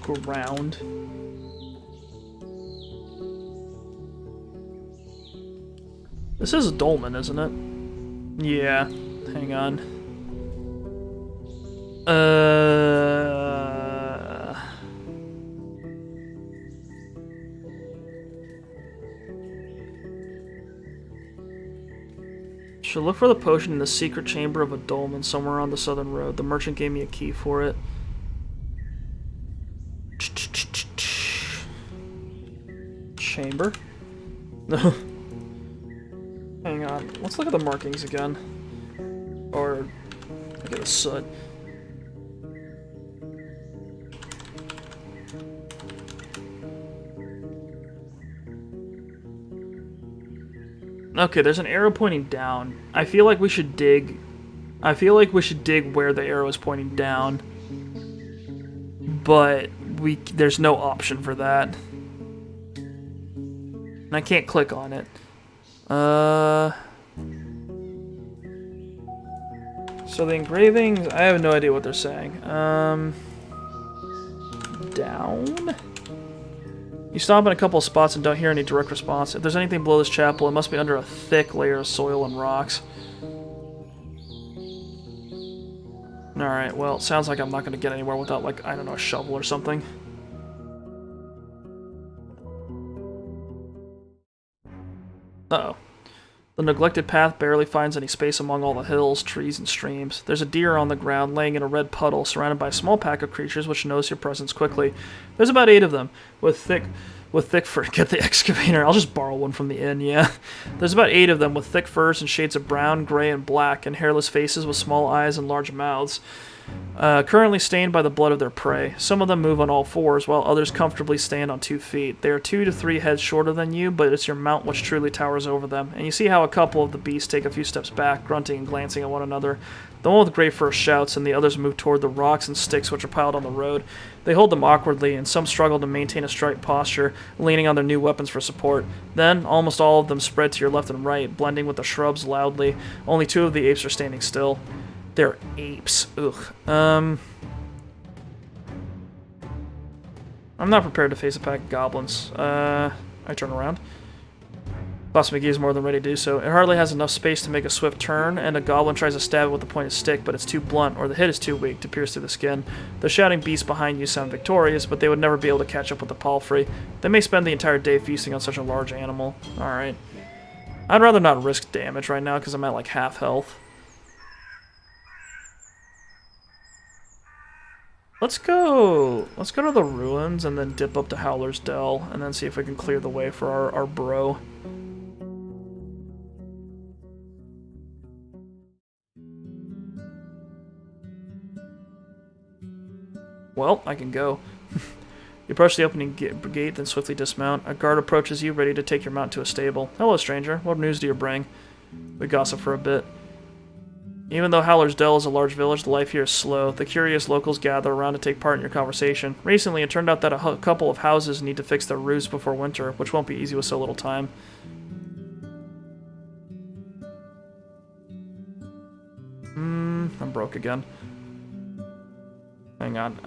ground? This is a dolmen, isn't it? Yeah. Hang on. Should look for the potion in the secret chamber of a dolmen somewhere on the southern road. The merchant gave me a key for it. Chamber? No. Hang on. Let's look at the markings again. Or look at the soot. Okay, there's an arrow pointing down. I feel like we should dig. I feel like we should dig where the arrow is pointing down. But there's no option for that. And I can't click on it. So the engravings, I have no idea what they're saying. Down? You stop in a couple of spots and don't hear any direct response. If there's anything below this chapel, it must be under a thick layer of soil and rocks. Alright, well, it sounds like I'm not going to get anywhere without, like, I don't know, a shovel or something. Uh-oh. The neglected path barely finds any space among all the hills, trees, and streams. There's a deer on the ground, laying in a red puddle, surrounded by a small pack of creatures which notice your presence quickly. There's about 8 of them, with thick fur. Get the excavator. I'll just borrow one from the inn, yeah. There's about 8 of them, with thick furs and shades of brown, gray, and black, and hairless faces with small eyes and large mouths. Currently stained by the blood of their prey. Some of them move on all fours, while others comfortably stand on 2 feet. They are 2 to 3 heads shorter than you, but it's your mount which truly towers over them. And you see how a couple of the beasts take a few steps back, grunting and glancing at one another. The one with gray fur shouts, and the others move toward the rocks and sticks which are piled on the road. They hold them awkwardly, and some struggle to maintain a straight posture, leaning on their new weapons for support. Then, almost all of them spread to your left and right, blending with the shrubs loudly. Only 2 of the apes are standing still. They're apes. Ugh. I'm not prepared to face a pack of goblins. I turn around. Boss McGee is more than ready to do so. It hardly has enough space to make a swift turn, and a goblin tries to stab it with a pointed stick, but it's too blunt, or the hit is too weak to pierce through the skin. The shouting beasts behind you sound victorious, but they would never be able to catch up with the palfrey. They may spend the entire day feasting on such a large animal. Alright. I'd rather not risk damage right now, because I'm at like half health. Let's go to the ruins and then dip up to Howler's Dell and then see if we can clear the way for our bro. Well, I can go. You approach the opening gate, then swiftly dismount. A guard approaches you, ready to take your mount to a stable. Hello, stranger. What news do you bring? We gossip for a bit. Even though Howler's Dell is a large village, the life here is slow. The curious locals gather around to take part in your conversation. Recently, it turned out that a couple of houses need to fix their roofs before winter, which won't be easy with so little time. I'm broke again. Hang on.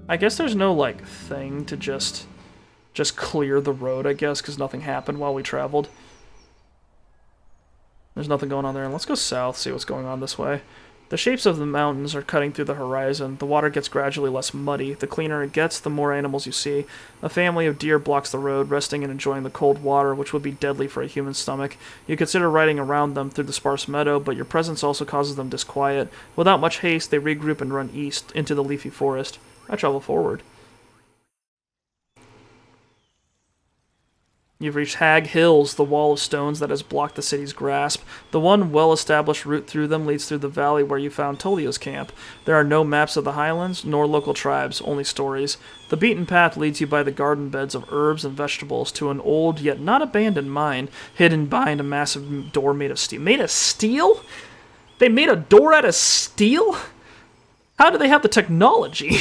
I guess there's no, like, thing to just clear the road, I guess, because nothing happened while we traveled. There's nothing going on there. Let's go south, see what's going on this way. The shapes of the mountains are cutting through the horizon. The water gets gradually less muddy. The cleaner it gets, the more animals you see. A family of deer blocks the road, resting and enjoying the cold water, which would be deadly for a human stomach. You consider riding around them through the sparse meadow, but your presence also causes them disquiet. Without much haste, they regroup and run east, into the leafy forest. I travel forward. You've reached Hag Hills, the wall of stones that has blocked the city's grasp. The one well-established route through them leads through the valley where you found Tolio's camp. There are no maps of the highlands, nor local tribes, only stories. The beaten path leads you by the garden beds of herbs and vegetables to an old, yet not abandoned mine, hidden behind a massive door made of steel. Made of steel? They made a door out of steel? How do they have the technology?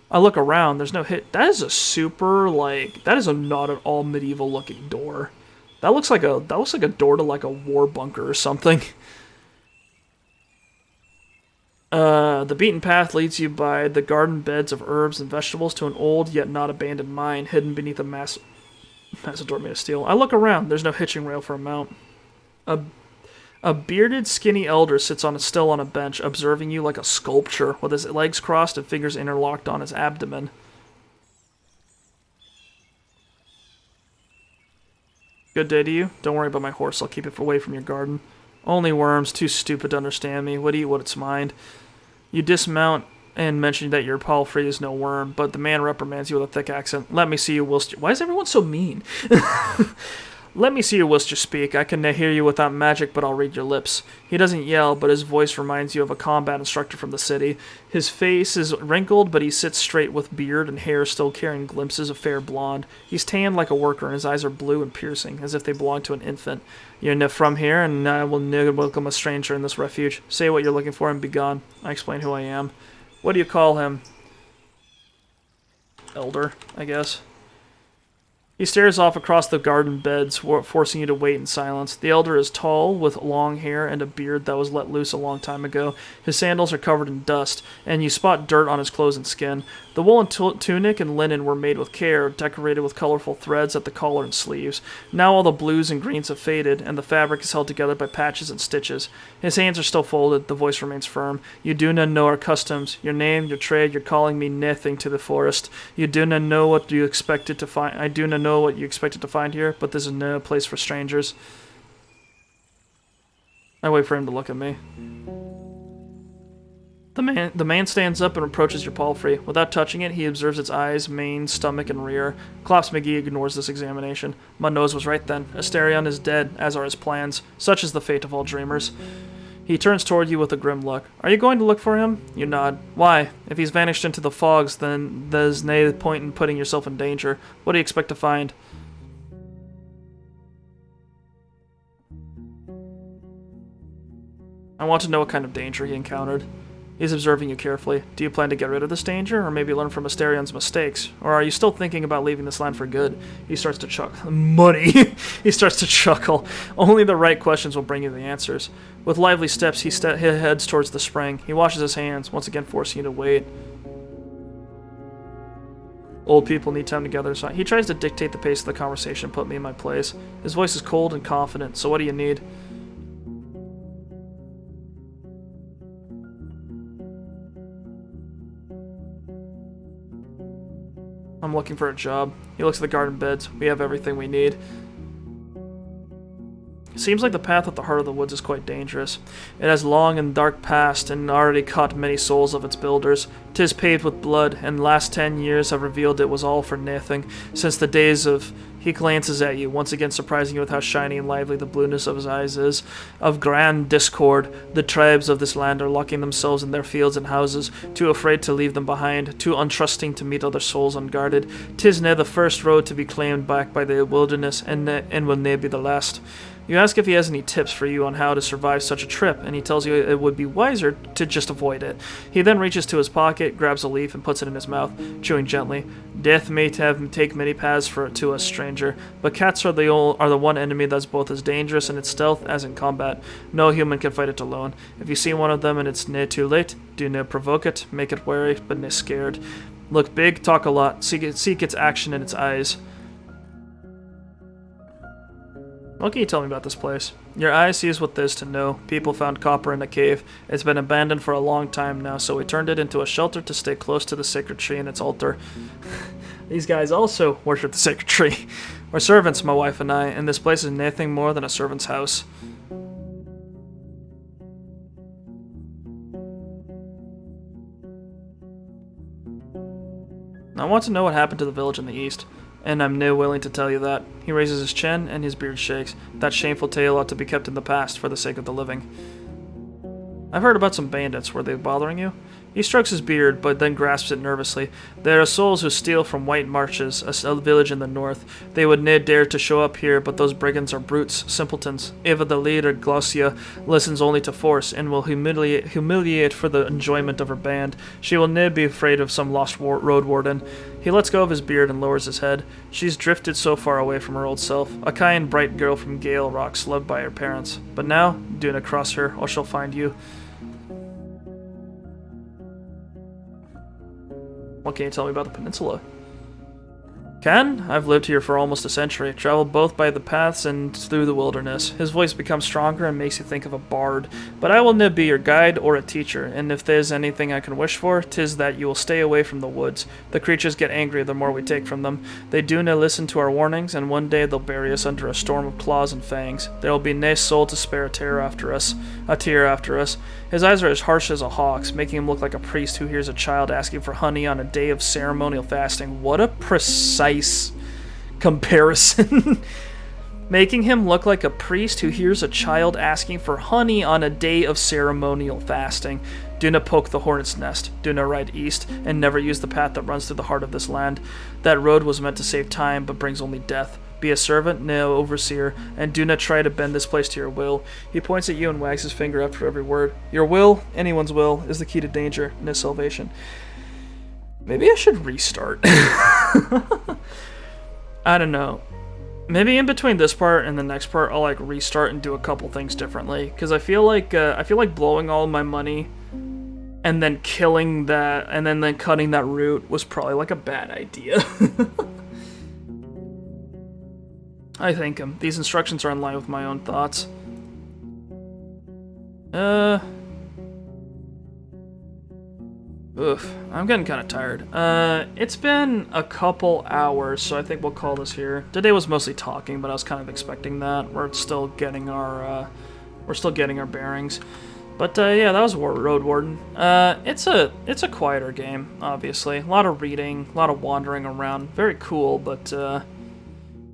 I look around, there's no hit. That is a super, like, that is a not at all medieval looking door. That looks like a door to like a war bunker or something. The beaten path leads you by the garden beds of herbs and vegetables to an old yet not abandoned mine hidden beneath a massive door made of steel. I look around. There's no hitching rail for a mount. A A bearded, skinny elder sits still on a bench, observing you like a sculpture, with his legs crossed and fingers interlocked on his abdomen. Good day to you. Don't worry about my horse. I'll keep it away from your garden. Only worms, too stupid to understand me, would eat what it's mined. You dismount and mention that your palfrey is no worm, but the man reprimands you with a thick accent. Let me see you whilst you... Why is everyone so mean? Let me see you whilst you speak. I can hear you without magic, but I'll read your lips. He doesn't yell, but his voice reminds you of a combat instructor from the city. His face is wrinkled, but he sits straight with beard and hair still carrying glimpses of fair blonde. He's tanned like a worker, and his eyes are blue and piercing, as if they belong to an infant. You're from here, and I will never welcome a stranger in this refuge. Say what you're looking for and be gone. I explain who I am. What do you call him? Elder, I guess. He stares off across the garden beds, forcing you to wait in silence. The elder is tall, with long hair and a beard that was let loose a long time ago. His sandals are covered in dust, and you spot dirt on his clothes and skin. The woolen tunic and linen were made with care, decorated with colorful threads at the collar and sleeves. Now all the blues and greens have faded, and the fabric is held together by patches and stitches. His hands are still folded, the voice remains firm. You do not know our customs, your name, your trade, you're calling me nothing to the forest. You do not know what you expected to find. I do not know what you expected to find here, but this is no place for strangers. I wait for him to look at me. The man stands up and approaches your palfrey. Without touching it, he observes its eyes, mane, stomach, and rear. Klops McGee ignores this examination. My nose was right then. Asterion is dead, as are his plans. Such is the fate of all dreamers. He turns toward you with a grim look. Are you going to look for him? You nod. Why? If he's vanished into the fogs, then there's no point in putting yourself in danger. What do you expect to find? I want to know what kind of danger he encountered. He's observing you carefully. Do you plan to get rid of this danger, or maybe learn from Asterion's mistakes? Or are you still thinking about leaving this land for good? He starts to chuckle. Money! He starts to chuckle. Only the right questions will bring you the answers. With lively steps, he heads towards the spring. He washes his hands, once again forcing you to wait. Old people need time together. So he tries to dictate the pace of the conversation, put me in my place. His voice is cold and confident, so what do you need? I'm looking for a job. He looks at the garden beds. We have everything we need. It seems like the path at the heart of the woods is quite dangerous. It has long and dark past and already caught many souls of its builders. 'Tis paved with blood, and last 10 years have revealed it was all for nothing, since the days of... He glances at you, once again surprising you with how shiny and lively the blueness of his eyes is. Of grand discord, the tribes of this land are locking themselves in their fields and houses, too afraid to leave them behind, too untrusting to meet other souls unguarded. 'Tis now the first road to be claimed back by the wilderness, and will nae be the last. You ask if he has any tips for you on how to survive such a trip, and he tells you it would be wiser to just avoid it. He then reaches to his pocket, grabs a leaf, and puts it in his mouth, chewing gently. Death may take many paths to us, stranger, but cats are the one enemy that's both as dangerous in its stealth as in combat. No human can fight it alone. If you see one of them and it's nae too late, do nae provoke it, make it wary, but nae scared. Look big, talk a lot, seek its action in its eyes. What can you tell me about this place? Your eye sees what there is to know. People found copper in a cave. It's been abandoned for a long time now, so we turned it into a shelter to stay close to the sacred tree and its altar. These guys also worship the sacred tree. We're servants, my wife and I, and this place is nothing more than a servant's house. I want to know what happened to the village in the east. And I'm no willing to tell you that. He raises his chin, and his beard shakes. That shameful tale ought to be kept in the past for the sake of the living. I've heard about some bandits. Were they bothering you? He strokes his beard, but then grasps it nervously. There are souls who steal from White Marches, a village in the north. They would nae dare to show up here, but those brigands are brutes, simpletons. Eva the leader, Glaucia, listens only to force, and will humiliate for the enjoyment of her band. She will nae be afraid of some lost Roadwarden. He lets go of his beard and lowers his head. She's drifted so far away from her old self. A kind, bright girl from Gale Rocks, loved by her parents. But now, do not cross her, or she'll find you. What can you tell me about the peninsula? Ken, I've lived here for almost a century, traveled both by the paths and through the wilderness. His voice becomes stronger and makes you think of a bard. But I will never be your guide or a teacher, and if there's anything I can wish for, 'tis that you will stay away from the woods. The creatures get angry the more we take from them. They do not listen to our warnings, and one day they'll bury us under a storm of claws and fangs. There will be nae soul to spare a tear after us. His eyes are as harsh as a hawk's, making him look like a priest who hears a child asking for honey on a day of ceremonial fasting. What a precise comparison. Making him look like a priest who hears a child asking for honey on a day of ceremonial fasting. Do not poke the hornet's nest. Do not ride east, and never use the path that runs through the heart of this land. That road was meant to save time, but brings only death. Be a servant, no overseer, and do not try to bend this place to your will. He points at you and wags his finger after every word. Your will, anyone's will, is the key to danger, no salvation. Maybe I should restart. I don't know. Maybe in between this part and the next part, I'll like restart and do a couple things differently. Because I feel like blowing all my money and then killing that and then cutting that route was probably like a bad idea. I thank him. These instructions are in line with my own thoughts. I'm getting kind of tired. It's been a couple hours, so I think we'll call this here. Today was mostly talking, but I was kind of expecting that. We're still getting our bearings. But yeah, that was Roadwarden. It's a quieter game, obviously. A lot of reading, a lot of wandering around. Very cool, but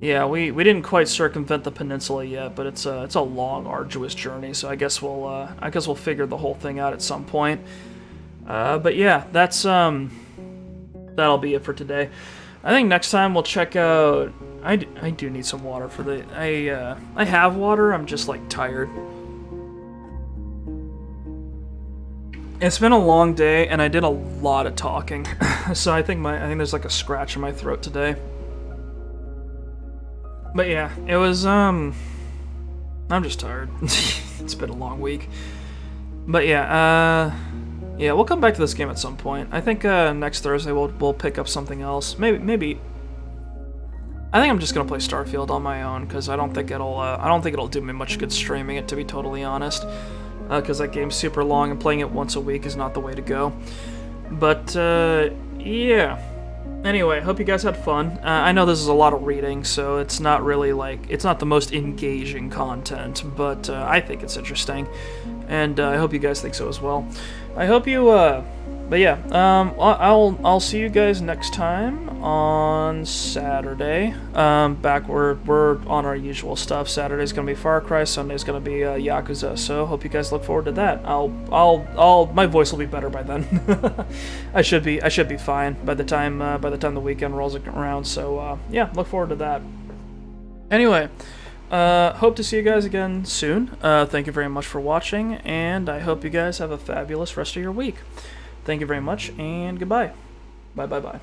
yeah, we didn't quite circumvent the peninsula yet, but it's a long, arduous journey. So I guess we'll figure the whole thing out at some point. But yeah, that'll be it for today. I think next time we'll check out. I do need some water for the. I have water. I'm just like tired. It's been a long day, and I did a lot of talking, so I think there's like a scratch in my throat today. But yeah, it was, I'm just tired. It's been a long week. But yeah, we'll come back to this game at some point. I think, next Thursday we'll pick up something else. Maybe. I think I'm just gonna play Starfield on my own, because I don't think it'll do me much good streaming it, to be totally honest. Because that game's super long, and playing it once a week is not the way to go. But, yeah. Anyway, hope you guys had fun. I know this is a lot of reading, so it's not really it's not the most engaging content, but I think it's interesting, and I hope you guys think so as well. I hope you, but yeah, I'll see you guys next time on Saturday. We're on our usual stuff. Saturday's gonna be Far Cry, Sunday's gonna be Yakuza. So hope you guys look forward to that. My voice will be better by then. I should be fine by the time the weekend rolls around. So yeah, look forward to that. Anyway. Hope to see you guys again soon. Thank you very much for watching, and I hope you guys have a fabulous rest of your week. Thank you very much, and goodbye. Bye.